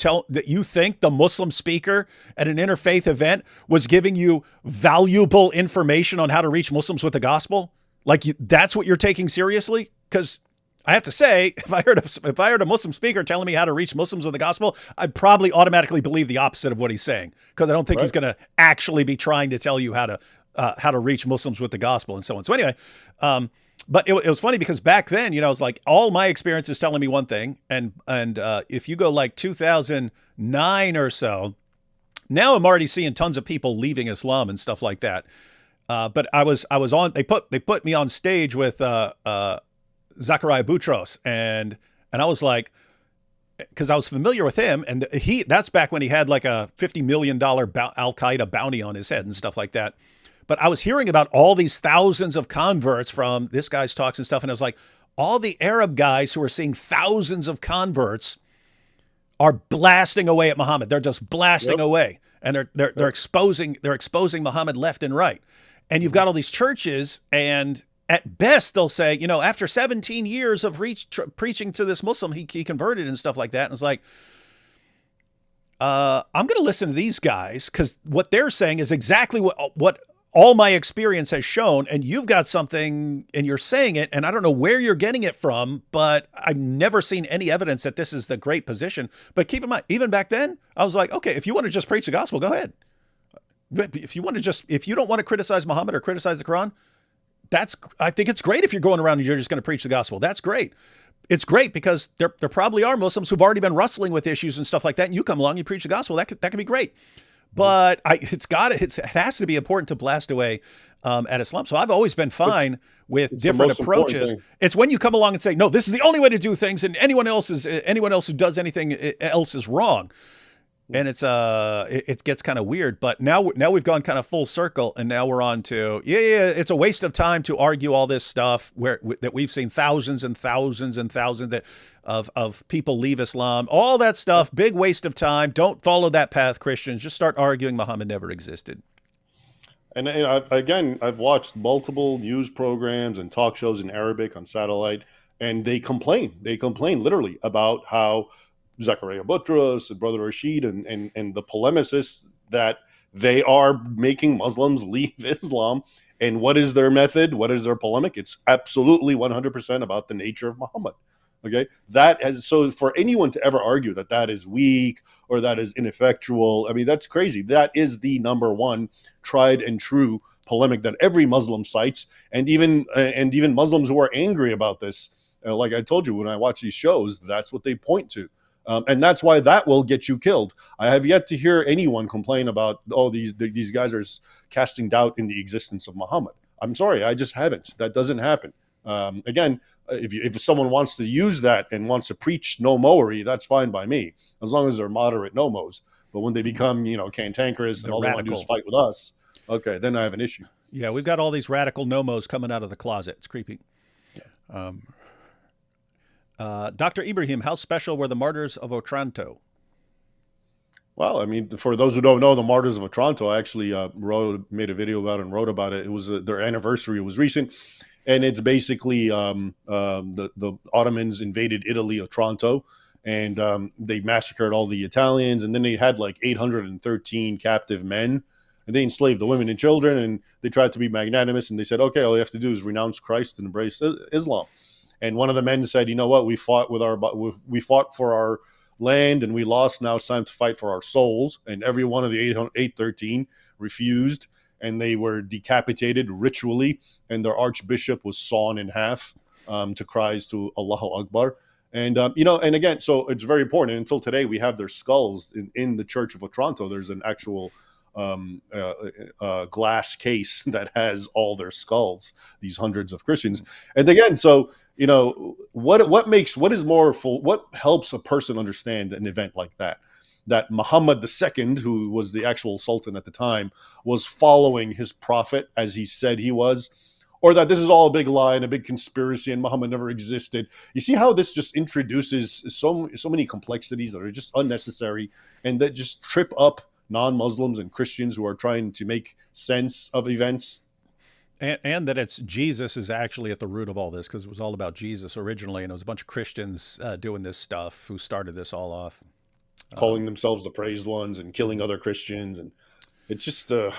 think the Muslim speaker at an interfaith event was giving you valuable information on how to reach Muslims with the gospel? Like that's what you're taking seriously? Because I have to say, if I heard a Muslim speaker telling me how to reach Muslims with the gospel, I'd probably automatically believe the opposite of what he's saying, because I don't think he's going to actually be trying to tell you how to reach Muslims with the gospel and so on. So anyway, but it was funny because back then, it was like all my experience is telling me one thing. And if you go like 2009 or so, now I'm already seeing tons of people leaving Islam and stuff like that. But I was on, they put me on stage with Zakaria Butros, and I was like, because I was familiar with him, and that's back when he had like a $50 million Al-Qaeda bounty on his head and stuff like that. But I was hearing about all these thousands of converts from this guy's talks and stuff, and I was like, all the Arab guys who are seeing thousands of converts are blasting away at Muhammad. They're just blasting away, and they're exposing Muhammad left and right. And you've got all these churches, and at best they'll say, you know, after 17 years of preaching to this Muslim, he converted and stuff like that. And it's like, I'm going to listen to these guys because what they're saying is exactly what all my experience has shown, and you've got something and you're saying it, and I don't know where you're getting it from, but I've never seen any evidence that this is the great position. But keep in mind, even back then, I was like, okay, if you want to just preach the gospel, go ahead. If you don't want to criticize Muhammad or criticize the Quran, I think it's great if you're going around and you're just going to preach the gospel. That's great. It's great because there probably are Muslims who've already been wrestling with issues and stuff like that, and you come along, you preach the gospel. That can be great. But it has to be important to blast away at Islam. So I've always been fine with different approaches. It's when you come along and say, no, this is the only way to do things, and anyone else who does anything else is wrong. And it gets kind of weird. But now we've gone kind of full circle, and now we're on to it's a waste of time to argue all this stuff that we've seen thousands and thousands and thousands of people leave Islam, all that stuff, big waste of time. Don't follow that path, Christians. Just start arguing Muhammad never existed. And I've watched multiple news programs and talk shows in Arabic on satellite, and they complain literally about how Zakaria Buttress and Brother Rashid and the polemicists, that they are making Muslims leave Islam. And what is their method? What is their polemic? It's absolutely 100% about the nature of Muhammad. Okay, so for anyone to ever argue that is weak or that is ineffectual, I mean, that's crazy. That is the number one tried and true polemic that every Muslim cites, and even Muslims who are angry about this, like I told you, when I watch these shows, that's what they point to. And that's why that will get you killed. I have yet to hear anyone complain about, these guys are casting doubt in the existence of Muhammad. I'm sorry, I just haven't. That doesn't happen. Again, if someone wants to use that and wants to preach no-moery, that's fine by me, as long as they're moderate no-mos. But when they become, cantankerous and all they want to do is fight with us, okay, then I have an issue. Yeah, we've got all these radical no-mos coming out of the closet. It's creepy. Yeah. Dr. Ibrahim, how special were the Martyrs of Otranto? Well, I mean, for those who don't know, the Martyrs of Otranto, I actually made a video about it and wrote about it. It was their anniversary was recent, and it's basically the Ottomans invaded Italy, Otranto, and they massacred all the Italians, and then they had like 813 captive men, and they enslaved the women and children, and they tried to be magnanimous, and they said, okay, all you have to do is renounce Christ and embrace Islam. And one of the men said, you know what, we fought for our land and we lost. Now it's time to fight for our souls. And every one of the 813 refused, and they were decapitated ritually, and their archbishop was sawn in half to cries to Allahu Akbar. And, and again, so it's very important. And until today, we have their skulls in the Church of Otranto. There's an actual glass case that has all their skulls, these hundreds of Christians. And again, so, what helps a person understand an event like that Muhammad II, who was the actual sultan at the time, was following his prophet as he said he was, or that this is all a big lie and a big conspiracy and Muhammad never existed. You see how this just introduces so many complexities that are just unnecessary and that just trip up non-Muslims and Christians who are trying to make sense of events. And that it's Jesus is actually at the root of all this, because it was all about Jesus originally, and it was a bunch of Christians doing this stuff who started this all off. Calling themselves the praised ones and killing other Christians. And it's just... Hey,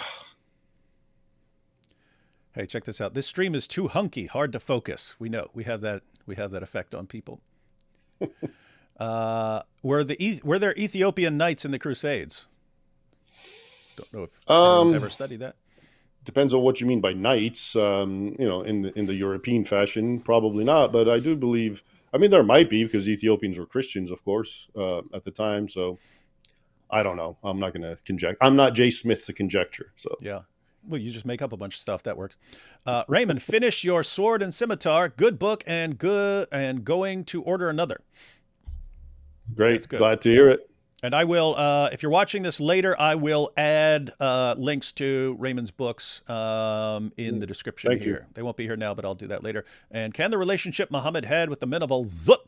check this out. This stream is too hunky, hard to focus. We know. We have that effect on people. Were there Ethiopian knights in the Crusades? Don't know if anyone's ever studied that. Depends on what you mean by knights. In the European fashion, probably not. But I do believe, there might be, because Ethiopians were Christians, of course, at the time. So I don't know. I'm not going to conjecture. I'm not Jay Smith to conjecture. So yeah. Well, you just make up a bunch of stuff. That works. Raymond, finish your Sword and Scimitar. Good book and going to order another. Great. That's good. Glad to hear it. And I will, if you're watching this later, I will add links to Raymond's books in the description Thank here. you. They won't be here now, but I'll do that later. And can the relationship Muhammad had with the men of Al-Zut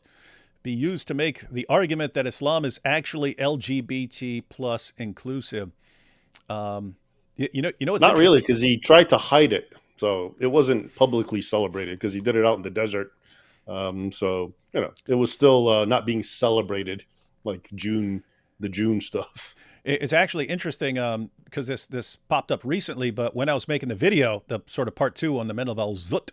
be used to make the argument that Islam is actually LGBT plus inclusive? You know, it's Not really, because he tried to hide it, so it wasn't publicly celebrated because he did it out in the desert. So it was still not being celebrated like the June stuff. It's actually interesting because this popped up recently, but when I was making the video, the sort of part 2 on the men of Al-Zut,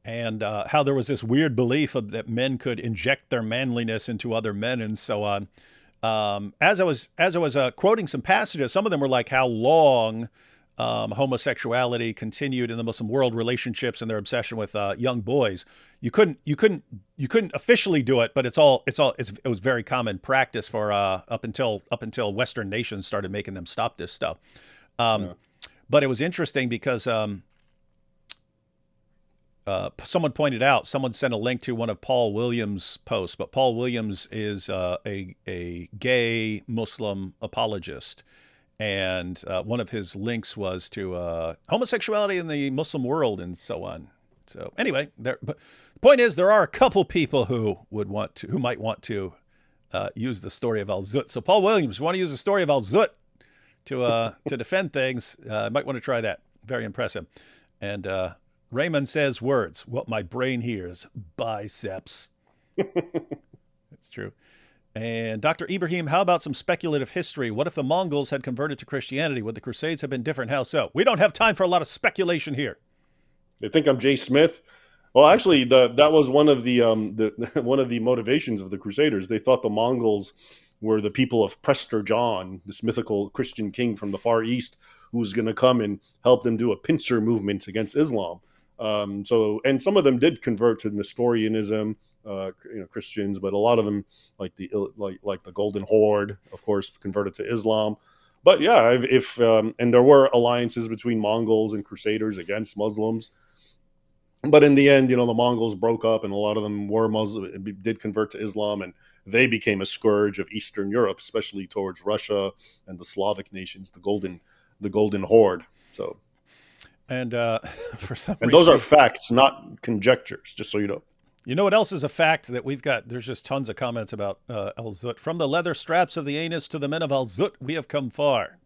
and how there was this weird belief that men could inject their manliness into other men and so on. As I was quoting some passages, some of them were like how long homosexuality continued in the Muslim world, relationships and their obsession with young boys. You couldn't officially do it, but it was very common practice for up until Western nations started making them stop this stuff. But it was interesting because someone sent a link to one of Paul Williams' posts, but Paul Williams is a gay Muslim apologist. And one of his links was to homosexuality in the Muslim world and so on. So anyway, but the point is there are a couple people who might want to use the story of Al-Zut. So Paul Williams, if you want to use the story of Al-Zut to defend things, might want to try that. Very impressive. And Raymond says words. What my brain hears, biceps. It's true. And Dr. Ibrahim, how about some speculative history? What if the Mongols had converted to Christianity? Would the Crusades have been different? How so? We don't have time for a lot of speculation here. They think I'm Jay Smith. Well, actually, that was one of the one of the motivations of the Crusaders. They thought the Mongols were the people of Prester John, this mythical Christian king from the Far East, who was going to come and help them do a pincer movement against Islam. And some of them did convert to Nestorianism. Christians, but a lot of them, like the Golden Horde, of course, converted to Islam. But yeah, and there were alliances between Mongols and Crusaders against Muslims. But in the end, the Mongols broke up, and a lot of them were Muslim, did convert to Islam, and they became a scourge of Eastern Europe, especially towards Russia and the Slavic nations, the Golden Horde. So, and for some reason, those are facts, not conjectures. Just so you know. You know what else is a fact that we've got? There's just tons of comments about Al-Zut. From the leather straps of the anus to the men of Al-Zut, we have come far.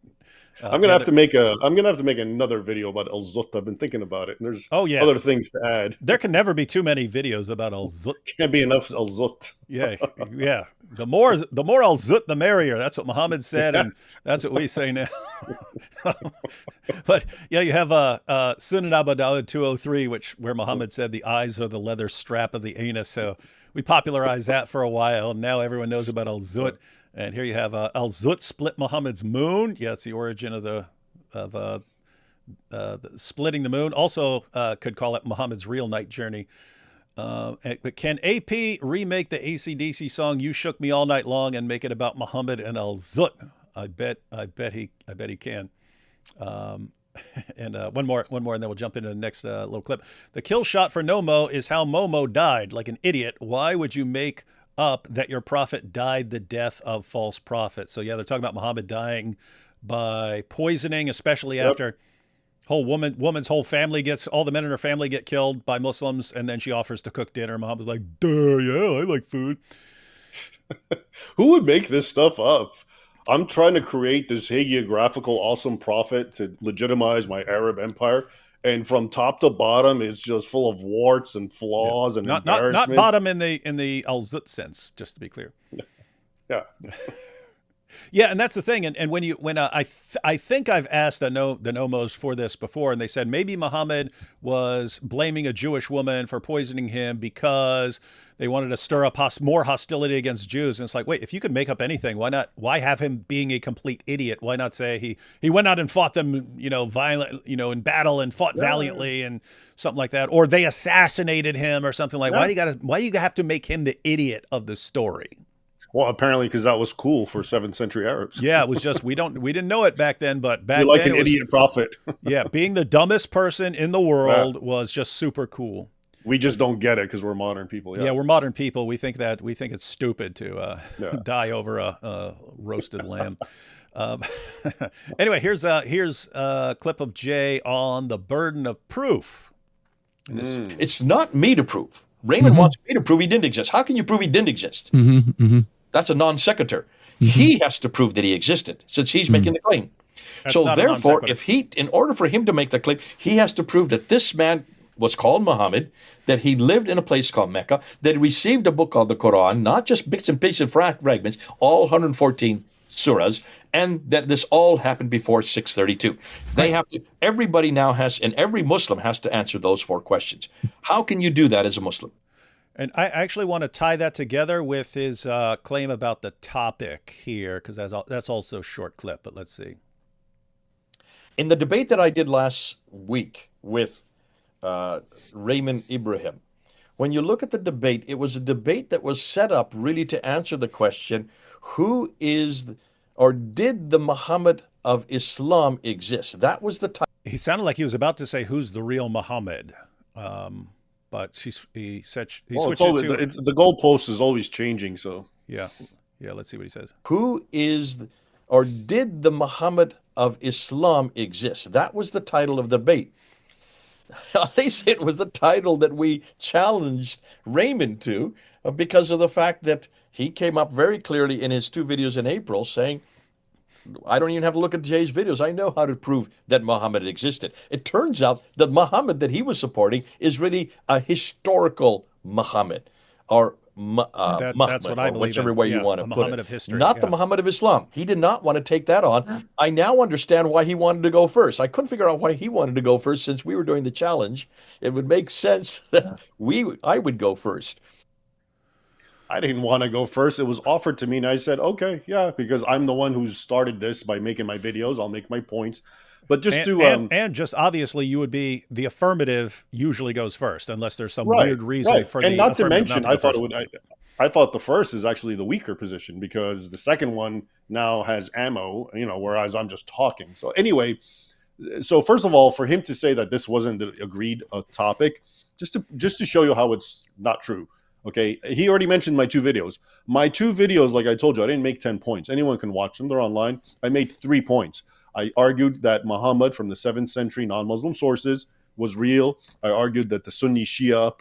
I'm gonna have to make another video about Al-Zut. I've been thinking about it, and there's other things to add. There can never be too many videos about Al-Zut. Can't be enough Al-Zut. Yeah. The more Al-Zut, the merrier. That's what Muhammad said, and that's what we say now. But yeah, you have Sunan Abu Dawud 203, where Muhammad said the eyes are the leather strap of the anus. So we popularized that for a while, and now everyone knows about Al-Zut. And here you have Al-Zut split Muhammad's moon. Yeah, it's the origin of the splitting the moon. Also could call it Muhammad's real night journey. But can AP remake the AC/DC song "You Shook Me All Night Long" and make it about Muhammad and Al-Zut? I bet he can. And one more, and then we'll jump into the next little clip. The kill shot for Nommo is how Momo died, like an idiot. Why would you make up that your prophet died the death of false prophets? So yeah, they're talking about Muhammad dying by poisoning, especially after woman's whole family all the men in her family get killed by Muslims, and then she offers to cook dinner. Muhammad's like, duh, yeah, I like food. Who would make this stuff up? I'm trying to create this hagiographical awesome prophet to legitimize my Arab empire, and from top to bottom, it's just full of warts and flaws and embarrassment. Not bottom in the Al-Zut sense, just to be clear. Yeah. Yeah, and that's the thing. And I think I've asked the Nommos for this before, and they said maybe Muhammad was blaming a Jewish woman for poisoning him because they wanted to stir up more hostility against Jews. And it's like, wait, if you could make up anything, why not? Why have him being a complete idiot? Why not say he went out and fought them, violent, in battle and fought valiantly and something like that, or they assassinated him or something like. Yeah. Why do you have to make him the idiot of the story? Well, apparently because that was cool for 7th century Arabs. Yeah, it was just we didn't know it back then, but back then an idiot prophet. Yeah, being the dumbest person in the world was just super cool. We just don't get it because we're modern people. Yeah, we're modern people. We think it's stupid to die over a roasted lamb. Anyway, here's a clip of Jay on the burden of proof. It's not me to prove. Raymond wants me to prove he didn't exist. How can you prove he didn't exist? That's a non sequitur. He has to prove that he existed, since he's making the claim. That's so not a therefore, non-sequitur. in order for him to make the claim, he has to prove that this man was called Muhammad, that he lived in a place called Mecca, that he received a book called the Quran, not just bits and pieces and fragments, all 114 surahs, and that this all happened before 632. They have to. Everybody now has, and every Muslim has to answer those 4 questions. How can you do that as a Muslim? And I actually want to tie that together with his claim about the topic here, because that's also a short clip. But let's see. In the debate that I did last week with Raymond Ibrahim, when you look at the debate, it was a debate that was set up really to answer the question, who is, or did the Muhammad of Islam exist? That was the title. He sounded like he was about to say, who's the real Muhammad? But he switched it to... the goalpost is always changing, so... Yeah, let's see what he says. Who is, or did the Muhammad of Islam exist? That was the title of the debate. They say it was the title that we challenged Raymond to because of the fact that he came up very clearly in his 2 videos in April saying, I don't even have to look at Jay's videos. I know how to prove that Muhammad existed. It turns out that Muhammad that he was supporting is really a historical Muhammad, or Mahmad, that's what I believe whichever in. way you want to put Muhammad it. of history, Not the Muhammad of Islam. He did not want to take that on. I now understand why he wanted to go first. I couldn't figure out why he wanted to go first since we were doing the challenge. It would make sense that I would go first. I didn't want to go first. It was offered to me, and I said, okay, yeah, because I'm the one who started this by making my videos. I'll make my points. But just and just obviously, you would be the affirmative usually goes first, unless there's some weird reason for and the not to affirmative mention, not to go I first. I thought the first is actually the weaker position because the second one now has ammo, whereas I'm just talking. So anyway, so first of all, for him to say that this wasn't the agreed topic, just to show you how it's not true. Okay, he already mentioned my 2 videos. My 2 videos, like I told you, I didn't make 10 points. Anyone can watch them. They're online. I made 3 points. I argued that Muhammad from the 7th century non-Muslim sources was real. I argued that the Sunni Shia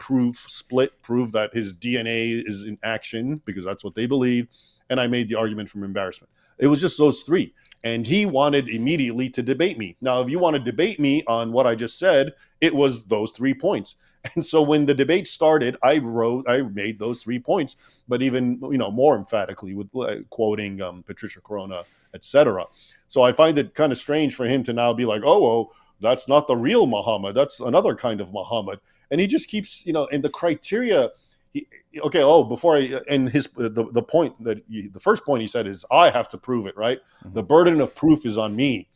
split proved that his DNA is in action because that's what they believe. And I made the argument from embarrassment. It was just those 3. And he wanted immediately to debate me. Now, if you want to debate me on what I just said, it was those 3 points. And so when the debate started, I made those 3 points, but even more emphatically with quoting Patricia Crone, etc. So I find it kind of strange for him to now be like, oh, well, that's not the real Muhammad. That's another kind of Muhammad. And he just keeps, and the criteria. Before I end the point that the first point he said is I have to prove it, right? Mm-hmm. The burden of proof is on me.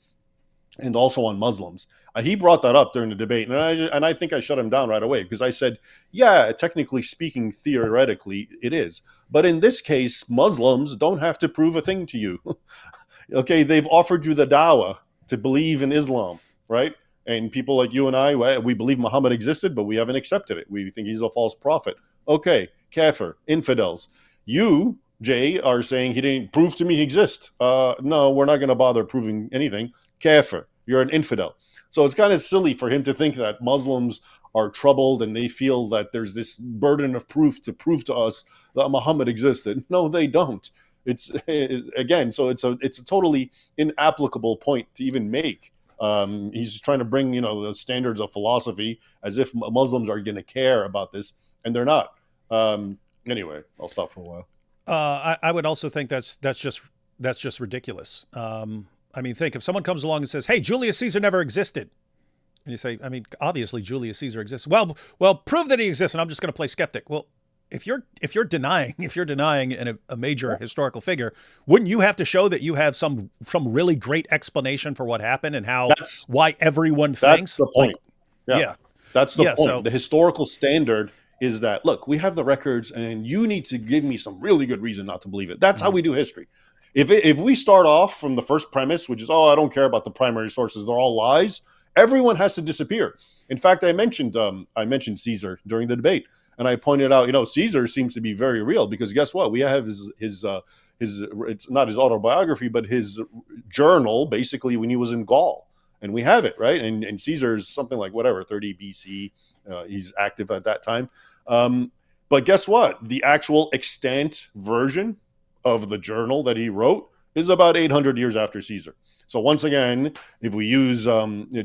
And also on Muslims. He brought that up during the debate, and I think I shut him down right away because I said, yeah, technically speaking, theoretically, it is. But in this case, Muslims don't have to prove a thing to you. Okay, they've offered you the Dawa to believe in Islam, right? And people like you and I, we believe Muhammad existed, but we haven't accepted it. We think he's a false prophet. Okay, kafir, infidels. You, Jay, are saying he didn't prove to me he exists. No, we're not going to bother proving anything. Kafir, you're an infidel. So it's kind of silly for him to think that Muslims are troubled and they feel that there's this burden of proof to prove to us that Muhammad existed. No, they don't. It's a totally inapplicable point to even make. He's trying to bring the standards of philosophy as if Muslims are going to care about this, and they're not. Anyway, I'll stop for a while. I would also think that's just ridiculous. I mean, think if someone comes along and says, "Hey, Julius Caesar never existed," and you say, "I mean, obviously Julius Caesar exists." Well, prove that he exists, and I'm just going to play skeptic. Well, if you're denying a major historical figure, wouldn't you have to show that you have some really great explanation for what happened and why everyone thinks? That's the point. That's the point. So, the historical standard is that, look, we have the records, and you need to give me some really good reason not to believe it. That's how we do history. If we start off from the first premise, which is, I don't care about the primary sources, they're all lies, Everyone has to disappear. In fact, I mentioned Caesar during the debate, and I pointed out, Caesar seems to be very real, because guess what? We have his it's not his autobiography, but his journal, basically when he was in Gaul, and we have it, right? And Caesar is something like 30 BC. He's active at that time. But guess what? The actual extant version of the journal that he wrote is about 800 years after Caesar. So once again, if we use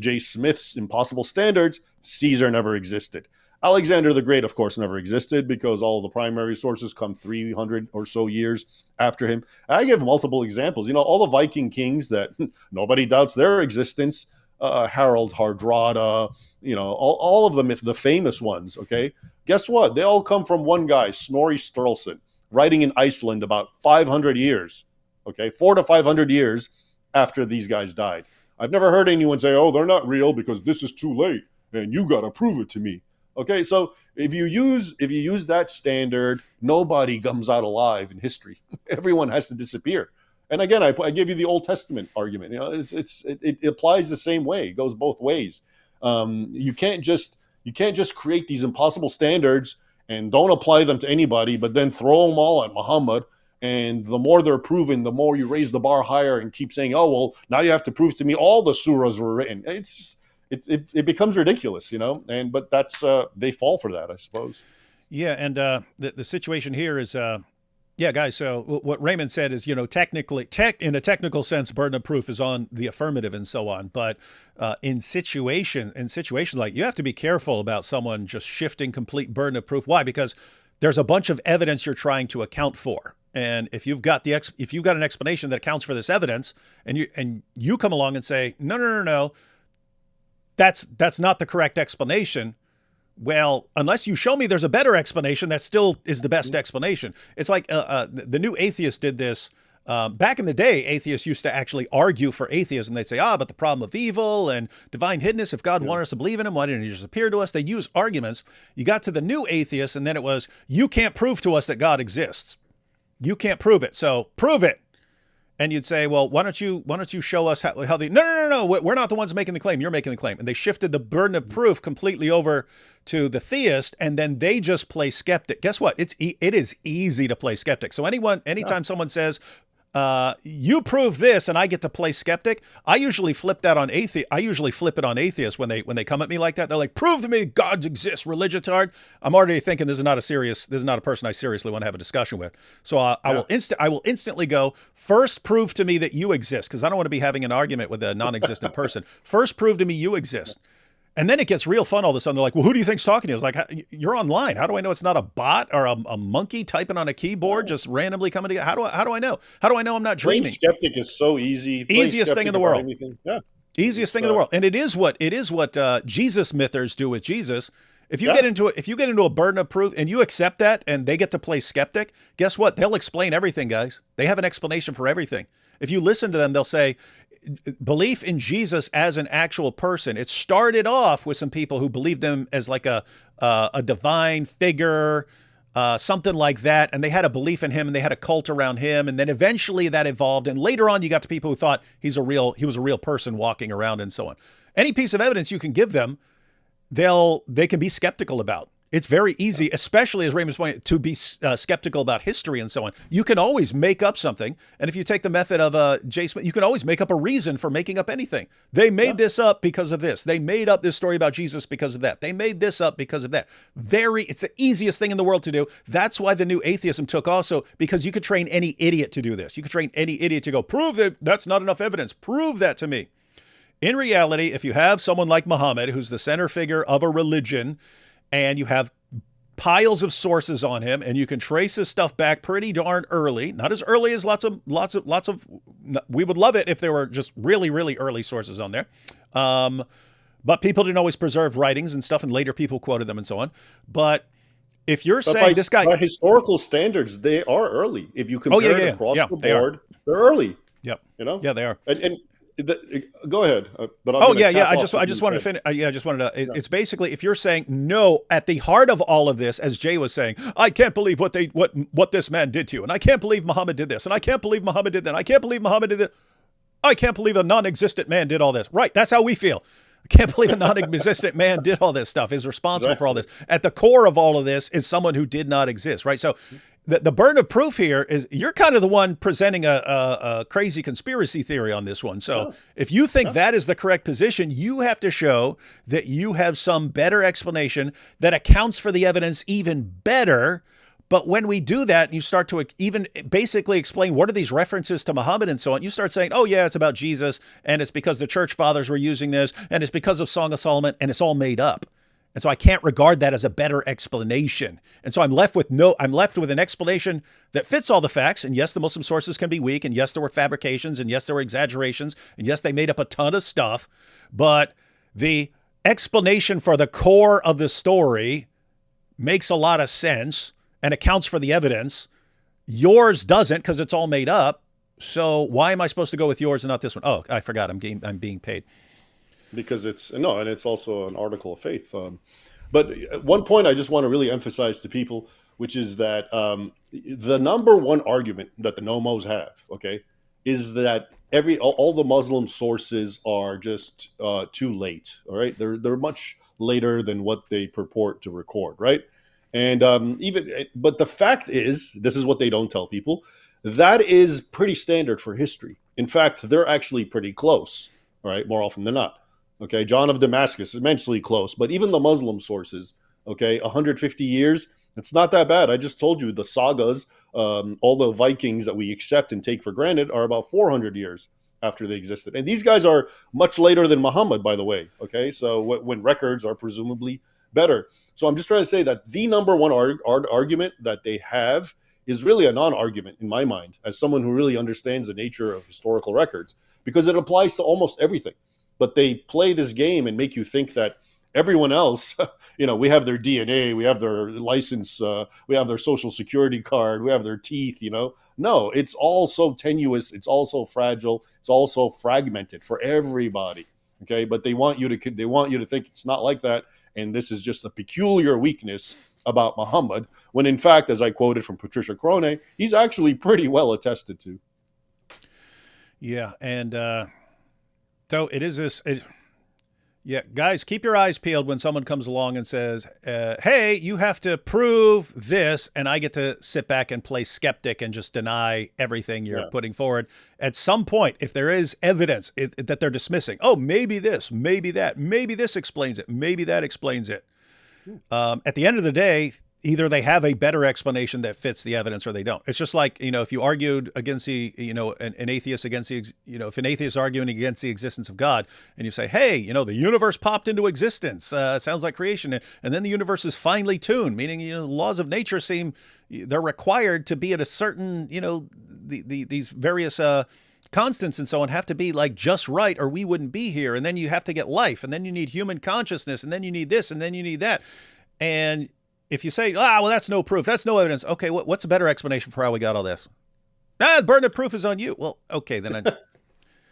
J. Smith's impossible standards, Caesar never existed. Alexander the Great, of course, never existed, because all the primary sources come 300 or so years after him. I give multiple examples. All the Viking kings that nobody doubts their existence, Harald Hardrada, all of them, the famous ones, okay? Guess what? They all come from one guy, Snorri Sturluson, writing in Iceland about 500 years, okay? 400 to 500 years after these guys died. I've never heard anyone say, oh, they're not real because this is too late and you got to prove it to me. Okay, so if you use that standard, nobody comes out alive in history. Everyone has to disappear. And again, I give you the Old Testament argument. It applies the same way. It goes both ways. You can't just create these impossible standards and don't apply them to anybody, but then throw them all at Muhammad. And the more they're proven, the more you raise the bar higher and keep saying, oh, well, now you have to prove to me all the surahs were written. It's just, it becomes ridiculous, but that's, they fall for that, I suppose. Yeah. And the situation here is, guys. So what Raymond said is, technically, in a technical sense, burden of proof is on the affirmative and so on. But in situations like, you have to be careful about someone just shifting complete burden of proof. Why? Because there's a bunch of evidence you're trying to account for. And if you've got an explanation that accounts for this evidence, and you come along and say, no, that's not the correct explanation. Well, unless you show me there's a better explanation, that still is the best explanation. It's like the new atheists did this. Back in the day, atheists used to actually argue for atheism. They'd say, but the problem of evil and divine hiddenness, if God wanted us to believe in him, why didn't he just appear to us? They'd use arguments. You got to the new atheists, and then it was, you can't prove to us that God exists. You can't prove it, so prove it. And you'd say, well, why don't you show us how they? No, we're not the ones making the claim. You're making the claim. And they shifted the burden of proof completely over to the theist, and then they just play skeptic. Guess what? It is easy to play skeptic. So anytime someone says, you prove this and I get to play skeptic, I usually flip it on atheists when they come at me like that. They're like, prove to me God exists, religitard. I'm already thinking this is not a person I seriously want to have a discussion with. So I will instantly go, first prove to me that you exist, because I don't want to be having an argument with a non-existent person. First prove to me you exist. And then it gets real fun all of a sudden. They're like, well, who do you think's talking to you? I was like, you're online. How do I know it's not a bot or a monkey typing on a keyboard just randomly coming together? How do I know? How do I know I'm not dreaming? Playing skeptic is so easy. Easiest thing in the world. Yeah. Easiest thing in the world. And it is what Jesus mythers do with Jesus. If you get into a burden of proof and you accept that and they get to play skeptic, guess what? They'll explain everything, guys. They have an explanation for everything. If you listen to them, they'll say, belief in Jesus as an actual person. It started off with some people who believed him as like a divine figure, something like that. And they had a belief in him and they had a cult around him. And then eventually that evolved. And later on, you got to people who thought he was a real person walking around and so on. Any piece of evidence you can give them, they can be skeptical about. It's very easy, especially as Raymond's pointing, to be skeptical about history and so on. You can always make up something. And if you take the method of J. Smith, you can always make up a reason for making up anything. They made this up because of this. They made up this story about Jesus because of that. They made this up because of that. It's the easiest thing in the world to do. That's why the new atheism took also, because you could train any idiot to do this. You could train any idiot to go, prove that that's not enough evidence. Prove that to me. In reality, if you have someone like Muhammad, who's the center figure of a religion, and you have piles of sources on him, and you can trace his stuff back pretty darn early, not as early as lots of, we would love it if there were just really, really early sources on there. But people didn't always preserve writings and stuff, and later people quoted them and so on. But if you're saying this guy, by historical standards, they are early. If you compare it across the board, they're early. Yep. Yeah, they are. And go ahead. But I just wanted to finish. It's basically, if you're saying no, at the heart of all of this, as Jay was saying, I can't believe what this man did to you, and I can't believe Muhammad did this, and I can't believe Muhammad did that, I can't believe Muhammad did that, I can't believe a non-existent man did all this. Right? That's how we feel. I Can't believe a non-existent man did all this stuff, is responsible for all this. At the core of all of this is someone who did not exist, right? So the burden of proof here is you're kind of the one presenting a crazy conspiracy theory on this one. So if you think that is the correct position, you have to show that you have some better explanation that accounts for the evidence even better. But when we do that, you start to even basically explain what are these references to Muhammad and so on. You start saying, oh, yeah, it's about Jesus, and it's because the church fathers were using this, and it's because of Song of Solomon, and it's all made up. And so I can't regard that as a better explanation. And so I'm left with an explanation that fits all the facts. And yes, the Muslim sources can be weak, and yes, there were fabrications, and yes, there were exaggerations, and yes, they made up a ton of stuff. But the explanation for the core of the story makes a lot of sense and accounts for the evidence. Yours doesn't, because it's all made up. So why am I supposed to go with yours and not this one? Oh, I forgot. I'm being paid. Because and it's also an article of faith. But one point I just want to really emphasize to people, which is that the number one argument that the Nommos have, okay, is that all the Muslim sources are just too late. All right, they're much later than what they purport to record, right? And but the fact is, this is what they don't tell people, that is pretty standard for history. In fact, they're actually pretty close, all right, more often than not. Okay, John of Damascus, immensely close, but even the Muslim sources, okay, 150 years, it's not that bad. I just told you the sagas, all the Vikings that we accept and take for granted are about 400 years after they existed. And these guys are much later than Muhammad, by the way, okay? So when records are presumably better. So I'm just trying to say that the number one argument that they have is really a non-argument in my mind, as someone who really understands the nature of historical records, because it applies to almost everything. But they play this game and make you think that everyone else, we have their DNA, we have their license, we have their social security card, we have their teeth, No, it's all so tenuous, it's all so fragile, it's all so fragmented for everybody. Okay, but they want you to think it's not like that, and this is just a peculiar weakness about Muhammad, when in fact, as I quoted from Patricia Crone, he's actually pretty well attested to. Yeah, and so it is this. Yeah, guys, keep your eyes peeled when someone comes along and says, hey, you have to prove this, and I get to sit back and play skeptic and just deny everything you're putting forward. At some point, if there is evidence that they're dismissing, oh, maybe this, maybe that, maybe this explains it, maybe that explains it. At the end of the day, either they have a better explanation that fits the evidence or they don't. It's just like, if you argued against an atheist against if an atheist is arguing against the existence of God, and you say, hey, the universe popped into existence, sounds like creation. And then the universe is finely tuned, meaning, the laws of nature they're required to be at a certain, these various, constants and so on have to be like just right, or we wouldn't be here. And then you have to get life, and then you need human consciousness, and then you need this, and then you need that. And if you say, well, that's no proof, that's no evidence. Okay, what's a better explanation for how we got all this? The burden of proof is on you. Well, okay, then.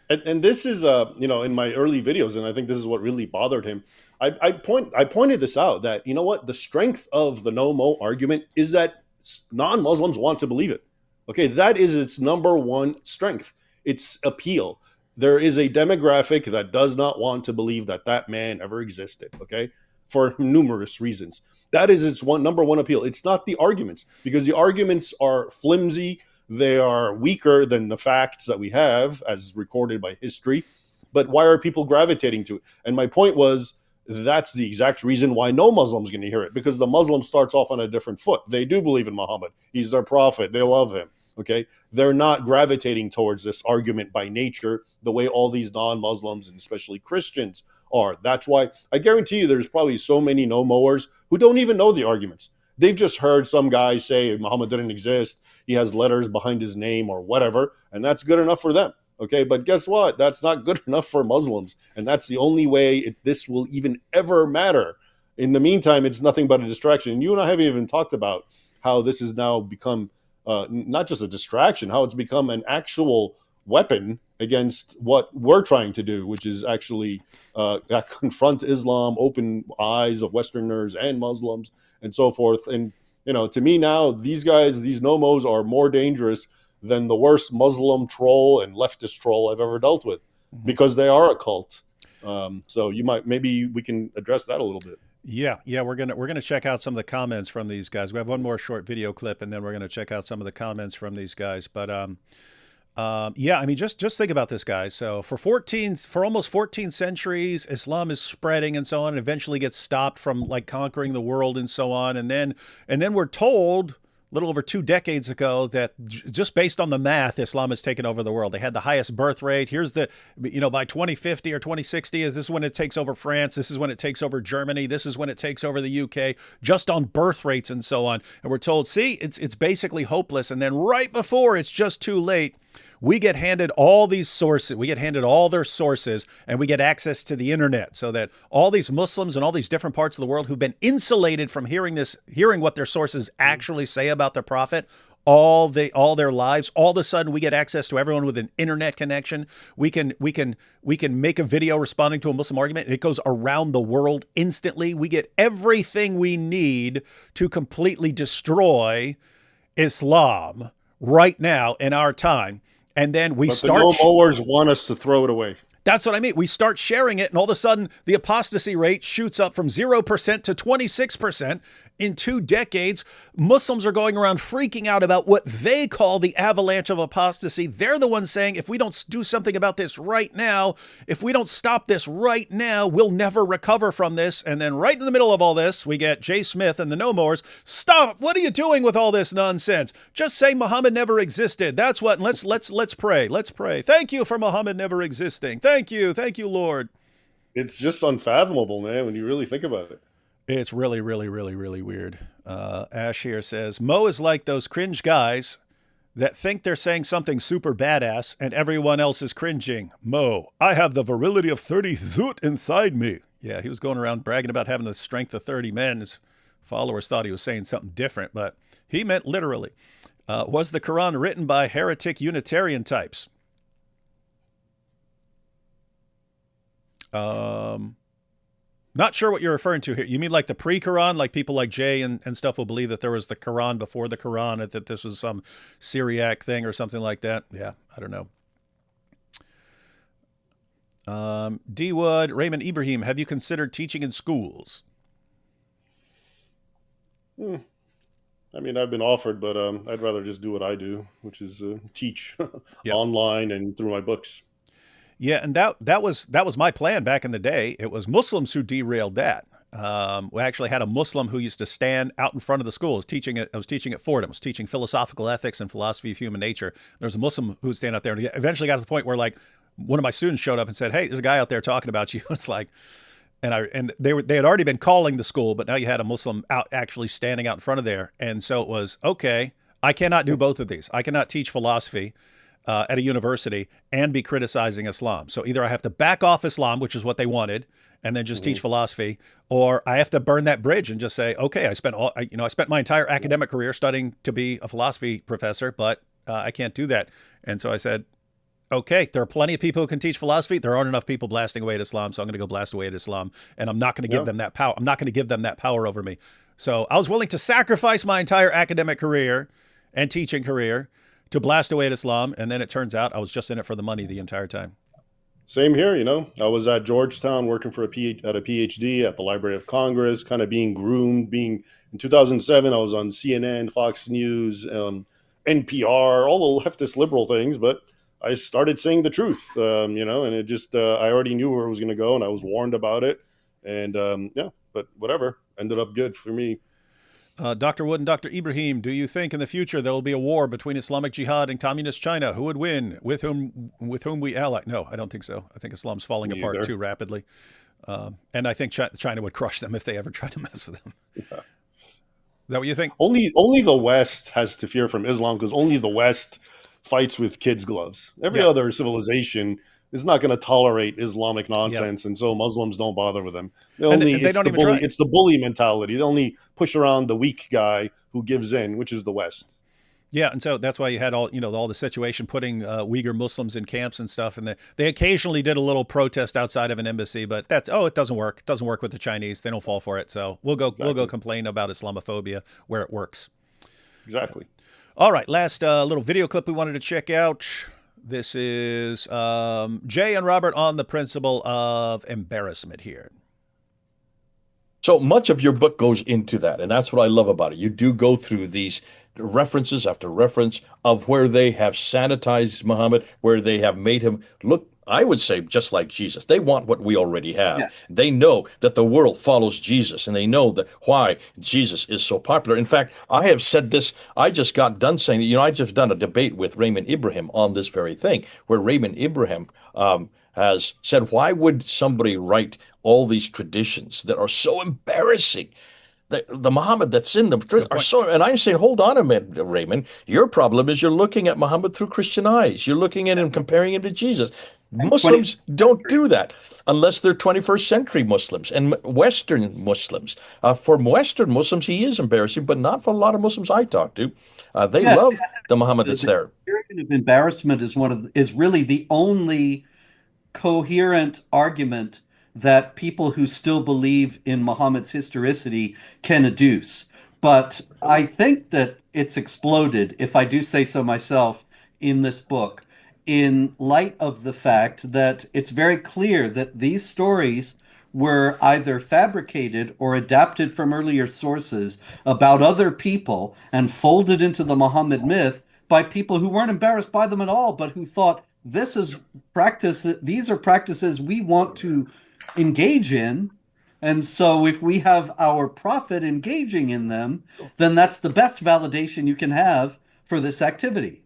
And this is, in my early videos, and I think this is what really bothered him. I pointed this out, that, the strength of the Nommo argument is that non-Muslims want to believe it. Okay, that is its number one strength. Its appeal. There is a demographic that does not want to believe that man ever existed. Okay, for numerous reasons. That is its number one appeal. It's not the arguments, because the arguments are flimsy. They are weaker than the facts that we have as recorded by history. But why are people gravitating to it? And my point was, that's the exact reason why no Muslim's going to hear it, because the Muslim starts off on a different foot. They do believe in Muhammad. He's their prophet. They love him. Okay, they're not gravitating towards this argument by nature the way all these non-Muslims and especially Christians are. That's why I guarantee you there's probably so many no-mowers who don't even know the arguments. They've just heard some guy say Muhammad didn't exist, he has letters behind his name or whatever, and that's good enough for them. Okay, but guess what? That's not good enough for Muslims, and that's the only way this will even ever matter. In the meantime, it's nothing but a distraction. And you and I haven't even talked about how this has now become not just a distraction, how it's become an actual weapon against what we're trying to do, which is actually confront Islam, open eyes of Westerners and Muslims and so forth. And, to me now, these guys, these Nommos are more dangerous than the worst Muslim troll and leftist troll I've ever dealt with, because they are a cult. So maybe we can address that a little bit. Yeah, we're gonna check out some of the comments from these guys. We have one more short video clip, and then we're gonna check out some of the comments from these guys. But yeah, I mean, just think about this, guys. So for almost 14 centuries, Islam is spreading and so on, and eventually gets stopped from like conquering the world and so on. And then we're told a little over 2 decades ago that just based on the math, Islam has taken over the world. They had the highest birth rate. Here's the, by 2050 or 2060, this is when it takes over France. This is when it takes over Germany. This is when it takes over the UK, just on birth rates and so on. And we're told, see, it's basically hopeless. And then right before it's just too late, we get handed all these sources. We get handed all their sources, and we get access to the internet, so that all these Muslims in all these different parts of the world who've been insulated from hearing what their sources actually say about their prophet all their lives, all of a sudden we get access to everyone with an internet connection. We can make a video responding to a Muslim argument, and it goes around the world instantly. We get everything we need to completely destroy Islam right now in our time. And then the no-mowers want us to throw it away. That's what I mean. We start sharing it, and all of a sudden the apostasy rate shoots up from 0% to 26%. In 2 decades, Muslims are going around freaking out about what they call the avalanche of apostasy. They're the ones saying, if we don't do something about this right now, if we don't stop this right now, we'll never recover from this. And then right in the middle of all this, we get Jay Smith and the Nommos. Stop! What are you doing with all this nonsense? Just say Muhammad never existed. That's what. Let's pray. Let's pray. Thank you for Muhammad never existing. Thank you, Lord. It's just unfathomable, man, when you really think about it. It's really, really, really, really weird. Ash here says, Mo is like those cringe guys that think they're saying something super badass and everyone else is cringing. Mo, I have the virility of 30 zoot inside me. Yeah, he was going around bragging about having the strength of 30 men. His followers thought he was saying something different, but he meant literally. Was the Quran written by heretic Unitarian types? Not sure what you're referring to here. You mean like the pre-Quran, like people like Jay and stuff will believe that there was the Quran before the Quran, that this was some Syriac thing or something like that? Yeah, I don't know. D. Wood, Raymond Ibrahim, have you considered teaching in schools? I mean, I've been offered, but I'd rather just do what I do, which is teach online and through my books. Yeah, and that was my plan back in the day. It was Muslims who derailed that. We actually had a Muslim who used to stand out in front of the school. I was teaching at Fordham. I was teaching philosophical ethics and philosophy of human nature. There's a Muslim who would stand out there, and eventually got to the point where like one of my students showed up and said, "Hey, there's a guy out there talking about you." It's like, and they had already been calling the school, but now you had a Muslim out actually standing out in front of there, and so it was okay. I cannot do both of these. I cannot teach philosophy at a university and be criticizing Islam. So either I have to back off Islam, which is what they wanted, and then just teach philosophy, or I have to burn that bridge and just say, okay, I spent my entire academic career studying to be a philosophy professor, but I can't do that. And so I said, okay, there are plenty of people who can teach philosophy. There aren't enough people blasting away at Islam, so I'm going to go blast away at Islam, and I'm not going to give them that power. I'm not going to give them that power over me. So I was willing to sacrifice my entire academic career and teaching career to blast away at Islam, and then it turns out I was just in it for the money the entire time. Same here, I was at Georgetown working for a PhD at the Library of Congress, kind of being groomed. In 2007, I was on CNN, Fox News, NPR, all the leftist liberal things, but I started saying the truth, and it just, I already knew where it was going to go, and I was warned about it, and but whatever, ended up good for me. Dr. Wood and Dr. Ibrahim, do you think in the future there will be a war between Islamic Jihad and Communist China? Who would win? With whom we ally? No, I don't think so. I think Islam's falling apart too rapidly. And I think China would crush them if they ever tried to mess with them. Yeah. Is that what you think? Only the West has to fear from Islam, because only the West fights with kids' gloves. Every other civilization is not going to tolerate Islamic nonsense, and so Muslims don't bother with them. It's the bully mentality. They only push around the weak guy who gives in, which is the West. Yeah, and so that's why you had all the situation putting Uyghur Muslims in camps and stuff, and they occasionally did a little protest outside of an embassy, but it doesn't work. It doesn't work with the Chinese. They don't fall for it. So we'll go complain about Islamophobia where it works. Exactly. All right, last little video clip we wanted to check out. This is Jay and Robert on the principle of embarrassment here. So much of your book goes into that, and that's what I love about it. You do go through these references after reference of where they have sanitized Muhammad, where they have made him look, I would say, just like Jesus. They want what we already have. Yeah. They know that the world follows Jesus, and they know that why Jesus is so popular. In fact, I have said this, I just got done saying, I just done a debate with Raymond Ibrahim on this very thing, where Raymond Ibrahim has said, why would somebody write all these traditions that are so embarrassing? The Muhammad that's in them are so, and I'm saying, hold on a minute, Raymond. Your problem is you're looking at Muhammad through Christian eyes. You're looking at him, comparing him to Jesus. Muslims don't do that unless they're 21st century Muslims and Western Muslims. For Western Muslims, he is embarrassing, but not for a lot of Muslims I talk to. They love the Muhammad that's there. The period of embarrassment is really the only coherent argument that people who still believe in Muhammad's historicity can adduce. But I think that it's exploded, if I do say so myself, in this book, in light of the fact that it's very clear that these stories were either fabricated or adapted from earlier sources about other people and folded into the Muhammad myth by people who weren't embarrassed by them at all, but who thought these are practices we want to engage in. And so if we have our prophet engaging in them, then that's the best validation you can have for this activity.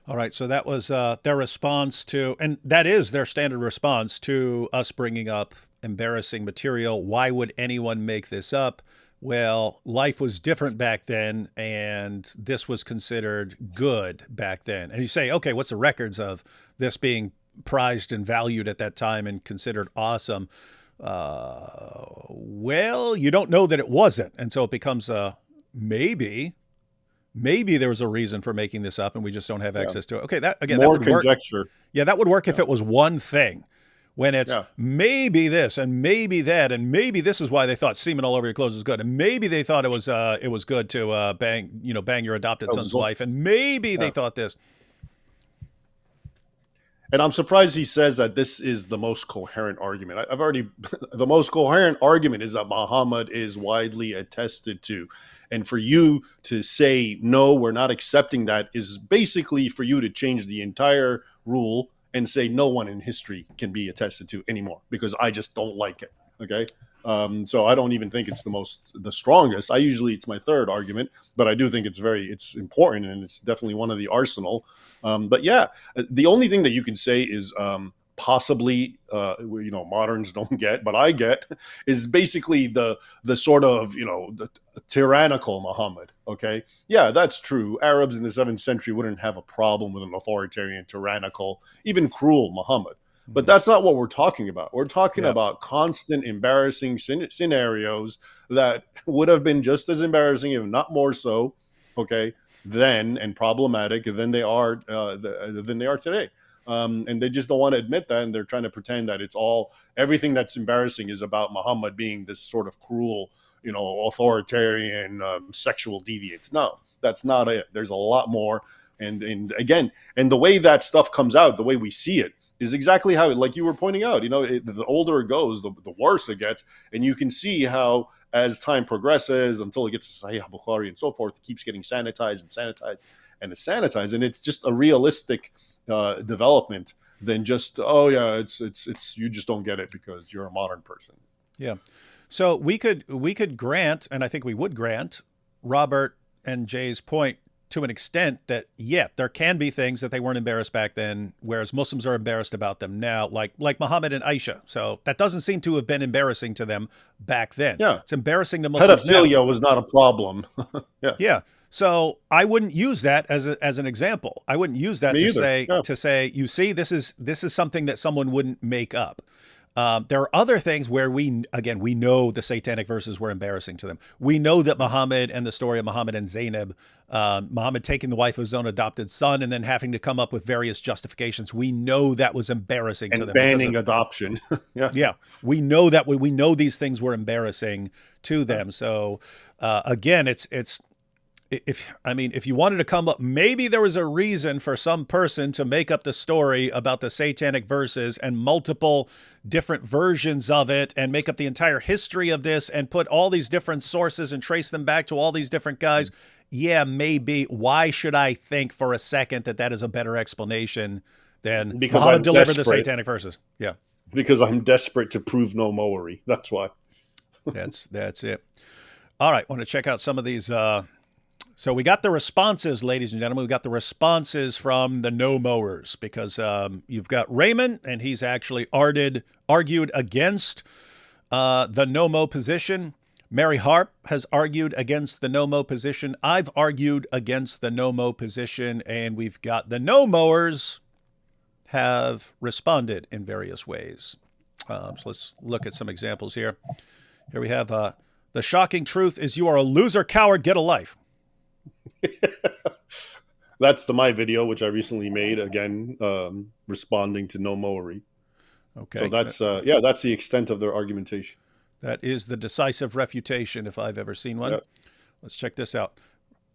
All right, so that was their response to, and that is their standard response to us bringing up embarrassing material. Why would anyone make this up? Well, life was different back then, and this was considered good back then. And you say, okay, what's the records of this being prized and valued at that time and considered awesome? Well, you don't know that it wasn't. And so it becomes maybe there was a reason for making this up and we just don't have access to it. Okay, that again, more that would conjecture. Work. Yeah, that would work if it was one thing. When it's maybe this and maybe that and maybe this is why they thought semen all over your clothes was good, and maybe they thought it was good to bang your adopted son's wife, and maybe they thought this. And I'm surprised he says that this is the most coherent argument. The most coherent argument is that Muhammad is widely attested to. And for you to say, no, we're not accepting that is basically for you to change the entire rule and say no one in history can be attested to anymore because I just don't like it. Okay. So I don't even think it's the strongest. It's my third argument, but I do think it's important and it's definitely one of the arsenal. But yeah, the only thing that you can say is possibly, moderns don't get, but I get, is basically the sort of, the tyrannical Muhammad. Okay. Yeah, that's true. Arabs in the 7th century wouldn't have a problem with an authoritarian, tyrannical, even cruel Muhammad. But that's not what we're talking about. We're talking about constant embarrassing scenarios that would have been just as embarrassing, if not more so, okay, then and problematic than they are today. And they just don't want to admit that, and they're trying to pretend that everything that's embarrassing is about Muhammad being this sort of cruel, authoritarian, sexual deviant. No, that's not it. There's a lot more. And the way that stuff comes out, the way we see it, is exactly how, like you were pointing out, the older it goes, the worse it gets. And you can see how, as time progresses, until it gets to Sahih Bukhari and so forth, it keeps getting sanitized. And it's just a realistic development than just, it's you just don't get it because you're a modern person. Yeah. So we could grant, and I think we would grant, Robert and Jay's point to an extent that, there can be things that they weren't embarrassed back then, whereas Muslims are embarrassed about them now, like Muhammad and Aisha. So that doesn't seem to have been embarrassing to them back then. Yeah. It's embarrassing to Muslims now. Pedophilia was not a problem. Yeah. So I wouldn't use that as an example. I wouldn't use that to say, you see, this is something that someone wouldn't make up. There are other things where we know the satanic verses were embarrassing to them. We know that Muhammad and the story of Muhammad and Zainab, Muhammad taking the wife of his own adopted son and then having to come up with various justifications. We know that was embarrassing to them. And banning adoption. Yeah. We know that we know these things were embarrassing to them. So again, it's if you wanted to come up, maybe there was a reason for some person to make up the story about the Satanic verses and multiple different versions of it and make up the entire history of this and put all these different sources and trace them back to all these different guys. Yeah, maybe. Why should I think for a second that that is a better explanation than Muhammad delivered the Satanic verses? Yeah. Because I'm desperate to prove no moery. That's why. That's it. All right. Want to check out some of these. So we got the responses, ladies and gentlemen. We got the responses from the no mowers, because you've got Raymond, and he's actually argued against the no-mo position. Mary Harp has argued against the no-mo position. I've argued against the no-mo position, and we've got the no-mowers have responded in various ways. So let's look at some examples here. Here we have the shocking truth is you are a loser, coward, get a life. That's my video, which I recently made, again, responding to no moery. Okay. So that's the extent of their argumentation. That is the decisive refutation, if I've ever seen one. Yep. Let's check this out.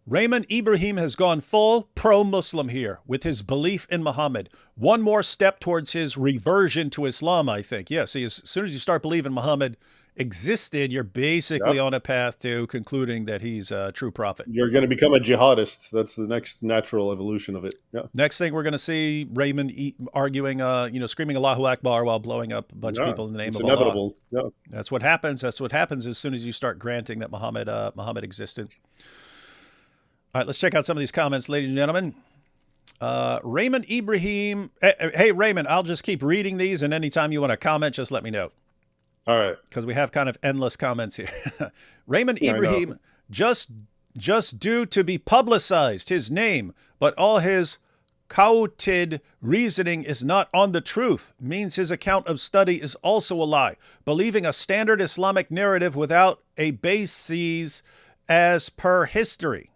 Raymond Ibrahim has gone full pro-Muslim here with his belief in Muhammad. One more step towards his reversion to Islam, I think. Yeah, see, as soon as you start believing Muhammad existed, you're basically on a path to concluding that he's a true prophet. You're going to become a jihadist. That's the next natural evolution of it. Yeah. Next thing we're going to see Raymond arguing, screaming Allahu Akbar while blowing up a bunch of people in the name of inevitable. Allah. Yeah. That's what happens. That's what happens as soon as you start granting that Muhammad existed. All right, let's check out some of these comments, ladies and gentlemen. Raymond Ibrahim. Hey, Raymond, I'll just keep reading these, and anytime you want to comment, just let me know. All right. Because we have kind of endless comments here. Raymond Ibrahim, just due to be publicized, his name, but all his quoted reasoning is not on the truth, means his account of study is also a lie. Believing a standard Islamic narrative without a basis as per history.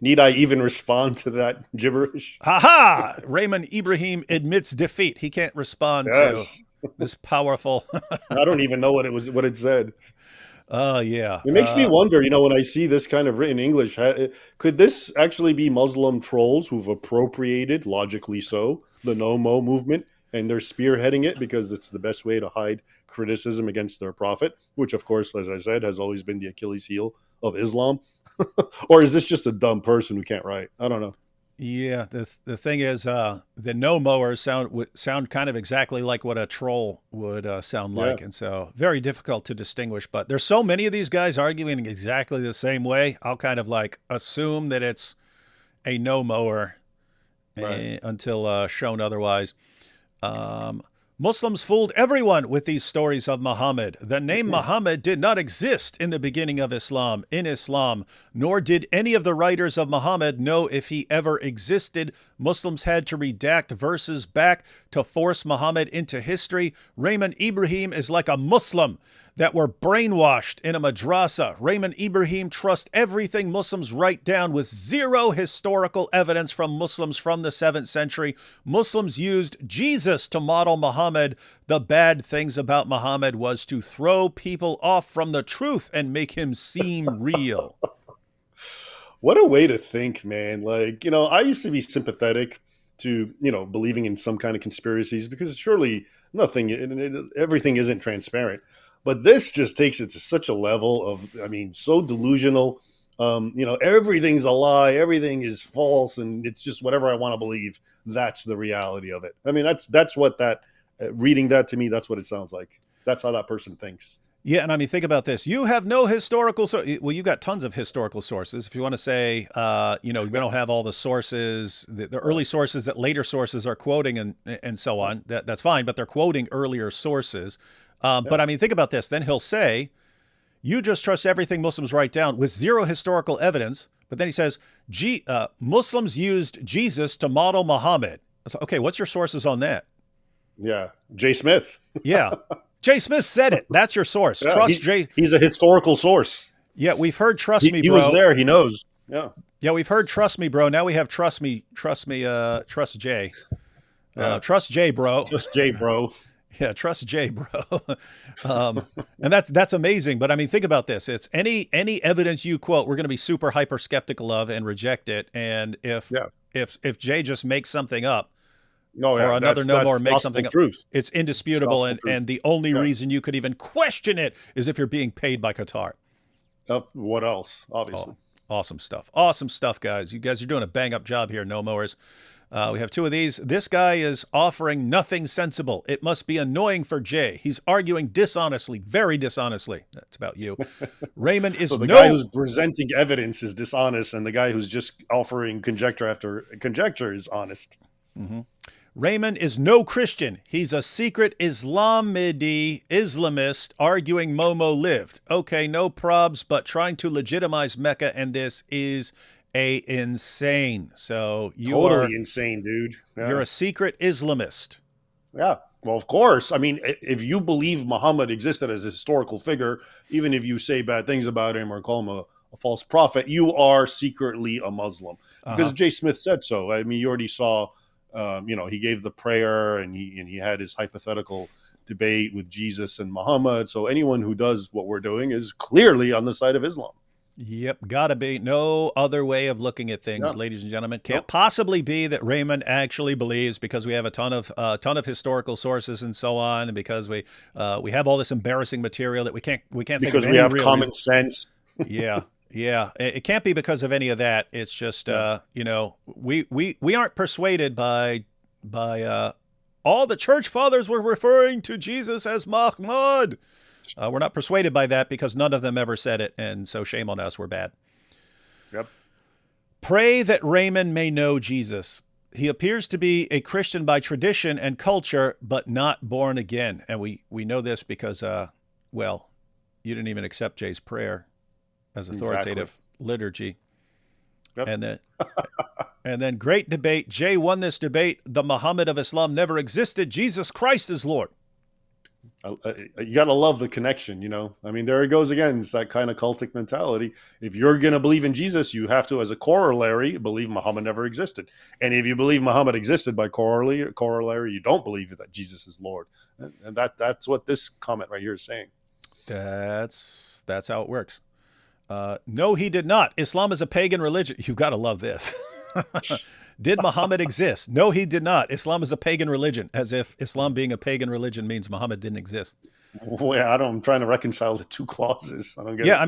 Need I even respond to that gibberish? Ha! Raymond Ibrahim admits defeat. He can't respond to this powerful. I don't even know what it said. Yeah. It makes me wonder, when I see this kind of written English, could this actually be Muslim trolls who've appropriated, logically so, the no-mo movement, and they're spearheading it because it's the best way to hide criticism against their prophet, which, of course, as I said, has always been the Achilles heel of Islam? Or is this just a dumb person who can't write? I don't know. Yeah, the thing is, the no-mowers sound kind of exactly like what a troll would sound like, and so very difficult to distinguish. But there's so many of these guys arguing exactly the same way. I'll kind of assume that it's a no-mower until shown otherwise. Muslims fooled everyone with these stories of Muhammad. The name Muhammad did not exist in the beginning of Islam, nor did any of the writers of Muhammad know if he ever existed. Muslims had to redact verses back to force Muhammad into history. Raymond Ibrahim is like a Muslim that were brainwashed in a madrasa. Raymond Ibrahim trusts everything Muslims write down with zero historical evidence from Muslims from the 7th century. Muslims used Jesus to model Muhammad. The bad things about Muhammad was to throw people off from the truth and make him seem real. What a way to think, man. I used to be sympathetic to, believing in some kind of conspiracies because surely everything isn't transparent. But this just takes it to such a level of, so delusional. Everything's a lie. Everything is false. And it's just whatever I want to believe. That's the reality of it. That's what reading that to me, that's what it sounds like. That's how that person thinks. Yeah. And think about this. You have no historical you got tons of historical sources. If you want to say, we don't have all the sources, the early sources that later sources are quoting and so on, that's fine, but they're quoting earlier sources. But think about this. Then he'll say, you just trust everything Muslims write down with zero historical evidence. But then he says, Muslims used Jesus to model Muhammad. So, okay, what's your sources on that? Yeah. Jay Smith. Yeah. Jay Smith said it. That's your source. Yeah, Trust Jay. He's a historical source. Yeah, we've heard trust me, bro. He was there. He knows. Yeah. Yeah, we've heard trust me, bro. Now we have trust Jay. Trust Jay, bro. Just Jay, bro. Yeah, trust Jay, bro. And that's amazing. But I mean, think about this. It's any evidence you quote, we're going to be super hyper skeptical of and reject it. And if Jay just makes something up, No, or another Nommo makes gospel something up, truth. it's indisputable. It's gospel And the only reason you could even question it is if you're being paid by Qatar. What else? Obviously. Oh, awesome stuff. Awesome stuff, guys. You guys are doing a bang up job here, Nommoers. We have two of these. This guy is offering nothing sensible. It must be annoying for Jay. He's arguing dishonestly, very dishonestly. That's about you. Raymond is So the guy who's presenting evidence is dishonest, and the guy who's just offering conjecture after conjecture is honest. Mm-hmm. Raymond is no Christian. He's a secret Islamist arguing Momo lived. Okay, no probs, but trying to legitimize Mecca, and this is insane. So you totally are insane, dude. Yeah. You're a secret Islamist. Yeah. Well, of course. I mean, if you believe Muhammad existed as a historical figure, even if you say bad things about him or call him a false prophet, you are secretly a Muslim. Because Jay Smith said so. I mean, you already saw, he gave the prayer and he had his hypothetical debate with Jesus and Muhammad. So anyone who does what we're doing is clearly on the side of Islam. Yep, gotta be. No other way of looking at things, ladies and gentlemen. Can't possibly be that Raymond actually believes, because we have a ton of historical sources and so on, and because we have all this embarrassing material that we can't think of because any we have real common reason. sense. Yeah. It can't be because of any of that. It's just we aren't persuaded by all the church fathers were referring to Jesus as Mahmad. We're not persuaded by that because none of them ever said it, and so shame on us, we're bad. Yep. Pray that Raymond may know Jesus. He appears to be a Christian by tradition and culture, but not born again. And we know this because, you didn't even accept Jay's prayer as authoritative liturgy. Yep. And then great debate. Jay won this debate. The Muhammad of Islam never existed. Jesus Christ is Lord. You got to love the connection, I mean, there it goes again. It's that kind of cultic mentality. If you're going to believe in Jesus, you have to, as a corollary, believe Muhammad never existed. And if you believe Muhammad existed by corollary, you don't believe that Jesus is Lord. And that's what this comment right here is saying. That's how it works. No, he did not. Islam is a pagan religion. You've got to love this. Did Muhammad exist? No, he did not. Islam is a pagan religion, as if Islam being a pagan religion means Muhammad didn't exist. Well, I'm trying to reconcile the two clauses. I don't get it. Yeah,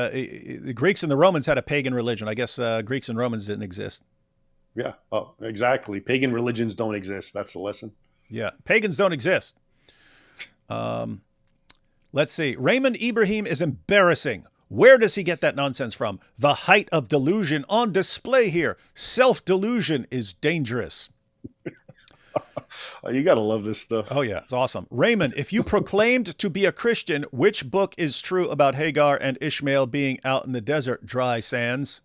the Greeks and the Romans had a pagan religion. I guess Greeks and Romans didn't exist. Yeah, exactly. Pagan religions don't exist. That's the lesson. Yeah, pagans don't exist. Let's see. Raymond Ibrahim is embarrassing. Where does he get that nonsense from? The height of delusion on display here. Self-delusion is dangerous. You got to love this stuff. Oh, yeah. It's awesome. Raymond, if you proclaimed to be a Christian, which book is true about Hagar and Ishmael being out in the desert, dry sands?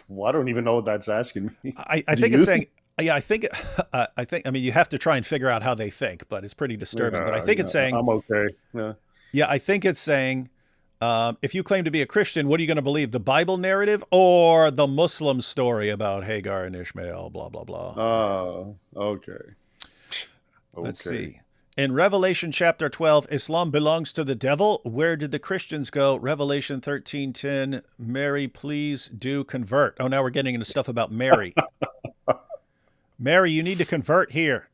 Well, I don't even know what that's asking me. I think it's saying... Yeah, I think, you have to try and figure out how they think, but it's pretty disturbing. But I think it's saying... I'm okay. Yeah, I think it's saying... if you claim to be a Christian, what are you going to believe? The Bible narrative or the Muslim story about Hagar and Ishmael, blah, blah, blah. Oh, okay. Let's see. In Revelation chapter 12, Islam belongs to the devil. Where did the Christians go? Revelation 13:10, Mary, please do convert. Oh, now we're getting into stuff about Mary. Mary, you need to convert here.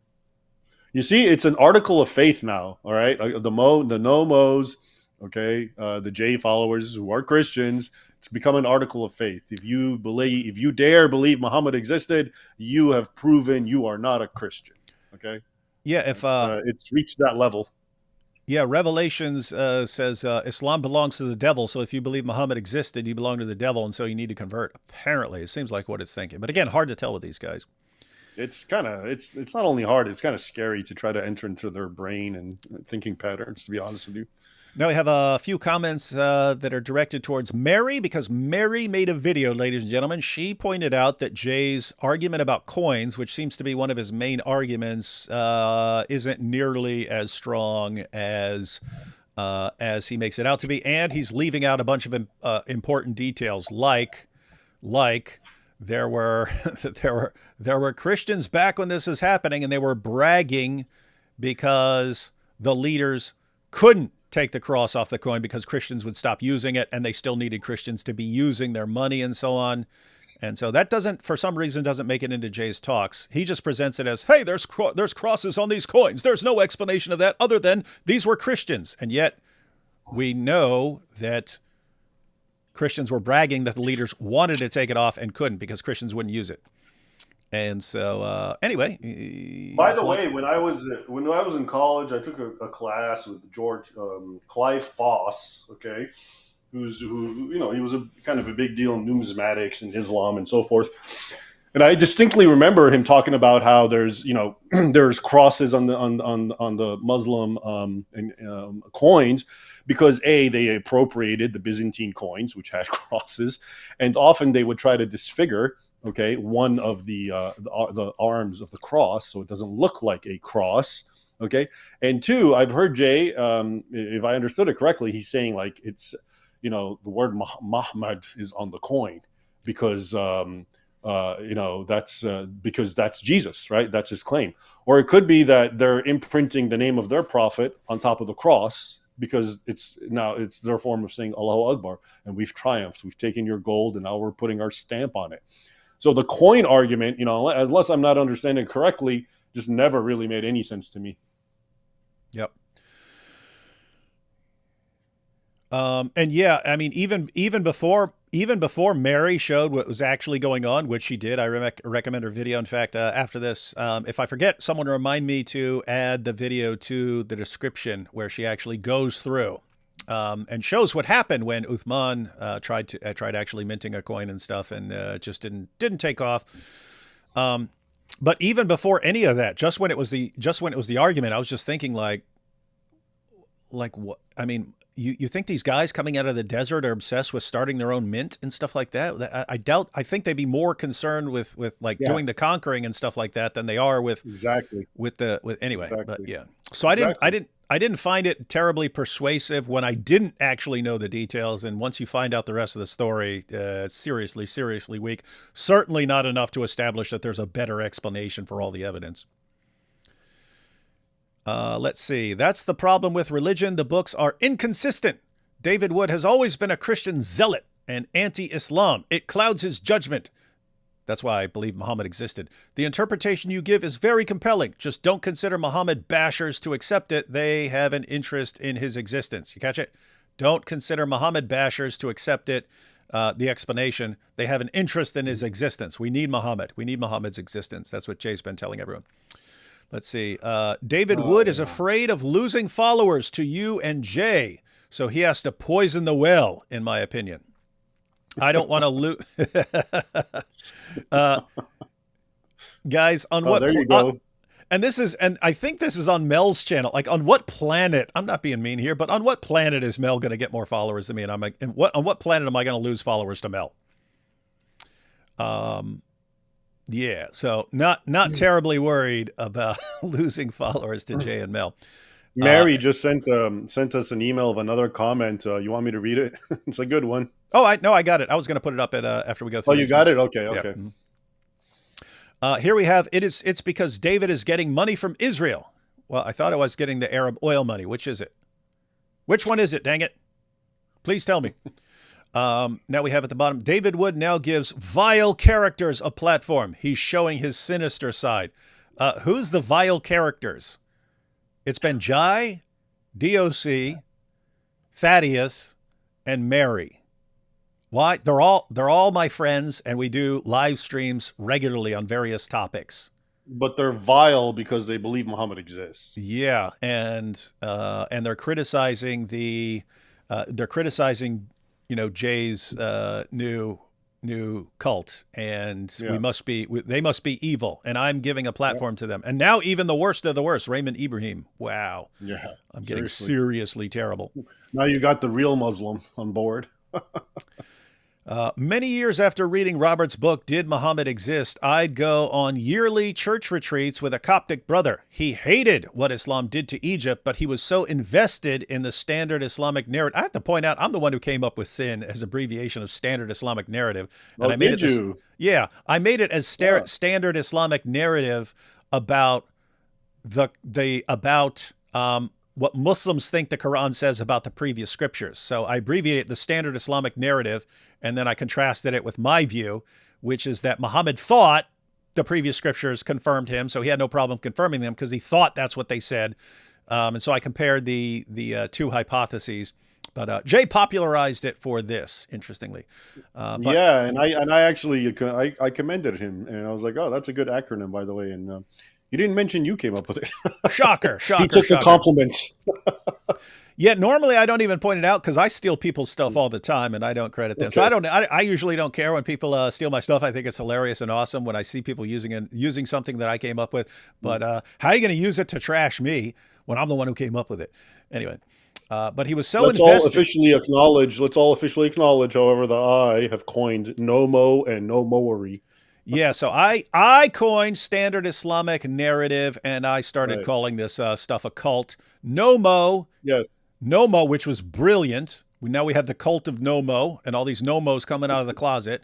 You see, it's an article of faith now, all right? The Nommos, okay, the J followers who are Christians, it's become an article of faith. If you dare believe Muhammad existed, you have proven you are not a Christian, okay? Yeah, if it's reached that level. Yeah, Revelations says Islam belongs to the devil. So if you believe Muhammad existed, you belong to the devil, and so you need to convert. Apparently, it seems like what it's thinking. But again, hard to tell with these guys. It's not only hard, it's kind of scary to try to enter into their brain and thinking patterns, to be honest with you. Now we have a few comments that are directed towards Mary, because Mary made a video, ladies and gentlemen. She pointed out that Jay's argument about coins, which seems to be one of his main arguments, isn't nearly as strong as he makes it out to be, and he's leaving out a bunch of important details, like there were Christians back when this was happening, and they were bragging because the leaders couldn't take the cross off the coin because Christians would stop using it, and they still needed Christians to be using their money and so on. And so that doesn't, for some reason, doesn't make it into Jay's talks. He just presents it as, hey, there's crosses on these coins. There's no explanation of that other than these were Christians. And yet we know that Christians were bragging that the leaders wanted to take it off and couldn't because Christians wouldn't use it. And so anyway. By the way, when I was in college, I took a class with George Clive Foss, okay, who he was a kind of a big deal in numismatics and Islam and so forth. And I distinctly remember him talking about how there's there's crosses on the Muslim coins because they appropriated the Byzantine coins, which had crosses, and often they would try to disfigure one of the arms of the cross so it doesn't look like a cross. Okay, and two, I've heard Jay, if I understood it correctly, he's saying like it's the word Mahmad is on the coin because that's because that's Jesus, right? That's his claim. Or it could be that they're imprinting the name of their prophet on top of the cross because it's their form of saying Allahu Akbar, and we've triumphed. We've taken your gold, and now we're putting our stamp on it. So the coin argument, unless I'm not understanding correctly, just never really made any sense to me. Yep. And yeah, I mean, even before Mary showed what was actually going on, which she did, I recommend her video. In fact, after this, if I forget, someone remind me to add the video to the description where she actually goes through and shows what happened when Uthman tried actually minting a coin and stuff, and just didn't take off. But even before any of that, just when it was the argument, I was just thinking like what? I mean, you think these guys coming out of the desert are obsessed with starting their own mint and stuff like that? I think they'd be more concerned with doing the conquering and stuff like that than they are with anyway. Exactly. But yeah, so I didn't find it terribly persuasive when I didn't actually know the details. And once you find out the rest of the story, seriously weak. Certainly not enough to establish that there's a better explanation for all the evidence. Let's see. That's the problem with religion. The books are inconsistent. David Wood has always been a Christian zealot and anti-Islam. It clouds his judgment. That's why I believe Muhammad existed. The interpretation you give is very compelling. Just don't consider Muhammad bashers to accept it. They have an interest in his existence. You catch it? Don't consider Muhammad bashers to accept it. The explanation. They have an interest in his existence. We need Muhammad. We need Muhammad's existence. That's what Jay's been telling everyone. Let's see. David Wood is afraid of losing followers to you and Jay, so he has to poison the well, in my opinion. I don't want to lose. Guys, on what? There you go. And I think this is on Mel's channel. Like, on what planet? I'm not being mean here, but on what planet is Mel going to get more followers than me? And I'm like, on what planet am I going to lose followers to Mel? Yeah, so not terribly worried about losing followers to Jay and Mel. Mary just sent us an email of another comment. You want me to read it? It's a good one. Oh, I got it. I was going to put it up after we go through. Oh, you got it? Okay. Yeah. Here we have, it's because David is getting money from Israel. Well, I thought I was getting the Arab oil money. Which is it? Which one is it, dang it? Please tell me. Now we have at the bottom, David Wood now gives vile characters a platform. He's showing his sinister side. Who's the vile characters? It's been Jai, DOC, Thaddeus, and Mary. Why? They're all my friends, and we do live streams regularly on various topics. But they're vile because they believe Muhammad exists. Yeah, and they're criticizing Jay's new cult, and they must be evil, and I'm giving a platform to them. And now even the worst of the worst, Raymond Ibrahim. Wow. Yeah. I'm getting seriously terrible. Now you got the real Muslim on board. Many years after reading Robert's book, Did Muhammad Exist?, I'd go on yearly church retreats with a Coptic brother. He hated what Islam did to Egypt, but he was so invested in the standard Islamic narrative. I have to point out, I'm the one who came up with SIN as abbreviation of standard Islamic narrative. And I made I made it as standard Islamic narrative about about what Muslims think the Quran says about the previous scriptures. So I abbreviated the standard Islamic narrative, and then I contrasted it with my view, which is that Muhammad thought the previous scriptures confirmed him, so he had no problem confirming them because he thought that's what they said. And so I compared the two hypotheses. But Jay popularized it for this, interestingly. Yeah, and I actually I commended him, and I was like, oh, that's a good acronym, by the way. And you didn't mention you came up with it. Shocker, He took the compliment. Yeah, normally I don't even point it out because I steal people's stuff all the time and I don't credit them. Okay. So I usually don't care when people steal my stuff. I think it's hilarious and awesome when I see people using something that I came up with. But how are you going to use it to trash me when I'm the one who came up with it? Anyway, but he was so Let's invested. all officially acknowledge, however, that I have coined Nommo and Nommoery. Yeah, so I coined standard Islamic narrative, and I started calling this stuff a cult. Nommo, Yes. Nommo, which was brilliant. Now we have the cult of Nommo, and all these Nommos coming out of the closet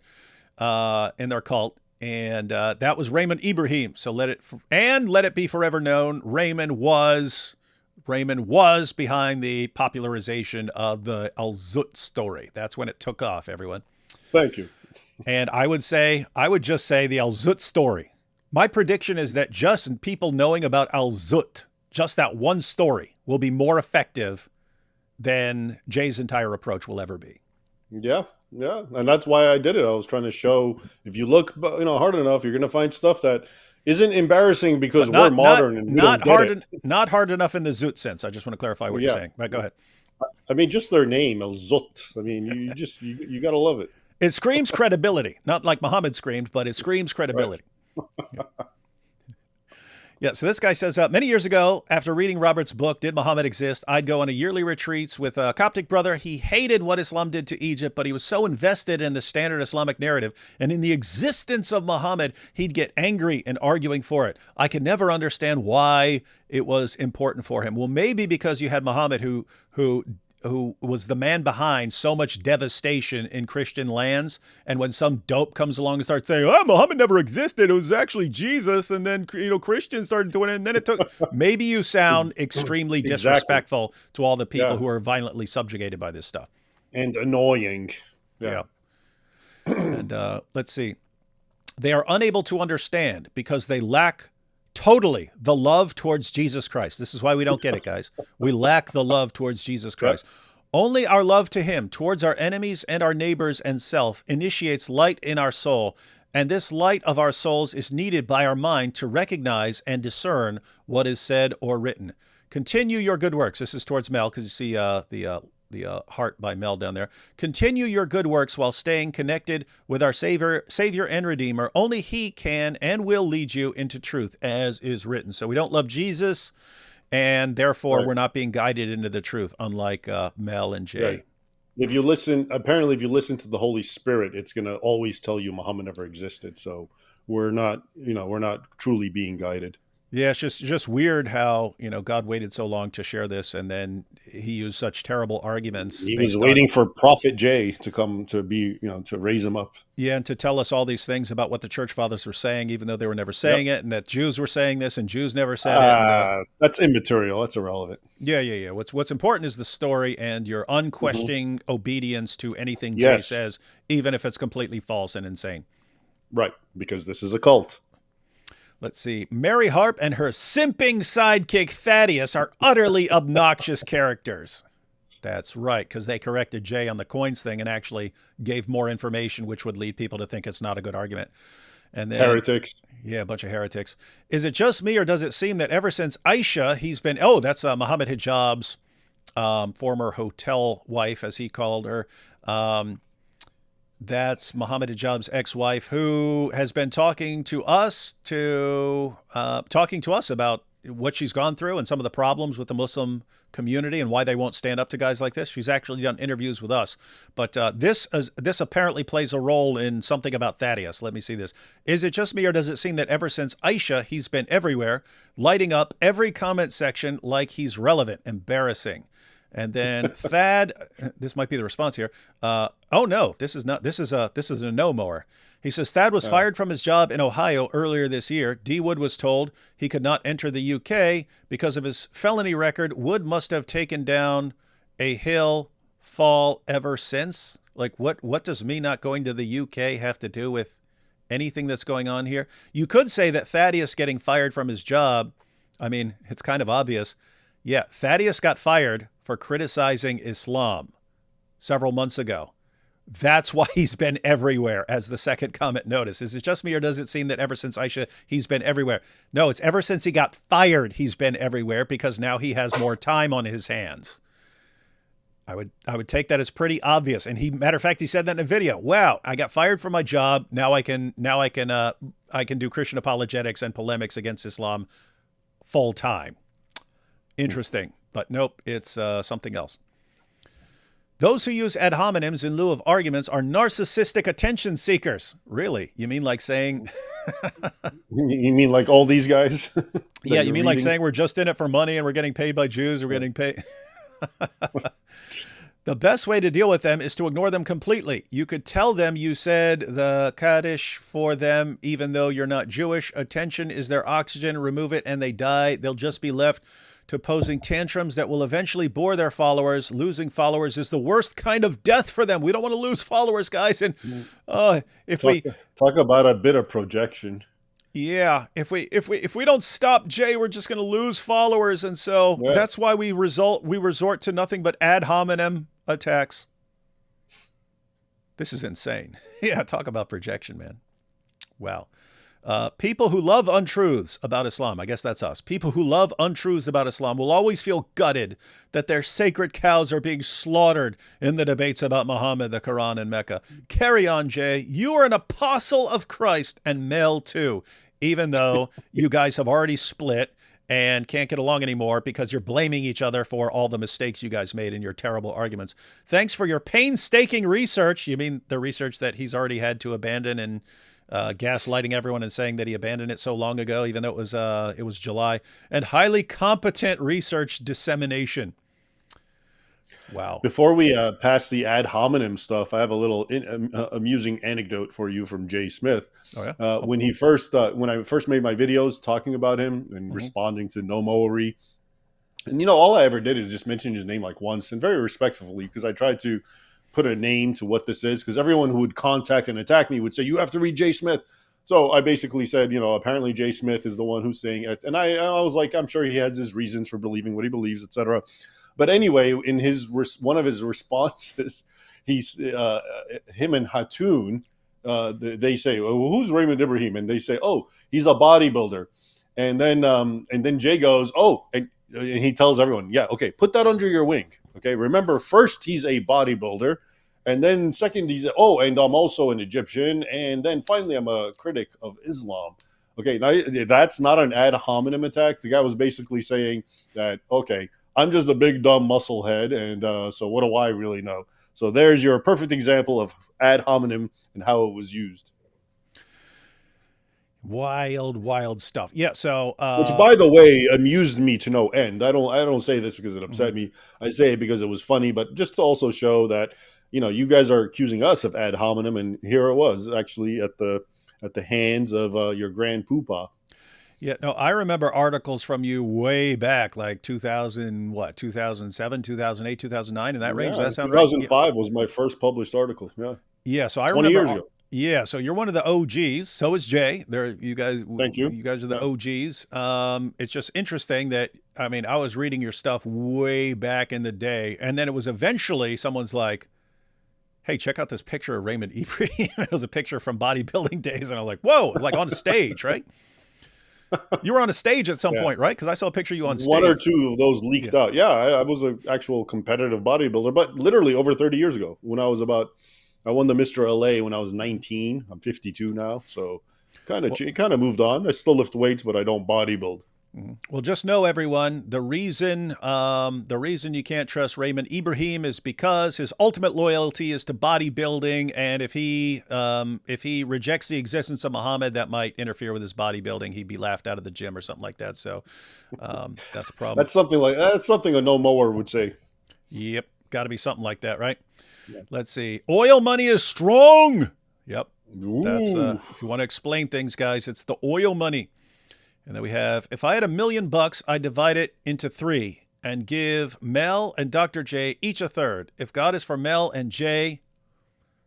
in their cult, and that was Raymond Ibrahim. So let it be forever known, Raymond was behind the popularization of the Al-Zut story. That's when it took off, everyone. Thank you. And I would just say the Al-Zut story. My prediction is that just people knowing about Al-Zut, just that one story, will be more effective than Jay's entire approach will ever be. Yeah, and that's why I did it. I was trying to show, if you look, hard enough, you're going to find stuff that isn't embarrassing because we're modern and we not don't get hard, not hard enough in the Zut sense. I just want to clarify what you're saying. Right, go ahead. I mean, just their name, Al-Zut. I mean, you got to love it. It screams credibility, not like Muhammad screamed, but it screams credibility. Right. Yeah, so this guy says, many years ago, after reading Robert's book, Did Muhammad Exist? I'd go on a yearly retreats with a Coptic brother. He hated what Islam did to Egypt, but he was so invested in the standard Islamic narrative and in the existence of Muhammad, he'd get angry and arguing for it. I could never understand why it was important for him. Well, maybe because you had Muhammad who was the man behind so much devastation in Christian lands. And when some dope comes along and starts saying, oh, Muhammad never existed, it was actually Jesus. And then, Christians started doing it. And then it took, maybe you sound extremely disrespectful to all the people who are violently subjugated by this stuff. And annoying. Yeah. And let's see. They are unable to understand because they lack totally the love towards Jesus Christ. This is why we don't get it, guys. We lack the love towards Jesus Christ. Only our love to him, towards our enemies and our neighbors and self, initiates light in our soul. And this light of our souls is needed by our mind to recognize and discern what is said or written. Continue your good works. This is towards Mel, because you see the heart by Mel down there. Continue your good works while staying connected with our Savior and Redeemer. Only he can and will lead you into truth, as is written. So we don't love Jesus, and therefore we're not being guided into the truth, unlike Mel and Jay. Right. If you listen to the Holy Spirit, it's going to always tell you Muhammad never existed. So we're not truly being guided. Yeah, it's just weird how, God waited so long to share this, and then he used such terrible arguments. He was waiting for Prophet Jay to come to be, to raise him up. Yeah, and to tell us all these things about what the church fathers were saying, even though they were never saying it, and that Jews were saying this and Jews never said it. That's immaterial. That's irrelevant. Yeah. What's important is the story and your unquestioning obedience to anything Jay says, even if it's completely false and insane. Right, because this is a cult. Let's see. Mary Harp and her simping sidekick Thaddeus are utterly obnoxious characters. That's right, because they corrected Jay on the coins thing and actually gave more information, which would lead people to think it's not a good argument. And then, heretics. Yeah, a bunch of heretics. Is it just me, or does it seem that ever since Aisha, he's been... that's Muhammad Hijab's former hotel wife, as he called her. That's Muhammad Hijab's ex-wife, who has been talking to us about what she's gone through and some of the problems with the Muslim community and why they won't stand up to guys like this. She's actually done interviews with us. But this apparently plays a role in something about Thaddeus. Let me see this. Is it just me, or does it seem that ever since Aisha, he's been everywhere, lighting up every comment section like he's relevant? Embarrassing. And then Thad, this might be the response here. Oh no, this is not. This is a no-mower. He says Thad was fired from his job in Ohio earlier this year. D. Wood was told he could not enter the UK because of his felony record. Wood must have taken down a hill fall ever since. Like, what does me not going to the UK have to do with anything that's going on here? You could say that Thaddeus getting fired from his job, I mean, it's kind of obvious. Yeah, Thaddeus got fired for criticizing Islam several months ago. That's why he's been everywhere, as the second comment notice. Is it just me, or does it seem that ever since Aisha, he's been everywhere? No, it's ever since he got fired, he's been everywhere, because now he has more time on his hands. I would take that as pretty obvious. And matter of fact, he said that in a video. Wow, I got fired from my job. Now I can do Christian apologetics and polemics against Islam full time. Interesting, but nope, it's something else. Those who use ad hominems in lieu of arguments are narcissistic attention seekers. Really? You mean like saying... You mean like all these guys? Yeah, you mean like saying we're just in it for money and we're getting paid by Jews, we're getting paid... The best way to deal with them is to ignore them completely. You could tell them you said the Kaddish for them, even though you're not Jewish. Attention is their oxygen. Remove it and they die. They'll just be left to posing tantrums that will eventually bore their followers. Losing followers is the worst kind of death for them. We don't want to lose followers, guys. And if we talk about a bit of projection. Yeah, if we don't stop Jay, we're just going to lose followers, and so that's why we resort to nothing but ad hominem attacks. This is insane. Yeah, talk about projection, man. Wow. People who love untruths about Islam, I guess that's us. People who love untruths about Islam will always feel gutted that their sacred cows are being slaughtered in the debates about Muhammad, the Quran, and Mecca. Carry on, Jay. You are an apostle of Christ and male too, even though you guys have already split and can't get along anymore because you're blaming each other for all the mistakes you guys made in your terrible arguments. Thanks for your painstaking research. You mean the research that he's already had to abandon and gaslighting everyone and saying that he abandoned it so long ago, even though it was July, and highly competent research dissemination. Wow. Before we pass the ad hominem stuff, I have a little amusing anecdote for you from Jay Smith. Oh, yeah? When I first made my videos talking about him and responding to Nommo, and all I ever did is just mention his name like once, and very respectfully, because I tried to put a name to what this is, because everyone who would contact and attack me would say, you have to read Jay Smith. So I basically said, apparently Jay Smith is the one who's saying it. And I was like, I'm sure he has his reasons for believing what he believes, etc. But anyway, in one of his responses, him and Hatun, they say, well, who's Raymond Ibrahim? And they say, oh, he's a bodybuilder. And then Jay goes, oh, and he tells everyone, yeah, okay, put that under your wing. Okay, remember, first he's a bodybuilder, and then second he's and I'm also an Egyptian, and then finally I'm a critic of Islam. Okay, now that's not an ad hominem attack. The guy was basically saying that, okay, I'm just a big dumb muscle head, and so what do I really know? So there's your perfect example of ad hominem and how it was used. Wild stuff. Yeah. So, which, by the way, amused me to no end. I don't say this because it upset me. I say it because it was funny, but just to also show that, you guys are accusing us of ad hominem, and here it was actually at the hands of your grand poopah. Yeah. No, I remember articles from you way back, like 2007, 2008, 2009, in that range. That sounds 2005 was my first published article. Yeah. Yeah. So I 20 remember. years ago. Yeah, so you're one of the OGs. So is Jay. You guys. Thank you. You guys are the OGs. It's just interesting that I was reading your stuff way back in the day, and then it was eventually someone's like, "Hey, check out this picture of Raymond Ibrahim." It was a picture from bodybuilding days, and I was like, "Whoa!" Like on a stage, right? You were on a stage at some point, right? Because I saw a picture of you on stage. One or two of those leaked out. Yeah, I was an actual competitive bodybuilder, but literally over 30 years ago, when I won the Mr. LA when I was 19. I'm 52 now, so kind of moved on. I still lift weights, but I don't bodybuild. Well, just know, everyone, the reason you can't trust Raymond Ibrahim is because his ultimate loyalty is to bodybuilding, and if he rejects the existence of Muhammad, that might interfere with his bodybuilding. He'd be laughed out of the gym or something like that. So that's a problem. That's something a no-mower would say. Yep, got to be something like that, right? Yeah. Let's see. Oil money is strong. Yep. That's Ooh. if you want to explain things, guys, it's the oil money. And then we have, if I had $1 million, I'd divide it into 3 and give Mel and Dr. J each a third. If God is for Mel and J,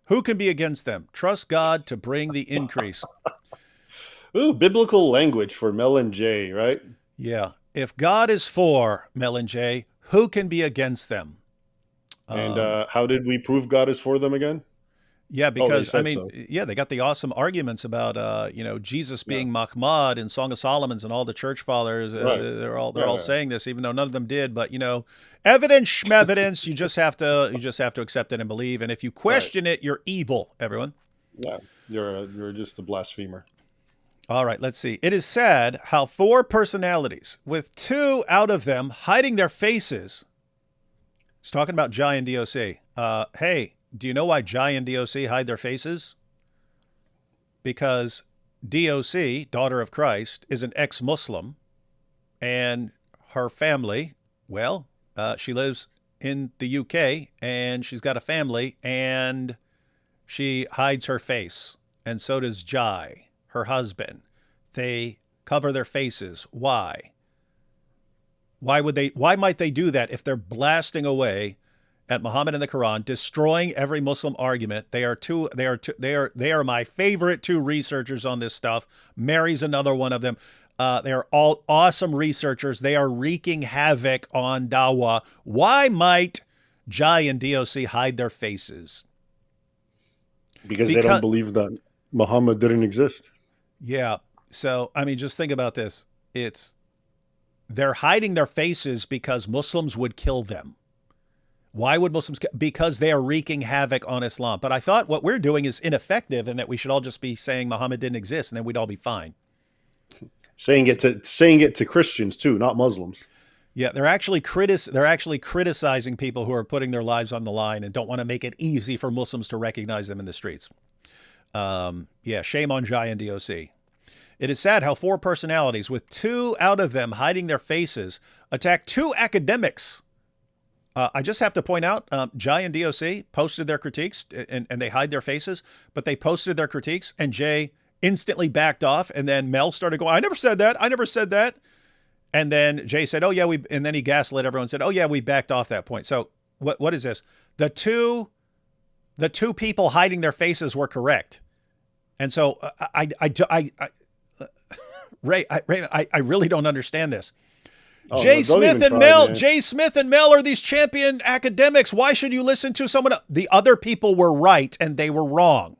who can be against them? Trust God to bring the increase. Ooh, biblical language for Mel and J, right? Yeah. If God is for Mel and J, who can be against them? And how did we prove God is for them again? Yeah, because said I mean, so. yeah, they got the awesome arguments about Jesus being Mahmad in Song of Solomon's, and all the church fathers. Right. They're all saying this, even though none of them did. But evidence, schmevidence. You just have to accept it and believe. And if you question it, you're evil. Everyone. Yeah, you're just a blasphemer. All right, let's see. It is sad how 4 personalities, with 2 out of them hiding their faces. He's talking about Jai and DOC. Hey, do you know why Jai and DOC hide their faces? Because DOC, daughter of Christ, is an ex-Muslim, and her family, well, she lives in the UK, and she's got a family, and she hides her face. And so does Jai, her husband. They cover their faces. Why? Why might they do that if they're blasting away at Muhammad and the Quran, destroying every Muslim argument? They are my favorite 2 researchers on this stuff. Mary's another one of them. They are all awesome researchers. They are wreaking havoc on Dawa. Why might Jai and DOC hide their faces? Because they don't believe that Muhammad didn't exist. Yeah. So, I mean, just think about this. They're hiding their faces because Muslims would kill them. Why would Muslims? Because they are wreaking havoc on Islam. But I thought what we're doing is ineffective, and that we should all just be saying Muhammad didn't exist, and then we'd all be fine. Saying it to Christians too, not Muslims. Yeah, they're actually criticizing people who are putting their lives on the line and don't want to make it easy for Muslims to recognize them in the streets. Yeah, shame on Jai and DOC. It is sad how 4 personalities, with 2 out of them hiding their faces, attack 2 academics. I just have to point out, Jai and DOC posted their critiques, and they hide their faces, but they posted their critiques, and Jay instantly backed off, and then Mel started going, I never said that. And then Jay said, oh yeah, and then he gaslit everyone and said, oh yeah, we backed off that point. So what is this? The two people hiding their faces were correct. And so Ray, I really don't understand this. Jay Smith and Mel are these champion academics. Why should you listen to someone else? The other people were right and they were wrong.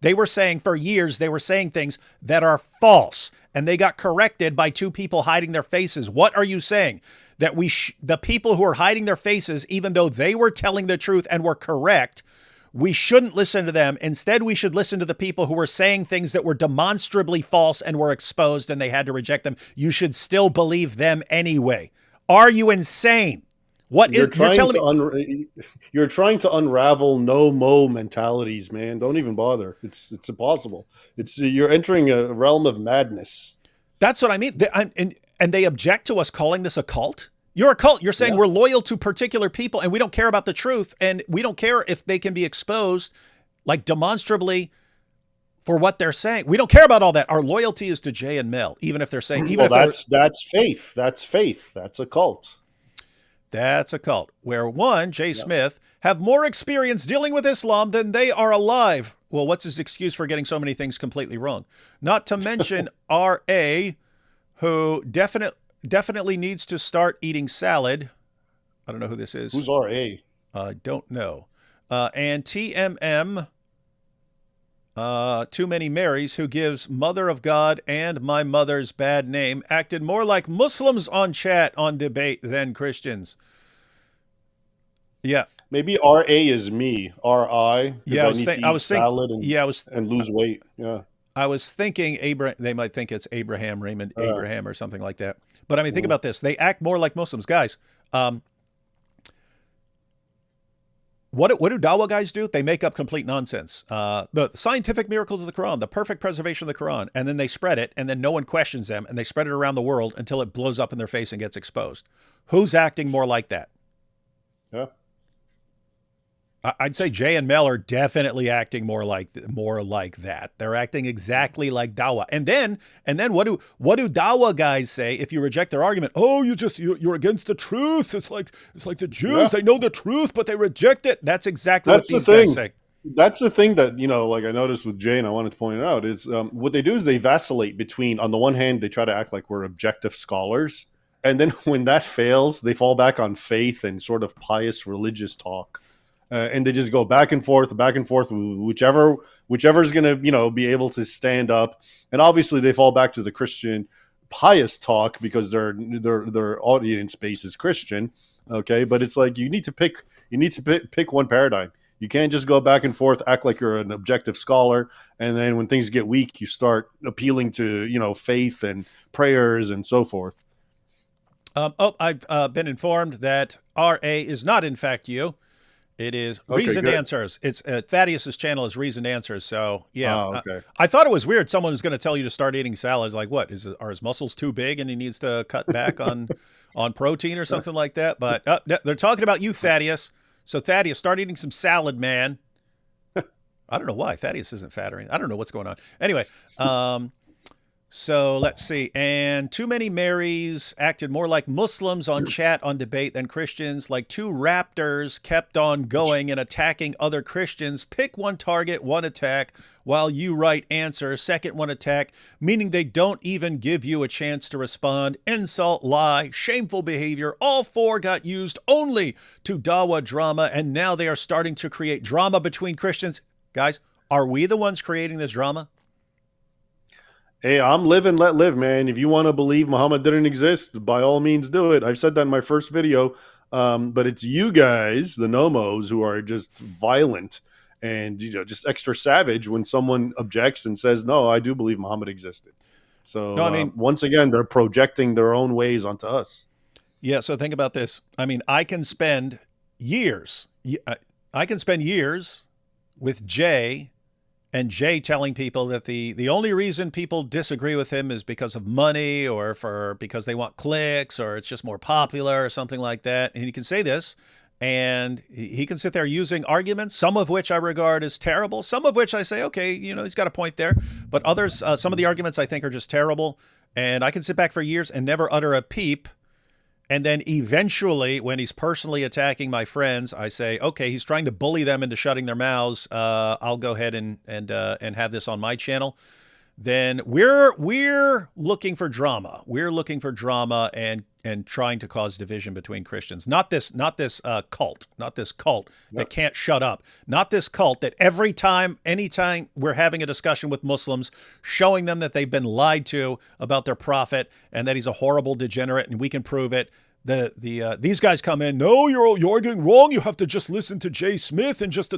They were saying for years, they were saying things that are false, and they got corrected by 2 people hiding their faces. What are you saying? That the people who are hiding their faces, even though they were telling the truth and were correct, we shouldn't listen to them. Instead, we should listen to the people who were saying things that were demonstrably false and were exposed, and they had to reject them. You should still believe them anyway. Are you insane? You're trying to unravel Nommo mentalities, man. Don't even bother. It's impossible. You're entering a realm of madness. That's what I mean. And they object to us calling this a cult. You're a cult. You're saying we're loyal to particular people and we don't care about the truth, and we don't care if they can be exposed like demonstrably for what they're saying. We don't care about all that. Our loyalty is to Jay and Mel, even if they're saying, that's faith. That's faith. That's a cult. That's a cult where Jay Smith, have more experience dealing with Islam than they are alive. Well, what's his excuse for getting so many things completely wrong? Not to mention R.A., who definitely needs to start eating salad. I don't know who this is. Who's R.A.? I don't know. And TMM, Too Many Marys, who gives Mother of God and my mother's bad name, acted more like Muslims on chat on debate than Christians. Yeah. Maybe R.A. is me. R.I. Yeah, I was thinking and lose weight. Yeah. I was thinking they might think it's Abraham, Raymond Ibrahim or something like that. But I mean, think about this. They act more like Muslims. Guys, what do Dawa guys do? They make up complete nonsense. The scientific miracles of the Quran, the perfect preservation of the Quran, and then they spread it, and then no one questions them, and they spread it around the world until it blows up in their face and gets exposed. Who's acting more like that? Yeah. I'd say Jay and Mel are definitely acting more like that. They're acting exactly like Dawa. And then what do Dawa guys say if you reject their argument? Oh, you're against the truth. It's like the Jews. They know the truth, but they reject it. That's exactly what these guys say. That's the thing that, like I noticed with Jay, and I wanted to point it out, is what they do is they vacillate between, on the one hand, they try to act like we're objective scholars. And then when that fails, they fall back on faith and sort of pious religious talk. And they just go back and forth, whichever's going to, be able to stand up. And obviously they fall back to the Christian pious talk because their audience base is Christian. Okay. But it's like, you need to pick one paradigm. You can't just go back and forth, act like you're an objective scholar. And then when things get weak, you start appealing to, faith and prayers and so forth. I've been informed that RA is not in fact you. It is Reasoned Answers. It's Thaddeus's channel is Reasoned Answers. So yeah, I thought it was weird. Someone was going to tell you to start eating salads. Like, what are his muscles too big and he needs to cut back on protein or something like that? But they're talking about you, Thaddeus. So Thaddeus, start eating some salad, man. I don't know why Thaddeus isn't fat or anything. I don't know what's going on. Anyway, so let's see. And too many Marys acted more like Muslims on chat on debate than Christians. Like two raptors kept on going and attacking other Christians. Pick one target, one attack, while you write answer, second one attack, meaning they don't even give you a chance to respond. Insult, lie, shameful behavior. All four got used only to Dawa drama, and now they are starting to create drama between Christians. Guys, are we the ones creating this drama? Hey, I'm live and let live, man. If you want to believe Muhammad didn't exist, by all means do it. I've said that in my first video, but it's you guys, the Nommos, who are just violent and just extra savage when someone objects and says, no, I do believe Muhammad existed. So once again, they're projecting their own ways onto us. Yeah, so think about this. I mean, I can spend years with Jay, and Jay telling people that the only reason people disagree with him is because of money or because they want clicks or it's just more popular or something like that. And he can say this, and he can sit there using arguments, some of which I regard as terrible, some of which I say, okay, he's got a point there. But others, some of the arguments I think are just terrible. And I can sit back for years and never utter a peep. And then eventually, when he's personally attacking my friends, I say, okay, he's trying to bully them into shutting their mouths. I'll go ahead and have this on my channel. Then we're looking for drama. We're looking for drama and trying to cause division between Christians. Not this cult that can't shut up. Not this cult that anytime we're having a discussion with Muslims, showing them that they've been lied to about their prophet and that he's a horrible degenerate and we can prove it. These guys come in. No, you're arguing wrong. You have to just listen to Jay Smith and just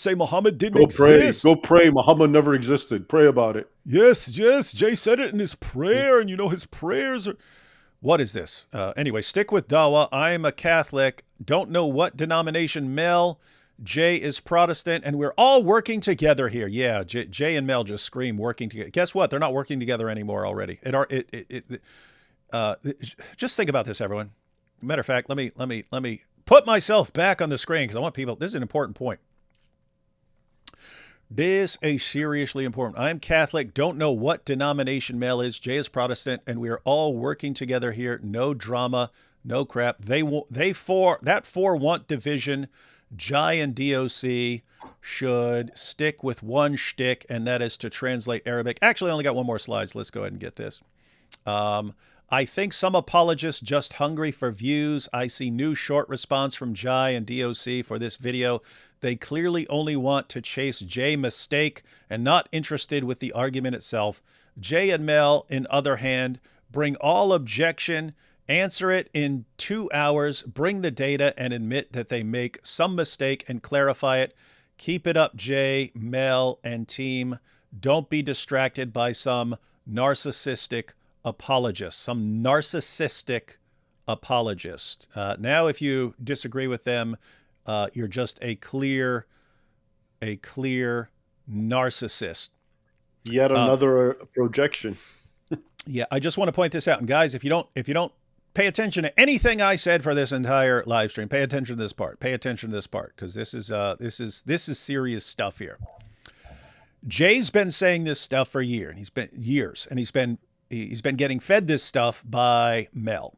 say Muhammad didn't exist. Go pray. Muhammad never existed. Pray about it. Yes. Jay said it in his prayer, and his prayers are. What is this? Anyway, stick with Dawa. I am a Catholic. Don't know what denomination. Mel. Jay is Protestant, and we're all working together here. Yeah, Jay and Mel just scream working together. Guess what? They're not working together anymore already. Just think about this, everyone. Matter of fact, let me put myself back on the screen because I want people. This is an important point. This is a seriously important. I'm Catholic. Don't know what denomination Mel is. Jay is Protestant, and we are all working together here. No drama, no crap. That four want division. Jai and DOC should stick with one shtick, and that is to translate Arabic. Actually, I only got one more slide, so let's go ahead and get this. I think some apologists just hungry for views. I see new short response from Jai and DOC for this video. They clearly only want to chase Jay mistake and not interested with the argument itself. Jay and Mel, in other hand, bring all objection, answer it in 2 hours, bring the data and admit that they make some mistake and clarify it. Keep it up, Jay, Mel, and team. Don't be distracted by some narcissistic apologist, now, if you disagree with them, you're just a clear narcissist. Yet another projection. Yeah, I just want to point this out. And guys, if you don't pay attention to anything I said for this entire live stream. Pay attention to this part. Pay attention to this part, because this is serious stuff here. Jay's been saying this stuff for years, and he's been getting fed this stuff by Mel.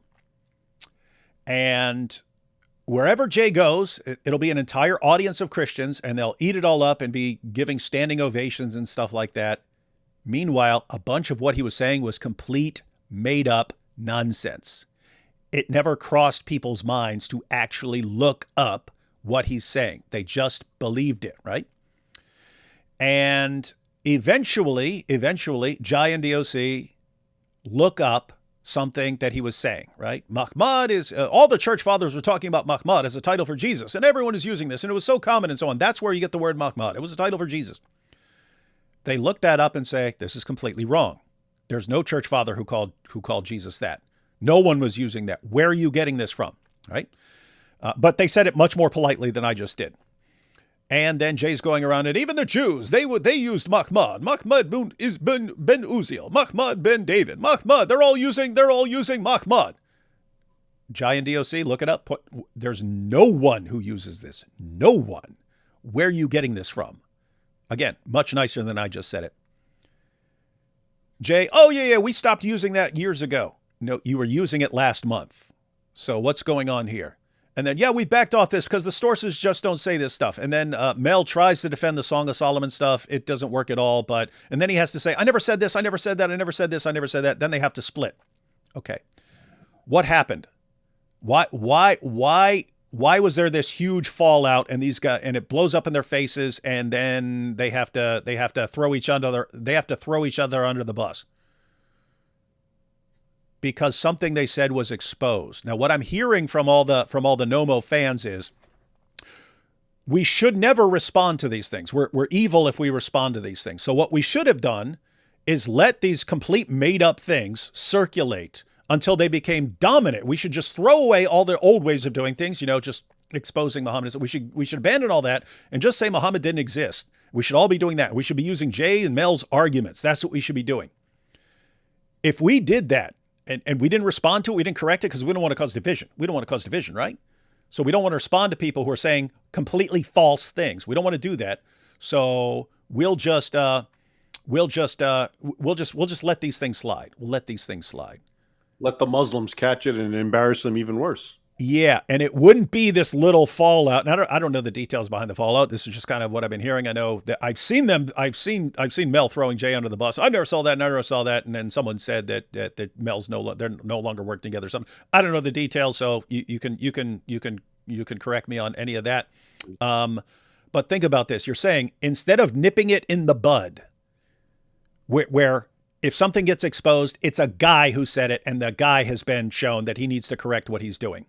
And wherever Jay goes, it'll be an entire audience of Christians, and they'll eat it all up and be giving standing ovations and stuff like that. Meanwhile, a bunch of what he was saying was complete, made-up nonsense. It never crossed people's minds to actually look up what he's saying. They just believed it, right? And eventually, Jai and DOC look up something that he was saying, right? Mahmad is, all the church fathers were talking about Mahmad as a title for Jesus, and everyone is using this, and it was so common and so on. That's where you get the word Mahmad. It was a title for Jesus. They look that up and say, this is completely wrong. There's no church father who called Jesus that. No one was using that. Where are you getting this from, right? But they said it much more politely than I just did. And then Jay's going around, and even the Jews, they used Mahmad. Mahmad ben Uziel. Mahmad ben David. Mahmad. They're all using Mahmad. Jai and DOC, look it up. There's no one who uses this. No one. Where are you getting this from? Again, much nicer than I just said it. Jay, oh yeah, we stopped using that years ago. No, you were using it last month. So what's going on here? And then, yeah, we backed off this because the sources just don't say this stuff. And then Mel tries to defend the Song of Solomon stuff. It doesn't work at all. And then he has to say, I never said this. I never said that. I never said this. I never said that. Then they have to split. Okay. What happened? Why was there this huge fallout and these guys, and it blows up in their faces, and then they have to throw each other under the bus? Because something they said was exposed. Now, what I'm hearing from all the Nommo fans is we should never respond to these things. We're evil if we respond to these things. So what we should have done is let these complete made up things circulate until they became dominant. We should just throw away all the old ways of doing things, just exposing Muhammad. We should abandon all that and just say Muhammad didn't exist. We should all be doing that. We should be using Jay and Mel's arguments. That's what we should be doing. If we did that, and we didn't respond to it, we didn't correct it because we don't want to cause division. We don't want to cause division, right? So we don't want to respond to people who are saying completely false things. We don't want to do that. So we'll just let these things slide. We'll let these things slide. Let the Muslims catch it and embarrass them even worse. Yeah, and it wouldn't be this little fallout. And I don't know the details behind the fallout. This is just kind of what I've been hearing. I know that I've seen Mel throwing Jay under the bus. I never saw that. And then someone said that Mel's they're no longer working together. Something. I don't know the details, so you can correct me on any of that. But think about this. You're saying instead of nipping it in the bud, where if something gets exposed, it's a guy who said it, and the guy has been shown that he needs to correct what he's doing.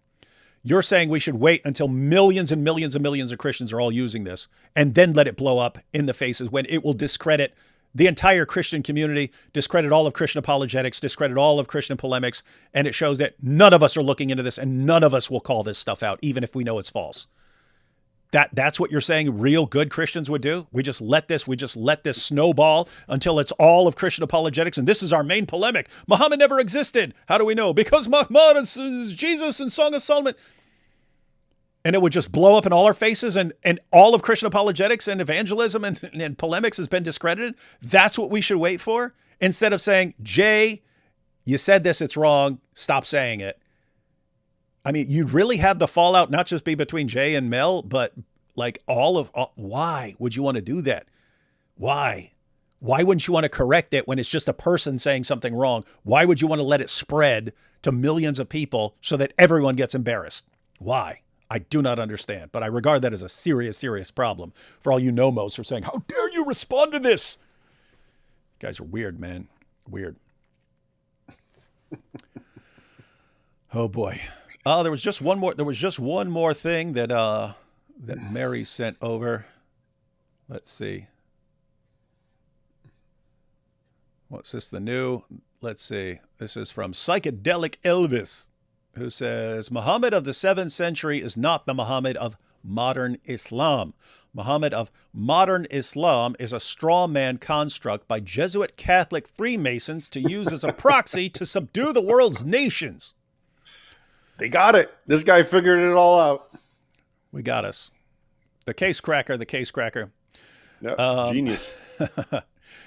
You're saying we should wait until millions and millions and millions of Christians are all using this and then let it blow up in the faces, when it will discredit the entire Christian community, discredit all of Christian apologetics, discredit all of Christian polemics. And it shows that none of us are looking into this, and none of us will call this stuff out, even if we know it's false. That's what you're saying real good Christians would do? We just let this snowball until it's all of Christian apologetics, and this is our main polemic. Muhammad never existed. How do we know? Because Mahmad is Jesus and Song of Solomon. And it would just blow up in all our faces, and all of Christian apologetics and evangelism and polemics has been discredited. That's what we should wait for, instead of saying, Jay, you said this, it's wrong, stop saying it. I mean, you'd really have the fallout not just be between Jay and Mel, but like why would you want to do that? Why? Why wouldn't you want to correct it when it's just a person saying something wrong? Why would you want to let it spread to millions of people so that everyone gets embarrassed? Why? I do not understand, but I regard that as a serious, serious problem for all you Nommos who are saying, how dare you respond to this? You guys are weird, man. Weird. Oh boy. There was just one more thing that Mary sent over. Let's see. What's this? Let's see. This is from Psychedelic Elvis, who says, Muhammad of the 7th century is not the Muhammad of modern Islam. Muhammad of modern Islam is a straw man construct by Jesuit Catholic Freemasons to use as a proxy to subdue the world's nations. They got it. This guy figured it all out. We got us. The case cracker, the case cracker. Yeah, genius.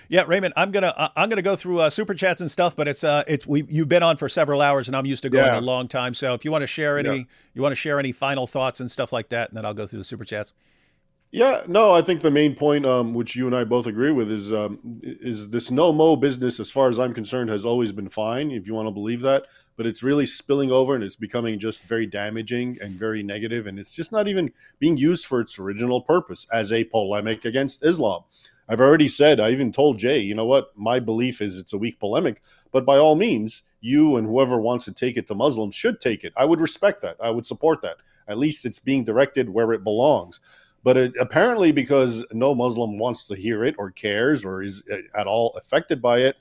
Yeah, Raymond, I'm gonna go through super chats and stuff, but you've been on for several hours, and I'm used to going a long time. So if you want to share any final thoughts and stuff like that, and then I'll go through the super chats. Yeah, no, I think the main point, which you and I both agree with, is this Nommo business, as far as I'm concerned, has always been fine, if you want to believe that. But it's really spilling over, and it's becoming just very damaging and very negative, and it's just not even being used for its original purpose as a polemic against Islam. I've already said, I even told Jay, you know what, my belief is it's a weak polemic, but by all means, you and whoever wants to take it to Muslims should take it. I would respect that. I would support that. At least it's being directed where it belongs. But apparently, because no Muslim wants to hear it or cares or is at all affected by it,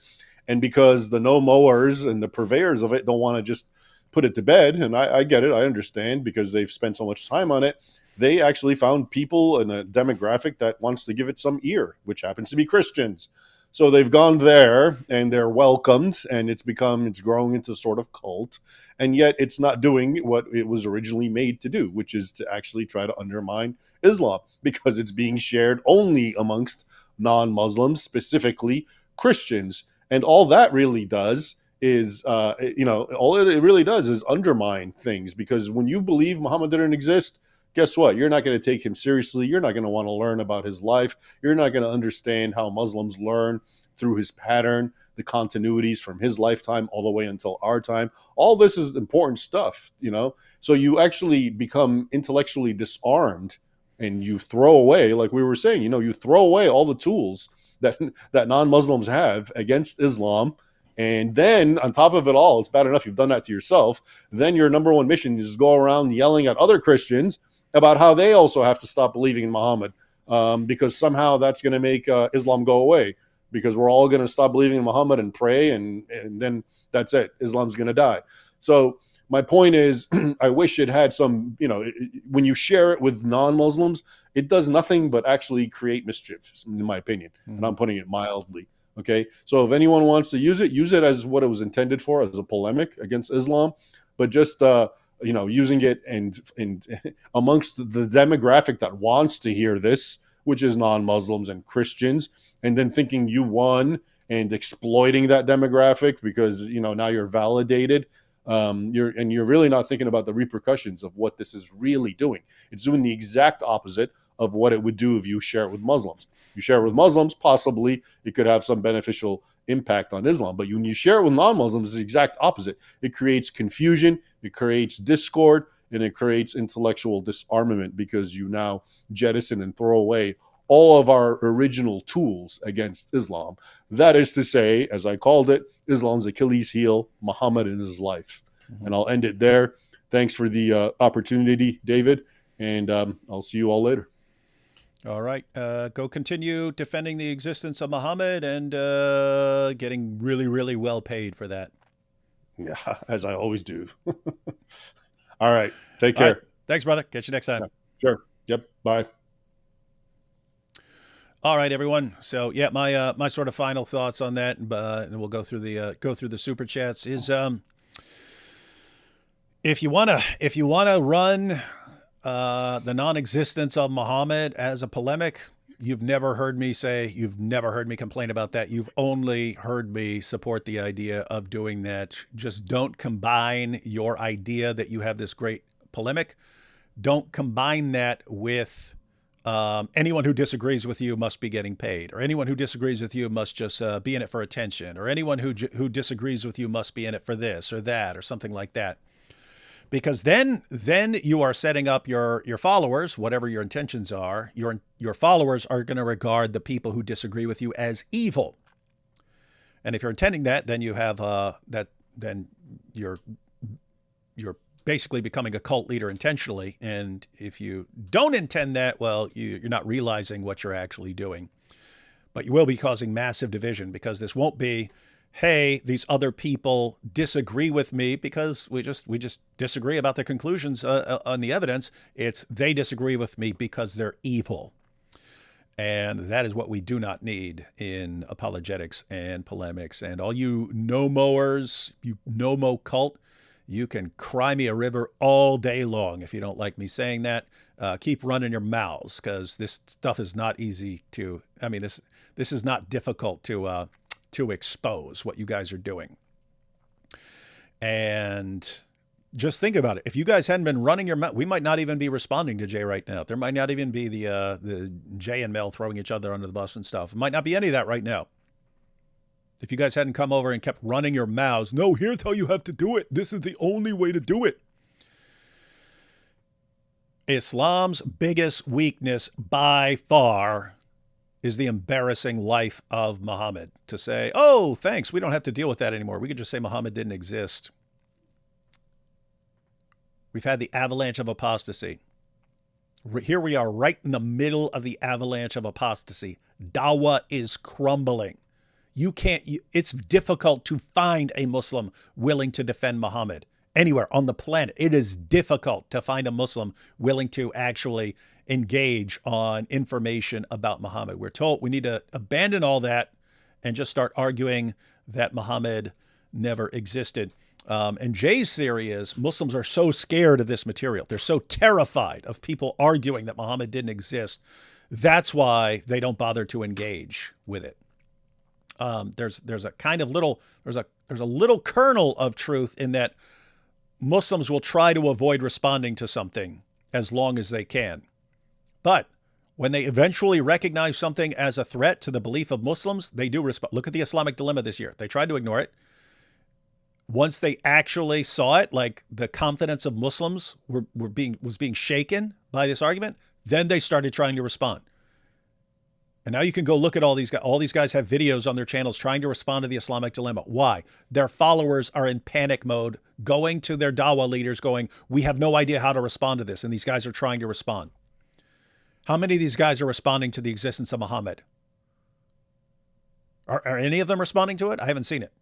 and because the no-mowers and the purveyors of it don't want to just put it to bed, and I get it, I understand, because they've spent so much time on it, they actually found people in a demographic that wants to give it some ear, which happens to be Christians. So they've gone there, and they're welcomed, and it's growing into sort of cult, and yet it's not doing what it was originally made to do, which is to actually try to undermine Islam, because it's being shared only amongst non-Muslims, specifically Christians. And all that really does is, all it really does is undermine things, because when you believe Muhammad didn't exist, guess what? You're not going to take him seriously. You're not going to want to learn about his life. You're not going to understand how Muslims learn through his pattern, the continuities from his lifetime all the way until our time. All this is important stuff, So you actually become intellectually disarmed, and you throw away, like we were saying, you throw away all the tools that non-Muslims have against Islam. And then on top of it all, it's bad enough you've done that to yourself. Then your number one mission is to go around yelling at other Christians about how they also have to stop believing in Muhammad, because somehow that's going to make Islam go away, because we're all going to stop believing in Muhammad and pray, and then that's it. Islam's going to die. So my point is, I wish it had some, when you share it with non-Muslims, it does nothing but actually create mischief, in my opinion. Mm-hmm. And I'm putting it mildly. Okay. So if anyone wants to use it as what it was intended for, as a polemic against Islam, but just, using it and amongst the demographic that wants to hear this, which is non-Muslims and Christians, and then thinking you won and exploiting that demographic because, now you're validated. You're really not thinking about the repercussions of what this is really doing. It's doing the exact opposite of what it would do if you share it with Muslims. You share it with Muslims, possibly it could have some beneficial impact on Islam. But when you share it with non-Muslims, it's the exact opposite. It creates confusion, it creates discord, and it creates intellectual disarmament, because you now jettison and throw away all of our original tools against Islam. That is to say, as I called it, Islam's Achilles heel, Muhammad and his life. Mm-hmm. And I'll end it there. Thanks for the opportunity, David, and I'll see you all later. All right. Go continue defending the existence of Muhammad and getting really, really well paid for that. Yeah, as I always do. All right. Take care. Right. Thanks, brother. Catch you next time. Yeah, sure. Yep. Bye. All right, everyone. So yeah, my sort of final thoughts on that, and we'll go through the super chats. Is if you wanna run the non-existence of Muhammad as a polemic, you've never heard me complain about that. You've only heard me support the idea of doing that. Just don't combine your idea that you have this great polemic. Don't combine that with anyone who disagrees with you must be getting paid, or anyone who disagrees with you must just be in it for attention, or anyone who disagrees with you must be in it for this or that or something like that. Because then you are setting up your followers, whatever your intentions are. Your followers are going to regard the people who disagree with you as evil. And if you're intending that, then you have then you're basically becoming a cult leader intentionally. And if you don't intend that, well, you're not realizing what you're actually doing. But you will be causing massive division, because this won't be, hey, these other people disagree with me because we just disagree about the conclusions on the evidence. It's they disagree with me because they're evil. And that is what we do not need in apologetics and polemics. And all you no-mowers, you no-mo cult, You can cry me a river all day long if you don't like me saying that. Keep running your mouths, because this stuff is not easy to, I mean, this is not difficult to expose what you guys are doing. And just think about it. If you guys hadn't been running your mouth, we might not even be responding to Jay right now. There might not even be the Jay and Mel throwing each other under the bus and stuff. It might not be any of that right now. If you guys hadn't come over and kept running your mouths, no, here's how you have to do it. This is the only way to do it. Islam's biggest weakness by far is the embarrassing life of Muhammad. To say, oh, thanks, we don't have to deal with that anymore. We could just say Muhammad didn't exist. We've had the avalanche of apostasy. Here we are right in the middle of the avalanche of apostasy. Dawa is crumbling. It's difficult to find a Muslim willing to defend Muhammad anywhere on the planet. It is difficult to find a Muslim willing to actually engage on information about Muhammad. We're told we need to abandon all that and just start arguing that Muhammad never existed. And Jay's theory is Muslims are so scared of this material. They're so terrified of people arguing that Muhammad didn't exist. That's why they don't bother to engage with it. There's a kind of little, there's a little kernel of truth in that Muslims will try to avoid responding to something as long as they can. But when they eventually recognize something as a threat to the belief of Muslims, they do respond. Look at the Islamic dilemma this year. They tried to ignore it. Once they actually saw it, like the confidence of Muslims was being shaken by this argument, then they started trying to respond. And now you can go look at all these guys. All these guys have videos on their channels trying to respond to the Islamic dilemma. Why? Their followers are in panic mode, going to their Dawa leaders going, we have no idea how to respond to this. And these guys are trying to respond. How many of these guys are responding to the existence of Muhammad? Are any of them responding to it? I haven't seen it.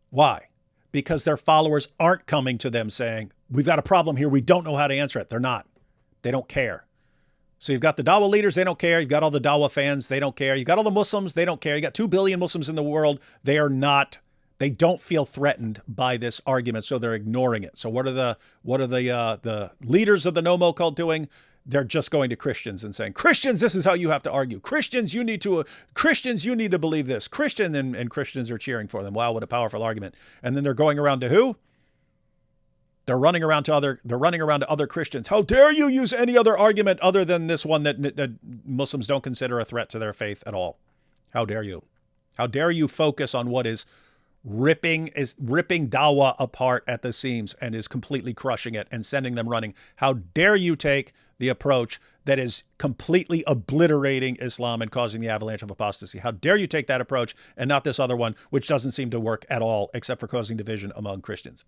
Why? Because their followers aren't coming to them saying, we've got a problem here. We don't know how to answer it. They're not. They don't care. So you've got the Dawa leaders, they don't care. You've got all the Dawa fans, they don't care. You've got all the Muslims, they don't care. You got 2 billion Muslims in the world. They don't feel threatened by this argument, so they're ignoring it. So what are the leaders of the Nommo cult doing? They're just going to Christians and saying, Christians, this is how you have to argue. Christians, you need to believe this. And Christians are cheering for them. Wow, what a powerful argument. And then they're going around to who? They're running around to other Christians. How dare you use any other argument other than this one that Muslims don't consider a threat to their faith at all? How dare you? How dare you focus on what is ripping Dawa apart at the seams and is completely crushing it and sending them running? How dare you take the approach that is completely obliterating Islam and causing the avalanche of apostasy? How dare you take that approach and not this other one, which doesn't seem to work at all except for causing division among Christians?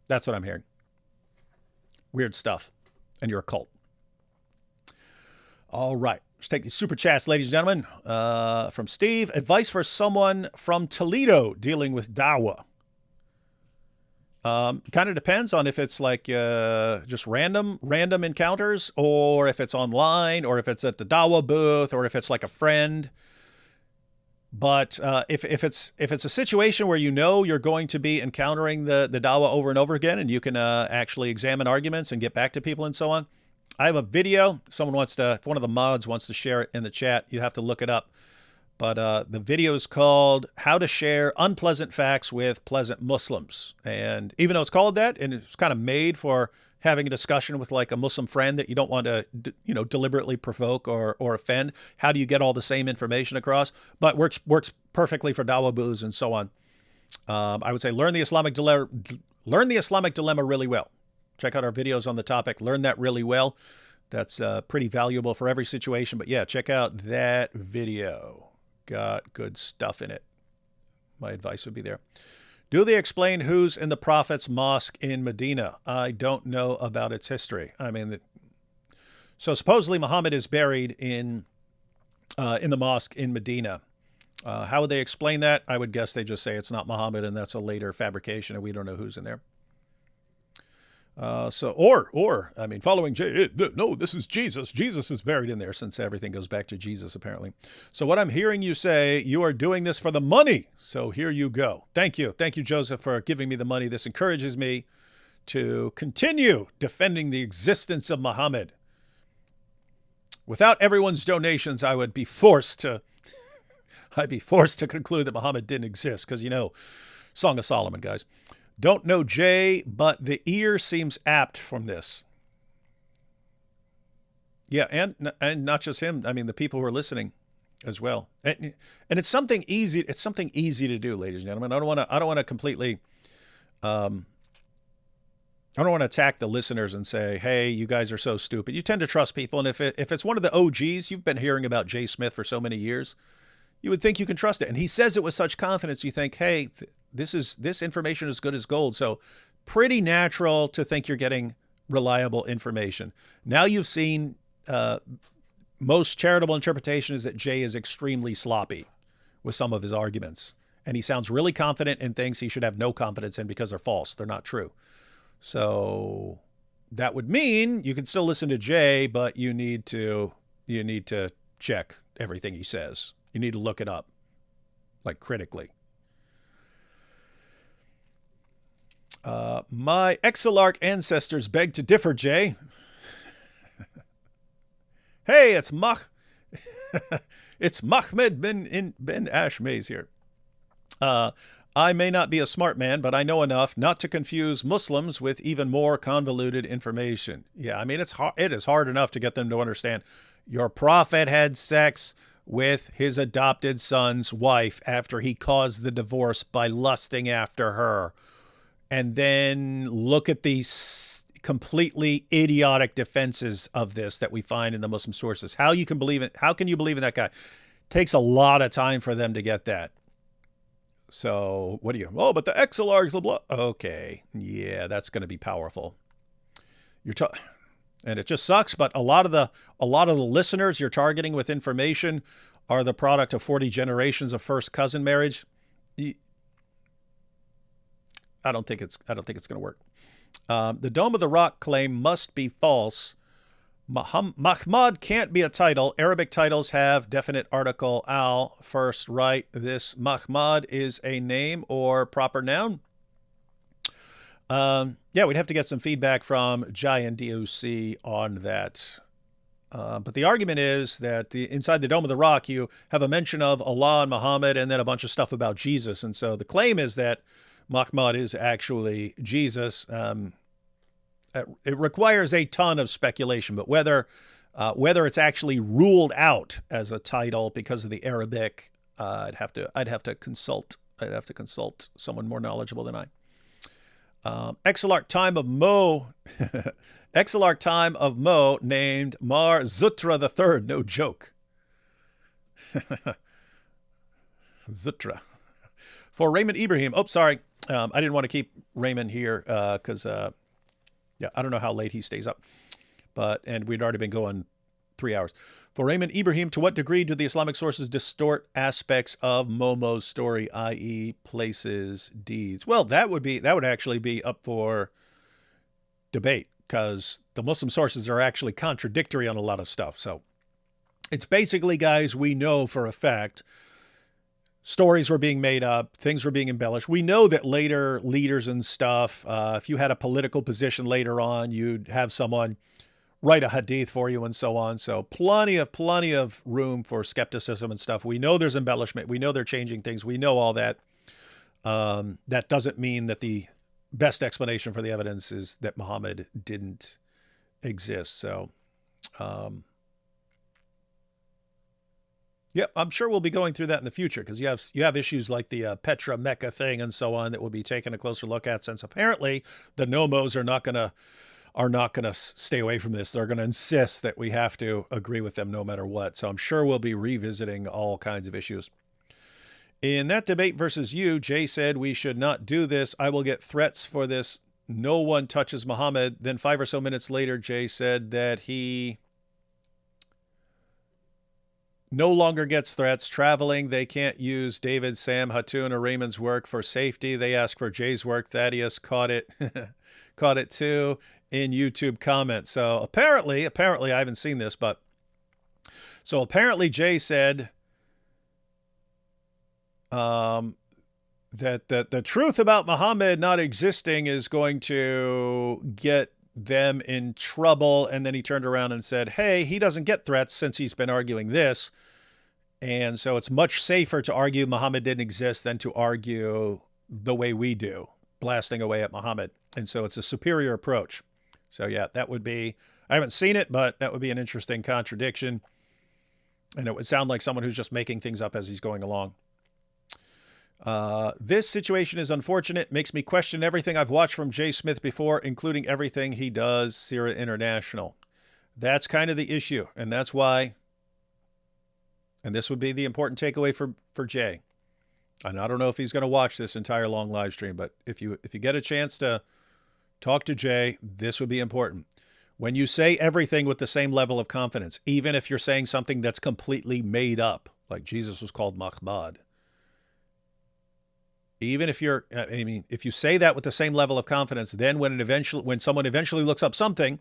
That's what I'm hearing. Weird stuff. And you're a cult. All right. Let's take these super chats, ladies and gentlemen. From Steve. Advice for someone from Toledo dealing with Dawa. Kind of depends on if it's like just random encounters, or if it's online, or if it's at the Dawa booth, or if it's like a friend. But if it's a situation where you know you're going to be encountering the Dawa over and over again, and you can actually examine arguments and get back to people and so on. I have a video. If one of the mods wants to share it in the chat, you have to look it up. But the video is called How to Share Unpleasant Facts with Pleasant Muslims. And even though it's called that, and it's kind of made for having a discussion with like a Muslim friend that you don't want to, deliberately provoke or offend. How do you get all the same information across? But works perfectly for Dawa booths and so on. I would say learn the Islamic dilemma really well. Check out our videos on the topic. Learn that really well. That's pretty valuable for every situation. But yeah, check out that video. Got good stuff in it. My advice would be there. Do they explain who's in the Prophet's mosque in Medina? I don't know about its history. I mean, so supposedly Muhammad is buried in the mosque in Medina. How would they explain that? I would guess they just say it's not Muhammad and that's a later fabrication and we don't know who's in there. I mean, following Jay, no, this is Jesus. Jesus is buried in there, since everything goes back to Jesus, apparently. So what I'm hearing you say, you are doing this for the money. So here you go. Thank you. Thank you, Joseph, for giving me the money. This encourages me to continue defending the existence of Muhammad. Without everyone's donations, I'd be forced to conclude that Muhammad didn't exist, because, you know, Song of Solomon, guys. Don't know Jay, but the ear seems apt from this. Yeah, and not just him. I mean, the people who are listening as well. And it's something easy. It's something easy to do, ladies and gentlemen. I don't want to completely. I don't want to attack the listeners and say, "Hey, you guys are so stupid." You tend to trust people, and if it's one of the OGs, you've been hearing about Jay Smith for so many years, you would think you can trust it. And he says it with such confidence. You think, "Hey, this information is good as gold." So pretty natural to think you're getting reliable information. Now you've seen most charitable interpretation is that Jay is extremely sloppy with some of his arguments. And he sounds really confident in things he should have no confidence in because they're false. They're not true. So that would mean you can still listen to Jay, but you need to check everything he says. You need to look it up, like critically. My Exilarch ancestors beg to differ, Jay. Hey, it's Mahmad bin Ashmaze here. I may not be a smart man, but I know enough not to confuse Muslims with even more convoluted information. Yeah, I mean, it is hard enough to get them to understand your prophet had sex with his adopted son's wife after he caused the divorce by lusting after her. And then look at these completely idiotic defenses of this that we find in the Muslim sources. How can you believe in that guy? Takes a lot of time for them to get that. So what do you? Oh, but the Exilarchs, blah blah. Okay, yeah, that's going to be powerful. And it just sucks. But a lot of the listeners you're targeting with information are the product of 40 generations of first cousin marriage. I don't think it's going to work. The Dome of the Rock claim must be false. Mahmad can't be a title. Arabic titles have definite article al first, right? This Mahmad is a name or proper noun. Yeah, we'd have to get some feedback from Jai and DOC on that. But the argument is that inside the Dome of the Rock, you have a mention of Allah and Muhammad and then a bunch of stuff about Jesus. And so the claim is that Mahmad is actually Jesus. It requires a ton of speculation, but whether it's actually ruled out as a title because of the Arabic, I'd have to consult someone more knowledgeable than I. Exilarch time of Mo, Exilarch time of Mo named Mar Zutra III. No joke. Zutra. For Raymond Ibrahim. Oh, sorry. I didn't want to keep Raymond here because, yeah, I don't know how late he stays up. And we'd already been going 3 hours. For Raymond Ibrahim, to what degree do the Islamic sources distort aspects of Momo's story, i.e. places, deeds? Well, that would actually be up for debate because the Muslim sources are actually contradictory on a lot of stuff. So it's basically, guys, we know for a fact stories were being made up, things were being embellished. We know that later leaders and stuff, if you had a political position later on, you'd have someone write a hadith for you and so on. So plenty of room for skepticism and stuff. We know there's embellishment. We know they're changing things. We know all that. That doesn't mean that the best explanation for the evidence is that Muhammad didn't exist. So, yeah, I'm sure we'll be going through that in the future because you have issues like the Petra Mecca thing and so on that we'll be taking a closer look at, since apparently the Nommos are not going to stay away from this. They're going to insist that we have to agree with them no matter what. So I'm sure we'll be revisiting all kinds of issues. In that debate versus you, Jay said we should not do this. I will get threats for this. No one touches Muhammad. Then 5 or so minutes later, Jay said that no longer gets threats. Traveling, they can't use David, Sam, Hatun, or Raymond's work for safety. They ask for Jay's work. Thaddeus caught it, caught it too in YouTube comments. So apparently, I haven't seen this, but so apparently Jay said that the truth about Muhammad not existing is going to get them in trouble. And then he turned around and said, hey, he doesn't get threats since he's been arguing this. And so it's much safer to argue Muhammad didn't exist than to argue the way we do, blasting away at Muhammad. And so it's a superior approach. So yeah, that would be, I haven't seen it, but that would be an interesting contradiction. And it would sound like someone who's just making things up as he's going along. This situation is unfortunate, makes me question everything I've watched from Jay Smith before, including everything he does, Sierra International. That's kind of the issue. And that's why, and this would be the important takeaway for Jay. And I don't know if he's going to watch this entire long live stream, but if you get a chance to talk to Jay, this would be important. When you say everything with the same level of confidence, even if you're saying something that's completely made up, like Jesus was called Mahmad, even if you're, I mean, if you say that with the same level of confidence, then when someone eventually looks up something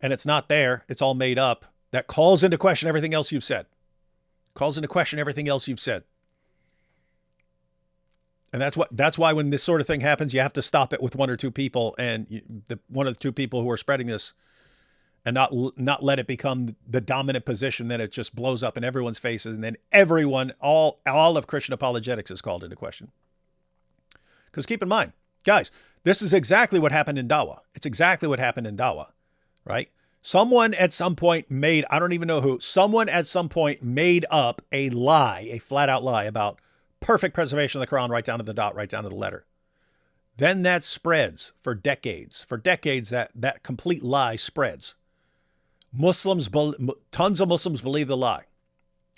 and it's not there, it's all made up, that calls into question everything else you've said. Calls into question everything else you've said. And that's why when this sort of thing happens, you have to stop it with one or two people, and one of the two people who are spreading this, and not let it become the dominant position. Then it just blows up in everyone's faces, and then everyone, all of Christian apologetics is called into question. Because keep in mind, guys, this is exactly what happened in Dawa. It's exactly what happened in Dawa, right? Someone at some point made, I don't even know who, someone at some point made up a lie, a flat out lie about perfect preservation of the Quran, right down to the dot, right down to the letter. Then that spreads for decades. For decades, that complete lie spreads. Tons of Muslims believe the lie.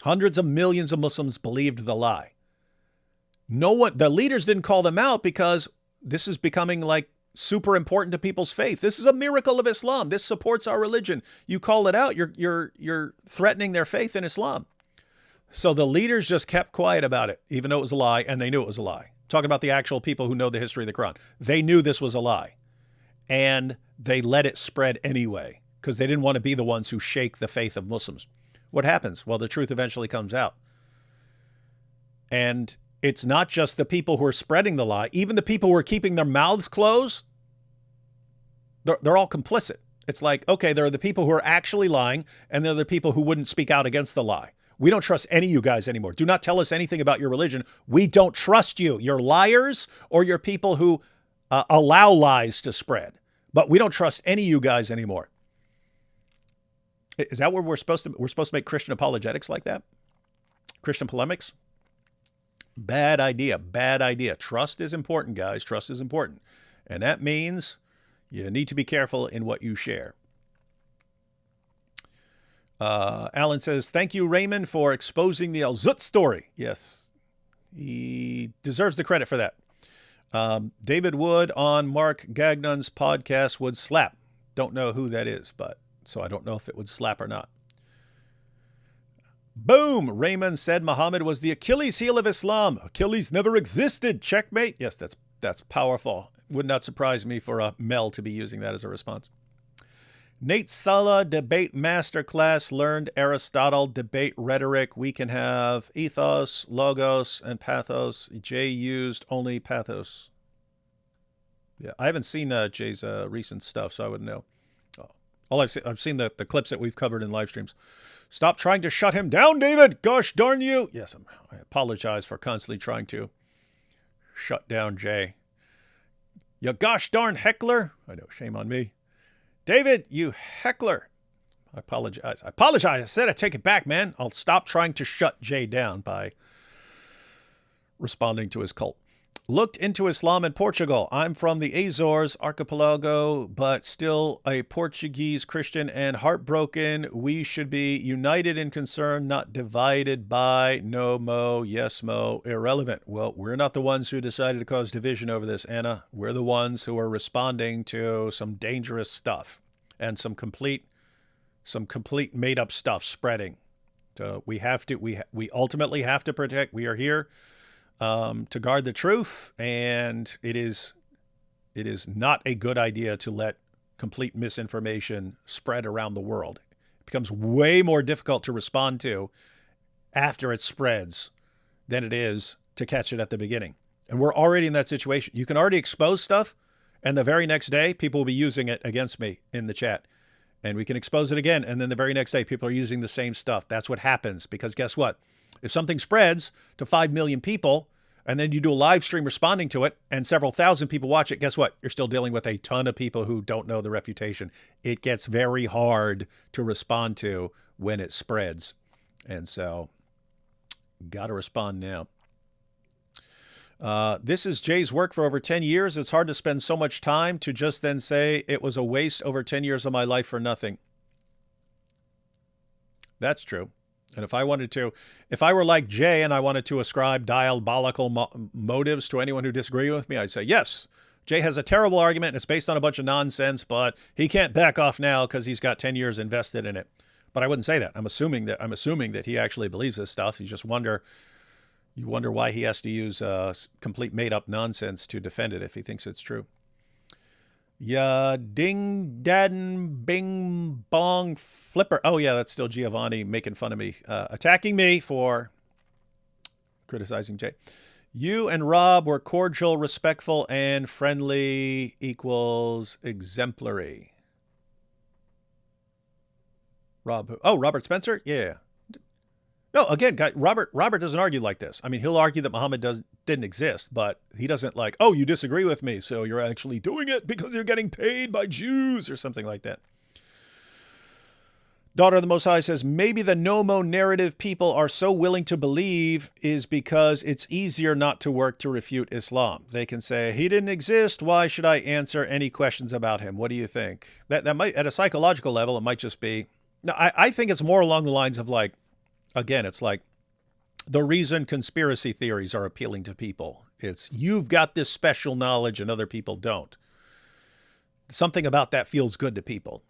Hundreds of millions of Muslims believed the lie. The leaders didn't call them out because this is becoming like super important to people's faith. This is a miracle of Islam. This supports our religion. You call it out, you're threatening their faith in Islam. So the leaders just kept quiet about it, even though it was a lie, and they knew it was a lie. Talking about the actual people who know the history of the Quran. They knew this was a lie, and they let it spread anyway, because they didn't want to be the ones who shake the faith of Muslims. What happens? Well, the truth eventually comes out. And it's not just the people who are spreading the lie. Even the people who are keeping their mouths closed, they're all complicit. It's like, okay, there are the people who are actually lying, and there are the people who wouldn't speak out against the lie. We don't trust any of you guys anymore. Do not tell us anything about your religion. We don't trust you. You're liars, or you're people who allow lies to spread. But we don't trust any of you guys anymore. Is that where we're supposed to make Christian apologetics like that? Christian polemics? Bad idea. Bad idea. Trust is important, guys. Trust is important. And that means you need to be careful in what you share. Alan says, thank you, Raymond, for exposing the Al-Zut story. Yes, he deserves the credit for that. David Wood on Mark Gagnon's podcast would slap. Don't know who that is, but so I don't know if it would slap or not. Boom! Raymond said Muhammad was the Achilles heel of Islam. Achilles never existed. Checkmate. Yes, that's powerful. Would not surprise me for Mel to be using that as a response. Nate Sala, debate masterclass, learned Aristotle, debate rhetoric. We can have ethos, logos, and pathos. Jay used only pathos. Yeah, I haven't seen Jay's recent stuff, so I wouldn't know. All I've seen the clips that we've covered in live streams. Stop trying to shut him down, David. Gosh darn you. Yes, I apologize for constantly trying to shut down Jay. You gosh darn heckler. I know, shame on me. David, you heckler. I apologize. I said I take it back, man. I'll stop trying to shut Jay down by responding to his cult. Looked into Islam in Portugal. I'm from the Azores archipelago, but still a Portuguese Christian and heartbroken. We should be united in concern, not divided by Nommo, yes, Mo, irrelevant. Well, we're not the ones who decided to cause division over this, Anna. We're the ones who are responding to some dangerous stuff and some complete made-up stuff spreading. So we ultimately have to protect. We are here to guard the truth, and it is not a good idea to let complete misinformation spread around the world. It becomes way more difficult to respond to after it spreads than it is to catch it at the beginning. And we're already in that situation. You can already expose stuff, and the very next day, people will be using it against me in the chat. And we can expose it again, and then the very next day, people are using the same stuff. That's what happens, because guess what? If something spreads to 5 million people, and then you do a live stream responding to it, and several thousand people watch it, guess what? You're still dealing with a ton of people who don't know the refutation. It gets very hard to respond to when it spreads. And so, got to respond now. This is Jay's work for over 10 years. It's hard to spend so much time to just then say it was a waste over 10 years of my life for nothing. That's true. And if I were like Jay and I wanted to ascribe diabolical motives to anyone who disagreed with me, I'd say, yes, Jay has a terrible argument and it's based on a bunch of nonsense, but he can't back off now because he's got 10 years invested in it. But I wouldn't say that. I'm assuming that he actually believes this stuff. You wonder why he has to use complete made-up nonsense to defend it if he thinks it's true. Yeah, ding, dadden, bing, bong, flipper. Oh, yeah, that's still Giovanni making fun of me, attacking me for criticizing Jay. You and Rob were cordial, respectful, and friendly equals exemplary. Robert Spencer? Yeah. No, again, Robert doesn't argue like this. I mean, he'll argue that Muhammad didn't exist, but he doesn't like, oh, you disagree with me, so you're actually doing it because you're getting paid by Jews or something like that. Daughter of the Most High says, maybe the Nommo narrative people are so willing to believe is because it's easier not to work to refute Islam. They can say, he didn't exist. Why should I answer any questions about him? What do you think? That might, at a psychological level, it might just be, no, I think it's more along the lines of like, again, it's like the reason conspiracy theories are appealing to people. It's you've got this special knowledge and other people don't. Something about that feels good to people.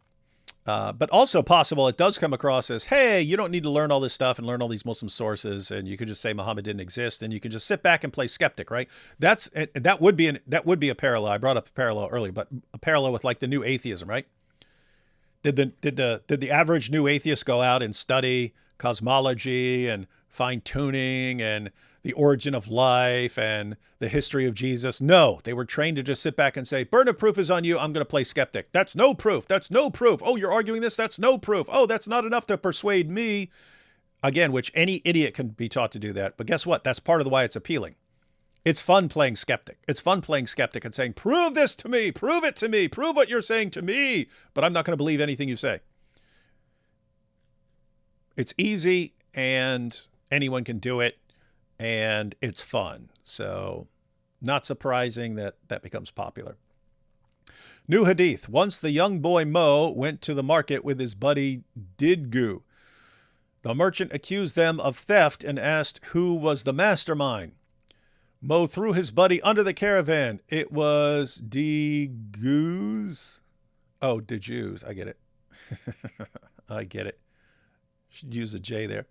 But also possible it does come across as, hey, you don't need to learn all this stuff and learn all these Muslim sources, and you could just say Muhammad didn't exist, and you can just sit back and play skeptic, right? That would be a parallel. I brought up a parallel earlier, but a parallel with like the new atheism, right? Did the average new atheist go out and study cosmology and fine-tuning and the origin of life and the history of Jesus? No, they were trained to just sit back and say, burden of proof is on you. I'm going to play skeptic. That's no proof. That's no proof. Oh, you're arguing this? That's no proof. Oh, that's not enough to persuade me. Again, which any idiot can be taught to do that. But guess what? That's part of why it's appealing. It's fun playing skeptic. It's fun playing skeptic and saying, prove this to me. Prove it to me. Prove what you're saying to me. But I'm not going to believe anything you say. It's easy and anyone can do it and it's fun. So not surprising that that becomes popular. New hadith. Once the young boy Mo went to the market with his buddy Didgu. The merchant accused them of theft and asked who was the mastermind. Mo threw his buddy under the caravan. It was Digu's. Oh, Digu's. I get it. I get it. Should use a J there.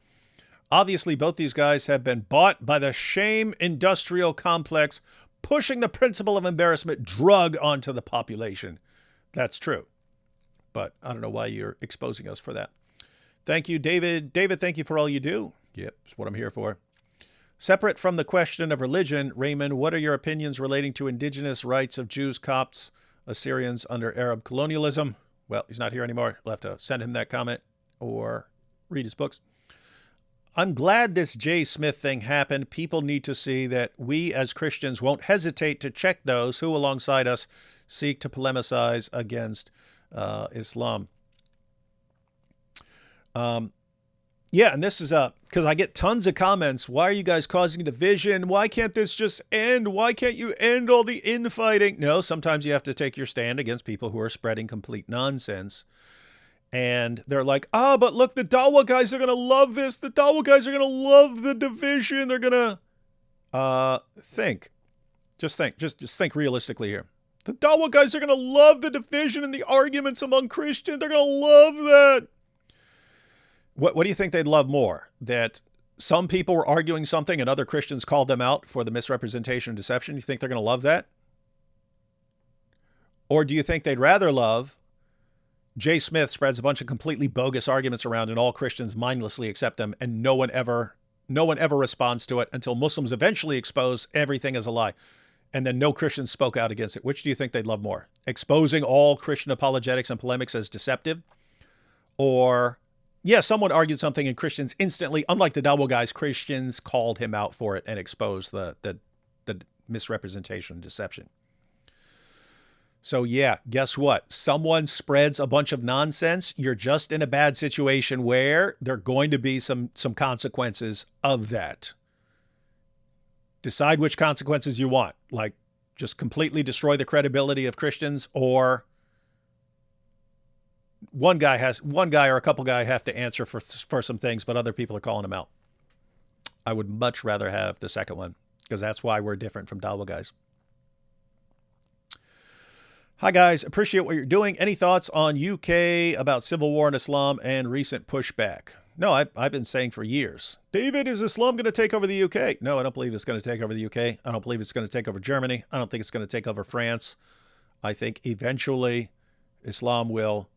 Obviously, both these guys have been bought by the shame industrial complex, pushing the principle of embarrassment drug onto the population. That's true. But I don't know why you're exposing us for that. Thank you, David. David, thank you for all you do. Yep, that's what I'm here for. Separate from the question of religion, Raymond, what are your opinions relating to indigenous rights of Jews, Copts, Assyrians under Arab colonialism? Well, he's not here anymore. We'll have to send him that comment or read his books. I'm glad this J. Smith thing happened. People need to see that we as Christians won't hesitate to check those who alongside us seek to polemicize against Islam. Yeah, and this is because I get tons of comments. Why are you guys causing division? Why can't this just end? Why can't you end all the infighting? No, sometimes you have to take your stand against people who are spreading complete nonsense. And they're like, but look, the Dawa guys are going to love this. The Dawa guys are going to love the division. They're going to think. Just think realistically here. The Dawa guys are going to love the division and the arguments among Christians. They're going to love that. What do you think they'd love more? That some people were arguing something and other Christians called them out for the misrepresentation and deception? You think they're going to love that? Or do you think they'd rather love Jay Smith spreads a bunch of completely bogus arguments around and all Christians mindlessly accept them and no one ever responds to it until Muslims eventually expose everything as a lie? And then no Christians spoke out against it. Which do you think they'd love more? Exposing all Christian apologetics and polemics as deceptive? Or, yeah, someone argued something and Christians instantly, unlike the Dawa guys, Christians called him out for it and exposed the misrepresentation and deception. So yeah, guess what? Someone spreads a bunch of nonsense. You're just in a bad situation where there are going to be some consequences of that. Decide which consequences you want, like just completely destroy the credibility of Christians, or one guy or a couple guys have to answer for some things, but other people are calling them out. I would much rather have the second one, because that's why we're different from Dawa guys. Hi guys, appreciate what you're doing. Any thoughts on UK about civil war in Islam and recent pushback? No, I've been saying for years, David, is Islam going to take over the UK? No, I don't believe it's going to take over the UK. I don't believe it's going to take over Germany. I don't think it's going to take over France. I think eventually Islam will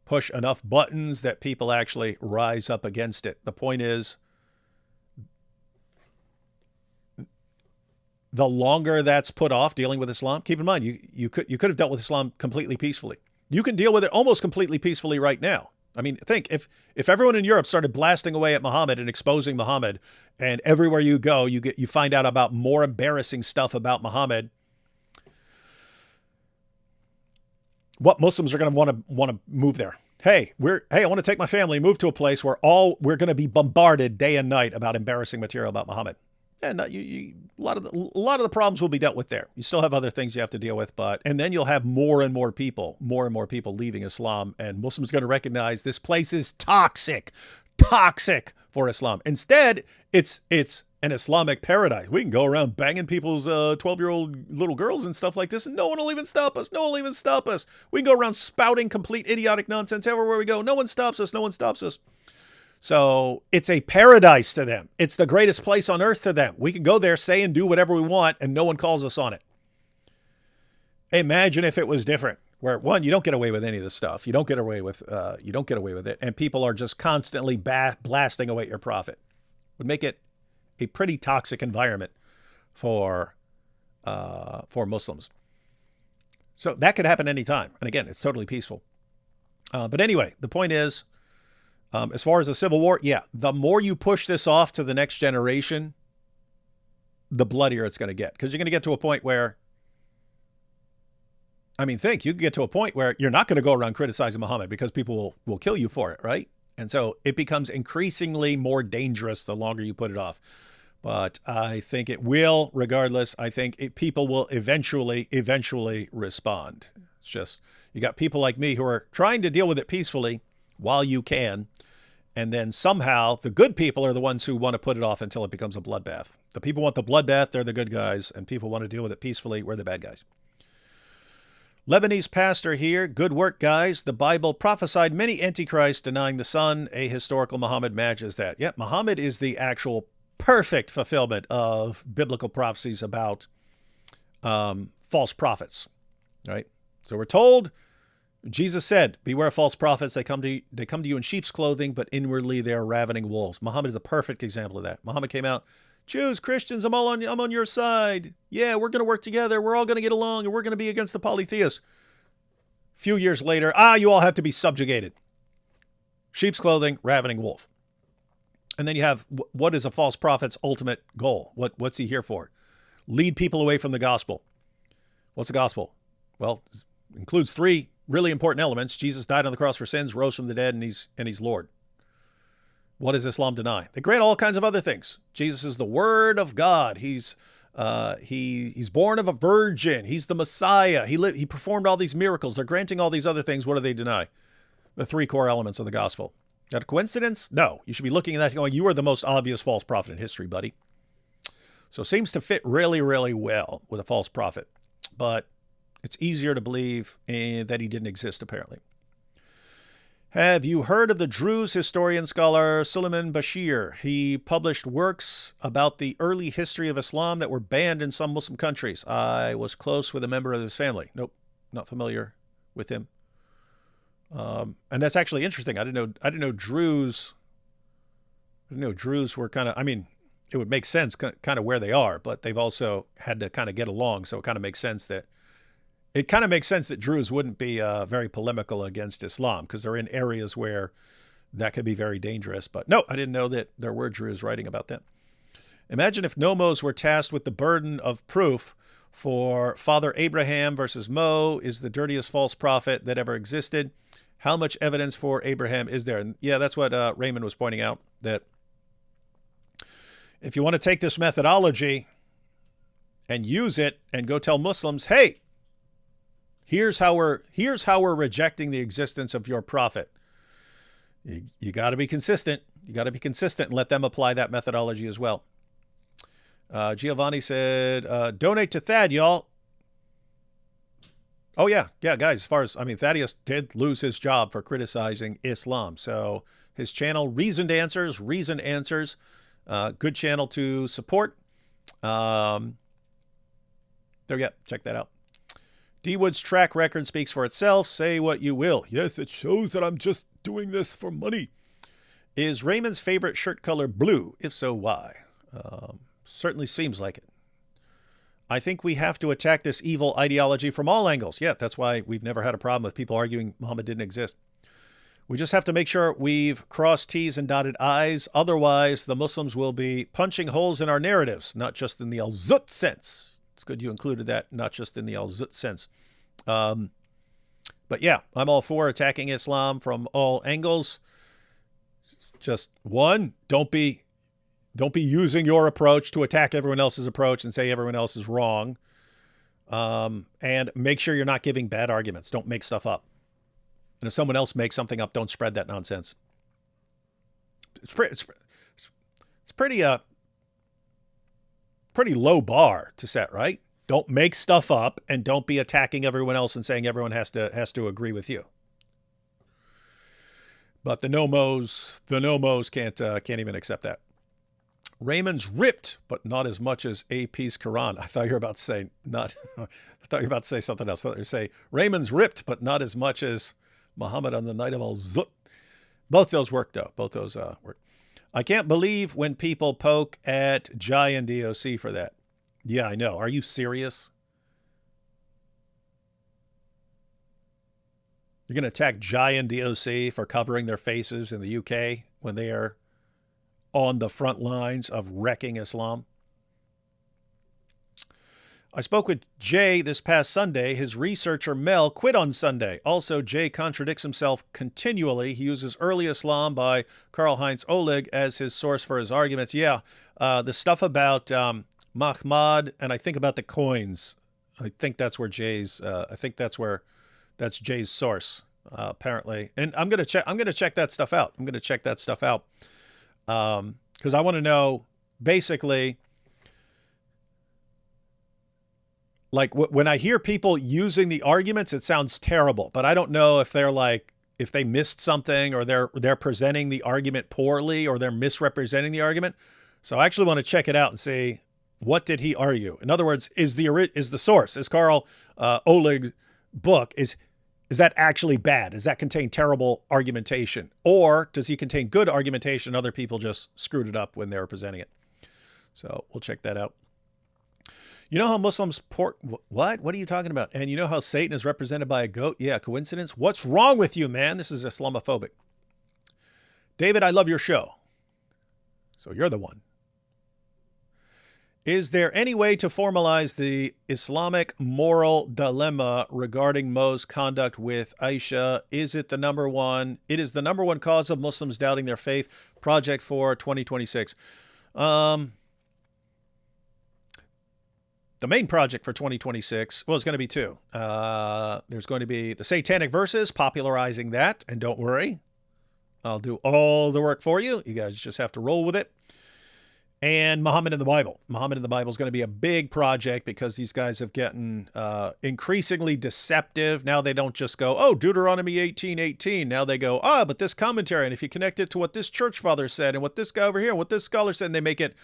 push enough buttons that people actually rise up against it. The point is, the longer that's put off dealing with Islam, keep in mind, you could have dealt with Islam completely peacefully. You can deal with it almost completely peacefully right now. I mean, think if everyone in Europe started blasting away at Muhammad and exposing Muhammad, and everywhere you go, you find out about more embarrassing stuff about Muhammad, what Muslims are going to want to move there? Hey, I want to take my family, move to a place where we're going to be bombarded day and night about embarrassing material about Muhammad. And a lot of the problems will be dealt with there. You still have other things you have to deal with, and then you'll have more and more people leaving Islam, and Muslims are going to recognize this place is toxic for Islam. Instead, it's an Islamic paradise. We can go around banging people's 12-year-old little girls and stuff like this, and no one will even stop us. We can go around spouting complete idiotic nonsense everywhere we go. No one stops us. So it's a paradise to them. It's the greatest place on earth to them. We can go there, say and do whatever we want, and no one calls us on it. Imagine if it was different, where one, you don't get away with any of this stuff. You don't get away with it, and people are just constantly blasting away at your prophet. Would make it a pretty toxic environment for Muslims. So that could happen anytime. And again, it's totally peaceful. But anyway, the point is, as far as the Civil War, yeah, the more you push this off to the next generation, the bloodier it's going to get. Because you're going to get to a point where, you can get to a point where you're not going to go around criticizing Muhammad because people will kill you for it, right? And so it becomes increasingly more dangerous the longer you put it off. But I think it will, regardless. I think people will eventually respond. It's just, you got people like me who are trying to deal with it peacefully while you can, and then somehow the good people are the ones who want to put it off until it becomes a bloodbath. The people want the bloodbath, they're the good guys, and people want to deal with it peacefully, we're the bad guys. Lebanese pastor here. Good work, guys. The Bible prophesied many antichrists denying the Son. A historical Muhammad matches that. Yeah, Muhammad is the actual perfect fulfillment of biblical prophecies about false prophets, right? So we're told, Jesus said, beware false prophets. They come to you in sheep's clothing, but inwardly they are ravening wolves. Muhammad is a perfect example of that. Muhammad came out, Jews, Christians, I'm on your side. Yeah, we're going to work together. We're all going to get along, and we're going to be against the polytheists. Few years later, you all have to be subjugated. Sheep's clothing, ravening wolf. And then you have, what is a false prophet's ultimate goal? What's he here for? Lead people away from the gospel. What's the gospel? Well, it includes three really important elements. Jesus died on the cross for sins, rose from the dead, and he's Lord. What does Islam deny? They grant all kinds of other things. Jesus is the Word of God. He's born of a virgin. He's the Messiah. He performed all these miracles. They're granting all these other things. What do they deny? The three core elements of the gospel. Is that a coincidence? No. You should be looking at that going, you are the most obvious false prophet in history, buddy. So it seems to fit really, really well with a false prophet. But it's easier to believe that he didn't exist, apparently. Have you heard of the Druze historian scholar Suleiman Bashir? He published works about the early history of Islam that were banned in some Muslim countries. I was close with a member of his family. Nope, not familiar with him. And that's actually interesting. I didn't know Druze. I didn't know Druze were kind of. I mean, it would make sense kind of where they are, but they've also had to kind of get along. So it kind of makes sense that. It kind of makes sense that Druze wouldn't be very polemical against Islam because they're in areas where that could be very dangerous. But no, I didn't know that there were Druze writing about that. Imagine if Nommos were tasked with the burden of proof for Father Abraham versus Mo is the dirtiest false prophet that ever existed. How much evidence for Abraham is there? And yeah, that's what Raymond was pointing out, that if you want to take this methodology and use it and go tell Muslims, hey, here's how we're rejecting the existence of your prophet. You got to be consistent. You got to be consistent and let them apply that methodology as well. Giovanni said, donate to Thad, y'all. Oh, yeah, guys, Thaddeus did lose his job for criticizing Islam. So his channel, Reasoned Answers, good channel to support. There you go. Check that out. D. Wood's track record speaks for itself. Say what you will. Yes, it shows that I'm just doing this for money. Is Raymond's favorite shirt color blue? If so, why? Certainly seems like it. I think we have to attack this evil ideology from all angles. Yeah, that's why we've never had a problem with people arguing Muhammad didn't exist. We just have to make sure we've crossed T's and dotted I's. Otherwise, the Muslims will be punching holes in our narratives, not just in the al-Zut sense. It's good you included that, not just in the al-Zut sense. But yeah, I'm all for attacking Islam from all angles. Just one, don't be using your approach to attack everyone else's approach and say everyone else is wrong. And make sure you're not giving bad arguments. Don't make stuff up. And if someone else makes something up, don't spread that nonsense. It's pretty low bar to set, right? Don't make stuff up and don't be attacking everyone else and saying everyone has to agree with you. But the Nommos can't even accept that. Raymond's ripped, but not as much as AP's Quran. I thought you were about to say not. I thought you were about to say something else. I thought you were say Raymond's ripped, but not as much as Muhammad on the night of al-Zut. Both those work though. Both those work. I can't believe when people poke at Jai and DOC for that. Yeah, I know. Are you serious? You're going to attack Jai and DOC for covering their faces in the UK when they are on the front lines of wrecking Islam? I spoke with Jay this past Sunday. His researcher, Mel, quit on Sunday. Also, Jay contradicts himself continually. He uses Early Islam by Karl-Heinz Oleg as his source for his arguments. Yeah, the stuff about Mahmad and I think about the coins. I think that's where Jay's. That's Jay's source apparently. And I'm gonna check that stuff out. Because I want to know basically. Like when I hear people using the arguments, it sounds terrible, but I don't know if if they missed something or they're presenting the argument poorly or they're misrepresenting the argument. So I actually want to check it out and see, what did he argue? In other words, is the source, is Karl Oleg book, is that actually bad? Does that contain terrible argumentation? Or does he contain good argumentation and other people just screwed it up when they were presenting it? So we'll check that out. You know how Muslims what? What are you talking about? And you know how Satan is represented by a goat? Yeah, coincidence? What's wrong with you, man? This is Islamophobic. David, I love your show. So you're the one. Is there any way to formalize the Islamic moral dilemma regarding Mo's conduct with Aisha? Is it the number one? It is the number one cause of Muslims doubting their faith. Project for 2026. The main project for 2026, well, it's going to be two. There's going to be the Satanic Verses, popularizing that. And don't worry, I'll do all the work for you. You guys just have to roll with it. and Muhammad in the Bible. Muhammad in the Bible is going to be a big project because these guys have gotten increasingly deceptive. Now they don't just go, oh, Deuteronomy 18:18. Now they go, but this commentary, and if you connect it to what this church father said and what this guy over here and what this scholar said, and they make it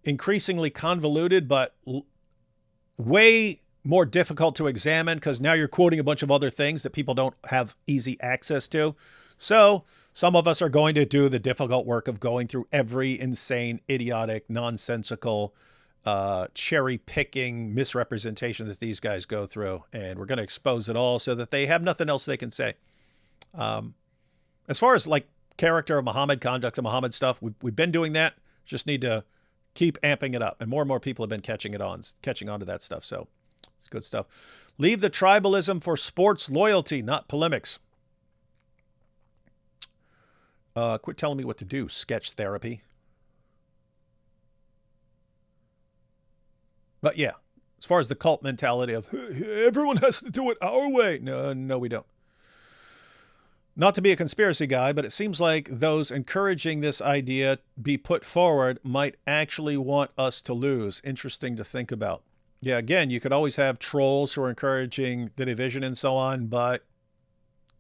increasingly convoluted, but way more difficult to examine because now you're quoting a bunch of other things that people don't have easy access to. So some of us are going to do the difficult work of going through every insane, idiotic, nonsensical, cherry-picking misrepresentation that these guys go through. And we're going to expose it all so that they have nothing else they can say. As far as like character of Muhammad, conduct of Muhammad stuff, we've been doing that. Just need to keep amping it up. And more people have been catching on to that stuff. So it's good stuff. Leave the tribalism for sports loyalty, not polemics. Quit telling me what to do, sketch therapy. But yeah, as far as the cult mentality of everyone has to do it our way. No, we don't. Not to be a conspiracy guy, but it seems like those encouraging this idea be put forward might actually want us to lose. Interesting to think about. Yeah, again, you could always have trolls who are encouraging the division and so on, but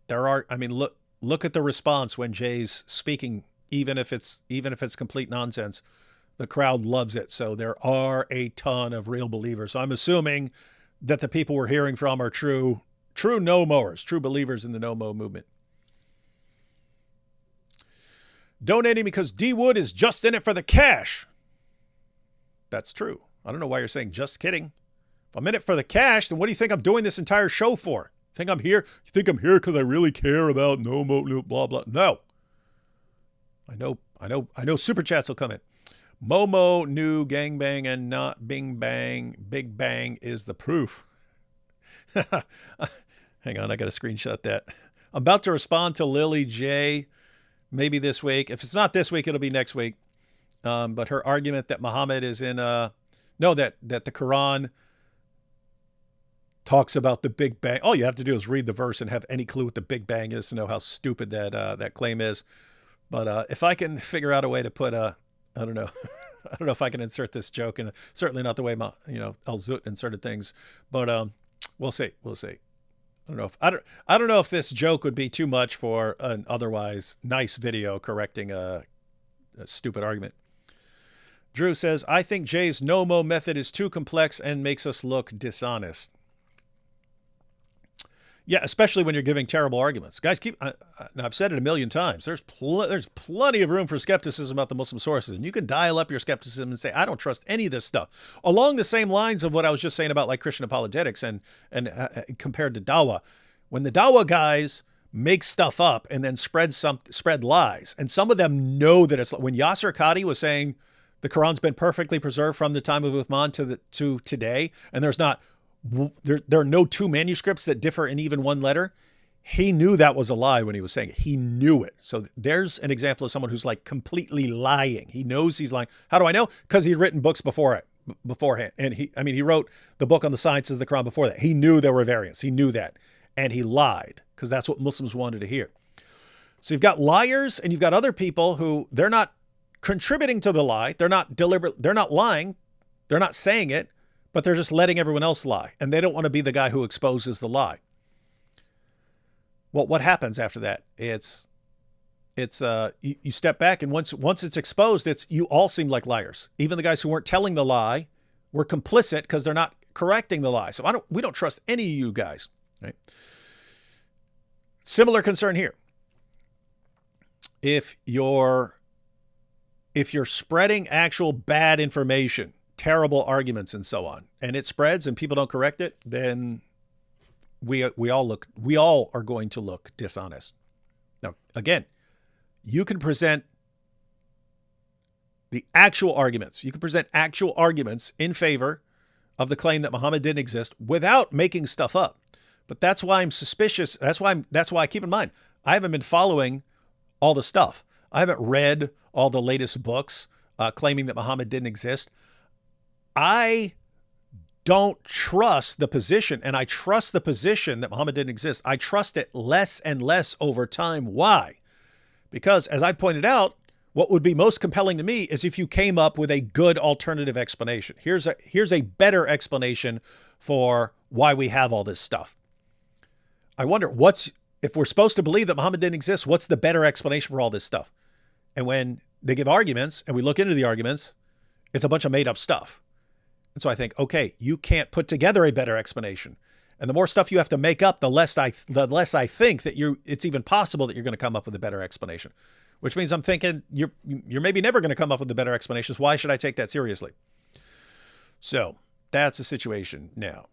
there are, I mean, look at the response when Jay's speaking, even if it's complete nonsense. The crowd loves it. So there are a ton of real believers. So I'm assuming that the people we're hearing from are true Nommoers, true believers in the Nommo movement. Donating because D. Wood is just in it for the cash. That's true. I don't know why you're saying just kidding. If I'm in it for the cash, then what do you think I'm doing this entire show for? Think I'm here? You think I'm here because I really care about Nommo, blah, blah. No. I know super chats will come in. Momo knew gangbang and not Bing Bang. Big Bang is the proof. Hang on, I got to screenshot that. I'm about to respond to Lily J. Maybe this week. If it's not this week, it'll be next week. But her argument that Muhammad is in that the Quran talks about the Big Bang. All you have to do is read the verse and have any clue what the Big Bang is to know how stupid that claim is. But if I can figure out a way to put I don't know. I don't know if I can insert this joke, and certainly not the way Al Zut inserted things. But we'll see. We'll see. I don't know if this joke would be too much for an otherwise nice video correcting a stupid argument. Drew says, I think Jay's Nommo method is too complex and makes us look dishonest. Yeah, especially when you're giving terrible arguments. Guys, I've said it a million times. There's plenty of room for skepticism about the Muslim sources. And you can dial up your skepticism and say, I don't trust any of this stuff. Along the same lines of what I was just saying about like Christian apologetics and compared to Dawa. When the Dawa guys make stuff up and then spread lies, and some of them know that it's, when Yasser Qadi was saying the Quran's been perfectly preserved from the time of Uthman to today, and there are no two manuscripts that differ in even one letter. He knew that was a lie when he was saying it. He knew it. So there's an example of someone who's like completely lying. He knows he's lying. How do I know? Because he'd written books beforehand. And he wrote the book on the sciences of the Quran before that. He knew there were variants. He knew that. And he lied because that's what Muslims wanted to hear. So you've got liars and you've got other people who they're not contributing to the lie. They're not deliberate. They're not lying. They're not saying it. But they're just letting everyone else lie. And they don't want to be the guy who exposes the lie. Well, what happens after that? You step back, and once it's exposed, you all seem like liars. Even the guys who weren't telling the lie were complicit because they're not correcting the lie. So we don't trust any of you guys. Right? Similar concern here. If you're spreading actual bad information, terrible arguments and so on, and it spreads and people don't correct it, then we all are going to look dishonest. Now, again, you can present the actual arguments. You can present actual arguments in favor of the claim that Muhammad didn't exist without making stuff up. But that's why I'm suspicious. That's why keep in mind, I haven't been following all the stuff. I haven't read all the latest books claiming that Muhammad didn't exist. I don't trust the position, and I trust the position that Muhammad didn't exist. I trust it less and less over time. Why? Because, as I pointed out, What would be most compelling to me is if you came up with a good alternative explanation. Here's a better explanation for why we have all this stuff. I wonder if we're supposed to believe that Muhammad didn't exist, what's the better explanation for all this stuff? And when they give arguments and we look into the arguments, it's a bunch of made up stuff. And so I think, okay, you can't put together a better explanation. And the more stuff you have to make up, the less I think that it's even possible that you're going to come up with a better explanation. Which means I'm thinking you're maybe never going to come up with the better explanations. Why should I take that seriously? So that's the situation now.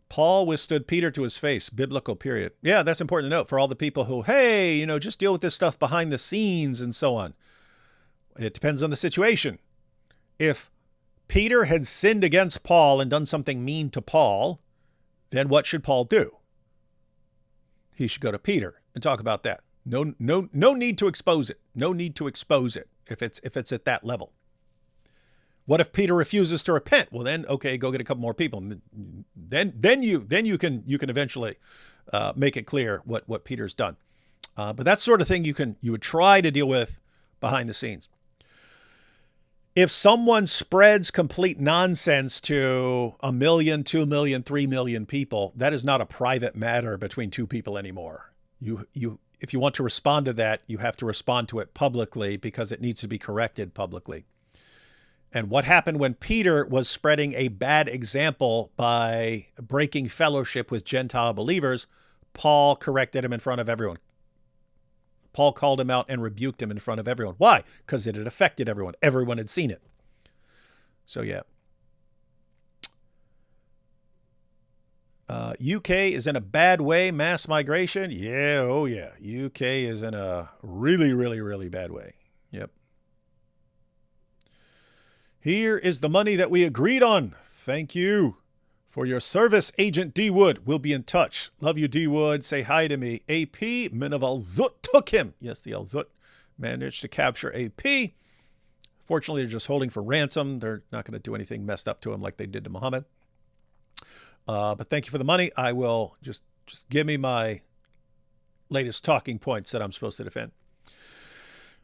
Paul withstood Peter to his face, biblical period. Yeah, that's important to note for all the people who, hey, just deal with this stuff behind the scenes and so on. It depends on the situation. If Peter had sinned against Paul and done something mean to Paul, then what should Paul do? He should go to Peter and talk about that. No need to expose it. No need to expose it if it's at that level. What if Peter refuses to repent? Well, then, okay, go get a couple more people. Then you can eventually make it clear what Peter's done. But that sort of thing you would try to deal with behind the scenes. If someone spreads complete nonsense to 1 million, 2 million, 3 million people, that is not a private matter between two people anymore. If you want to respond to that, you have to respond to it publicly because it needs to be corrected publicly. And what happened when Peter was spreading a bad example by breaking fellowship with Gentile believers, Paul corrected him in front of everyone. Paul called him out and rebuked him in front of everyone. Why? Because it had affected everyone. Everyone had seen it. So, yeah. UK is in a bad way, mass migration. Yeah, oh yeah. UK is in a really, really, really bad way. Yep. Here is the money that we agreed on. Thank you for your service, Agent D. Wood. We'll be in touch. Love you, D. Wood. Say hi to me. AP, men of Al-Zut took him. Yes, the Al-Zut managed to capture AP. Fortunately, they're just holding for ransom. They're not going to do anything messed up to him like they did to Muhammad. But thank you for the money. I will just give me my latest talking points that I'm supposed to defend.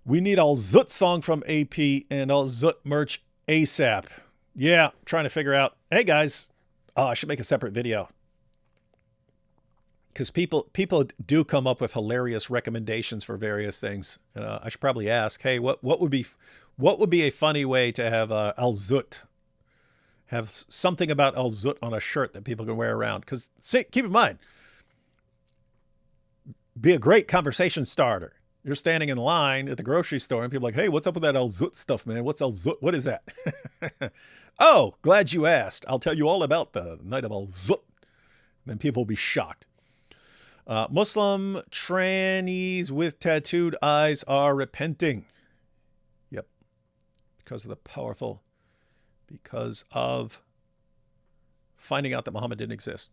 We need Al-Zut song from AP and Al-Zut merch ASAP. Yeah, trying to figure out. Hey, guys. Oh, I should make a separate video. Because people do come up with hilarious recommendations for various things. I should probably ask, hey, what would be a funny way to have Al-Zut, have something about Al-Zut on a shirt that people can wear around? Because keep in mind, be a great conversation starter. You're standing in line at the grocery store and people are like, hey, what's up with that Al-Zut stuff, man? What's Al-Zut? What is that? Oh, glad you asked. I'll tell you all about the night of Al-Zut. Then people will be shocked. Muslim trannies with tattooed eyes are repenting. Yep. Because of finding out that Muhammad didn't exist.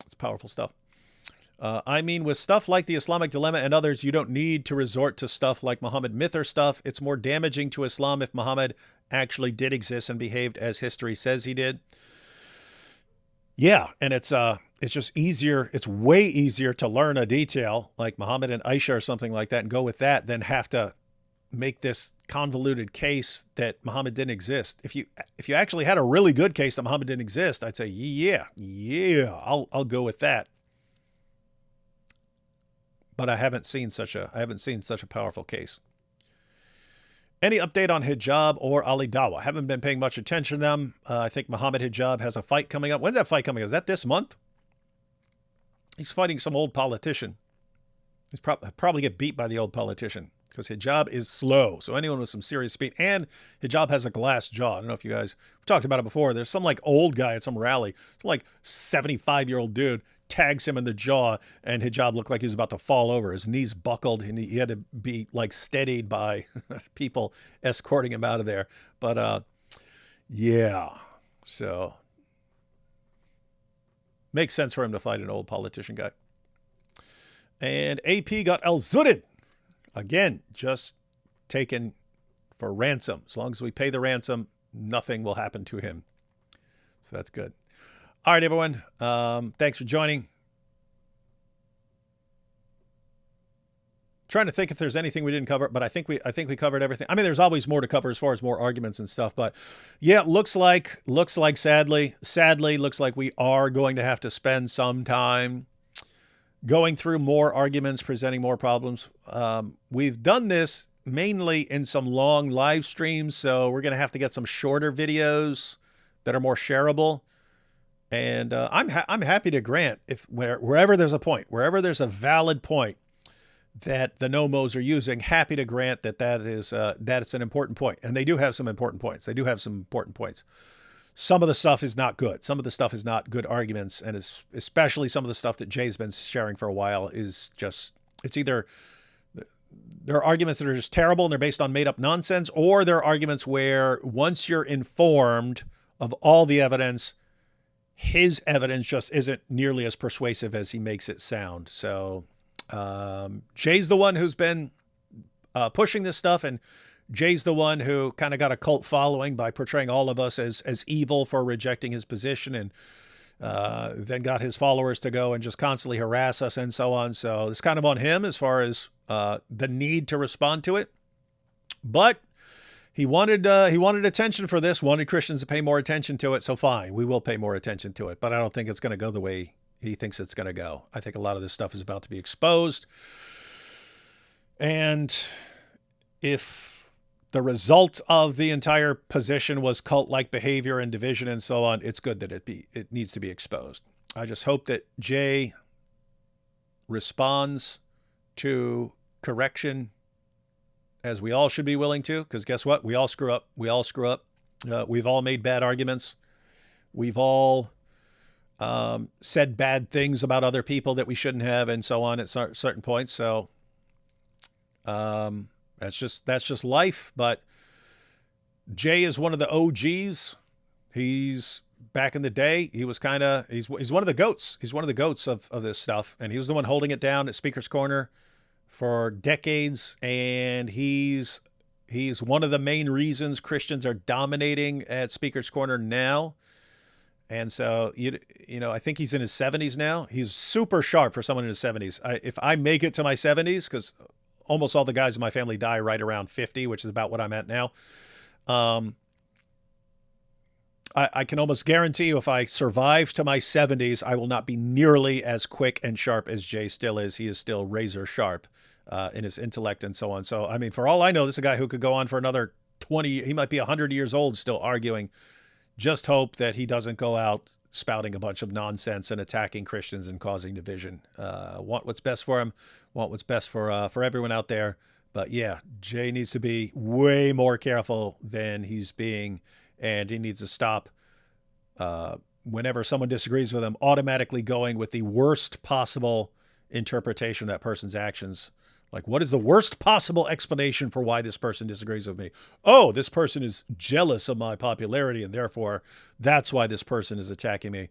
It's powerful stuff. I mean, with stuff like the Islamic Dilemma and others, you don't need to resort to stuff like Muhammad myth or stuff. It's more damaging to Islam if Muhammad actually did exist and behaved as history says he did. Yeah, and it's just easier. It's way easier to learn a detail like Muhammad and Aisha or something like that and go with that than have to make this convoluted case that Muhammad didn't exist. If you actually had a really good case that Muhammad didn't exist, I'd say, yeah, I'll go with that. But I haven't seen such a powerful case. Any update on hijab or Ali Dawa? Haven't been paying much attention to them. I think Muhammad Hijab has a fight coming up. When's that fight coming up? Is that this month? He's fighting some old politician. He's probably get beat by the old politician because hijab is slow. So anyone with some serious speed, and hijab has a glass jaw. I don't know if you guys we've talked about it before. There's some like old guy at some rally, some like 75-year-old dude tags him in the jaw, and hijab looked like he was about to fall over. His knees buckled, and he had to be like steadied by people escorting him out of there. But yeah, so makes sense for him to fight an old politician guy. And AP got Al-Zutted. Again, just taken for ransom. As long as we pay the ransom, nothing will happen to him. So that's good. All right, everyone. Thanks for joining. Trying to think if there's anything we didn't cover, but I think we covered everything. I mean, there's always more to cover as far as more arguments and stuff, but yeah, looks like sadly, looks like we are going to have to spend some time going through more arguments, presenting more problems. We've done this mainly in some long live streams, so we're going to have to get some shorter videos that are more shareable. And I'm happy to grant wherever there's a point, wherever there's a valid point that the Nommos are using, happy to grant that is it's an important point. And they do have some important points. Some of the stuff is not good. Some of the stuff is not good arguments, and especially some of the stuff that Jay's been sharing for a while is just, it's either there are arguments that are just terrible and they're based on made up nonsense, or there are arguments where once you're informed of all the evidence, his evidence just isn't nearly as persuasive as he makes it sound. So Jay's the one who's been pushing this stuff, and Jay's the one who kind of got a cult following by portraying all of us as evil for rejecting his position, and then got his followers to go and just constantly harass us and so on. So it's kind of on him as far as the need to respond to it. But he wanted attention for this, wanted Christians to pay more attention to it. So fine, we will pay more attention to it, but I don't think it's going to go the way he thinks it's going to go. I think a lot of this stuff is about to be exposed. And if the result of the entire position was cult-like behavior and division and so on, it's good that it needs to be exposed. I just hope that Jay responds to correction as we all should be willing to, because guess what? We all screw up. We've all made bad arguments. We've all said bad things about other people that we shouldn't have, and so on at certain points. So that's just life. But Jay is one of the OGs. He's back in the day. He was he's one of the goats. He's one of the goats of this stuff, and he was the one holding it down at Speaker's Corner for decades. And he's one of the main reasons Christians are dominating at Speaker's Corner now. And so, I think he's in his 70s now. He's super sharp for someone in his 70s. If I make it to my 70s, because almost all the guys in my family die right around 50, which is about what I'm at now. I can almost guarantee you if I survive to my 70s, I will not be nearly as quick and sharp as Jay still is. He is still razor sharp in his intellect and so on. So, I mean, for all I know, this is a guy who could go on for another 20, he might be 100 years old still arguing. Just hope that he doesn't go out spouting a bunch of nonsense and attacking Christians and causing division. Want what's best for him, want what's best for everyone out there. But yeah, Jay needs to be way more careful than he's being, and he needs to stop whenever someone disagrees with him, automatically going with the worst possible interpretation of that person's actions. Like, what is the worst possible explanation for why this person disagrees with me? Oh, this person is jealous of my popularity, and therefore that's why this person is attacking me.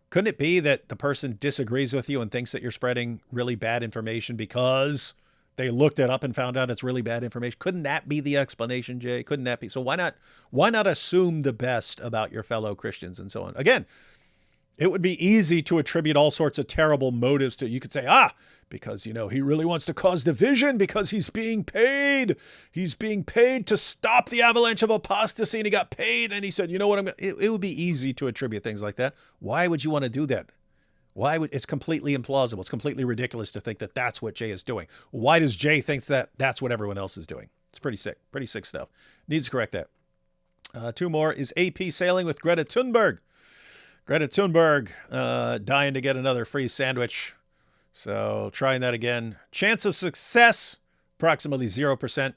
Couldn't it be that the person disagrees with you and thinks that you're spreading really bad information because they looked it up and found out it's really bad information? Couldn't that be the explanation, Jay? Couldn't that be? So why not assume the best about your fellow Christians and so on? Again, it would be easy to attribute all sorts of terrible motives to, you could say, because, he really wants to cause division because he's being paid. He's being paid to stop the avalanche of apostasy, and he got paid. And he said, you know what, it would be easy to attribute things like that. Why would you want to do that? It's completely implausible. It's completely ridiculous to think that that's what Jay is doing. Why does Jay think that that's what everyone else is doing? It's pretty sick stuff. Needs to correct that. Two more. Is AP sailing with Greta Thunberg? Greta Thunberg dying to get another free sandwich. So trying that again. Chance of success, approximately 0%.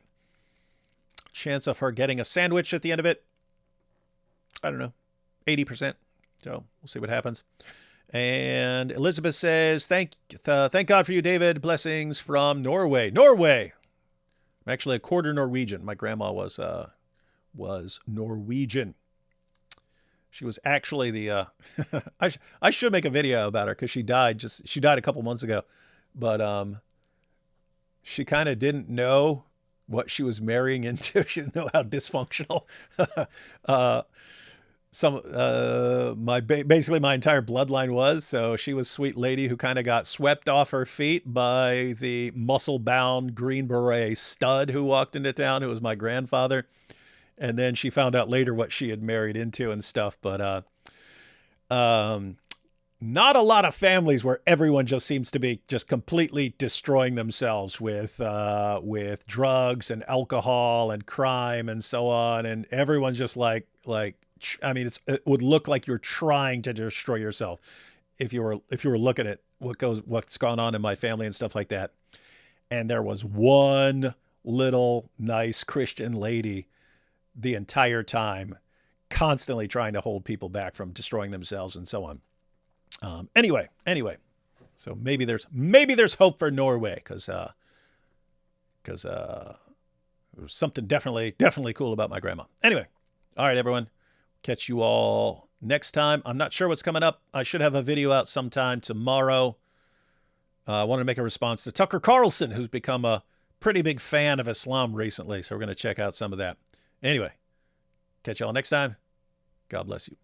Chance of her getting a sandwich at the end of it, I don't know, 80%. So we'll see what happens. And Elizabeth says, thank God for you, David. Blessings from Norway. Norway. I'm actually a quarter Norwegian. My grandma was Norwegian. She was actually the, I should make a video about her because she died a couple months ago, but she kind of didn't know what she was marrying into. She didn't know how dysfunctional basically my entire bloodline was. So she was a sweet lady who kind of got swept off her feet by the muscle-bound Green Beret stud who walked into town, who was my grandfather. And then she found out later what she had married into and stuff. But not a lot of families where everyone just seems to be just completely destroying themselves with drugs and alcohol and crime and so on. And everyone's just like, I mean, it would look like you're trying to destroy yourself if you were looking at what's gone on in my family and stuff like that. And there was one little nice Christian lady the entire time, constantly trying to hold people back from destroying themselves and so on. Anyway, so maybe there's hope for Norway because there was something definitely cool about my grandma. Anyway, all right, everyone. Catch you all next time. I'm not sure what's coming up. I should have a video out sometime tomorrow. I want to make a response to Tucker Carlson, who's become a pretty big fan of Islam recently. So we're going to check out some of that. Anyway, catch y'all next time. God bless you.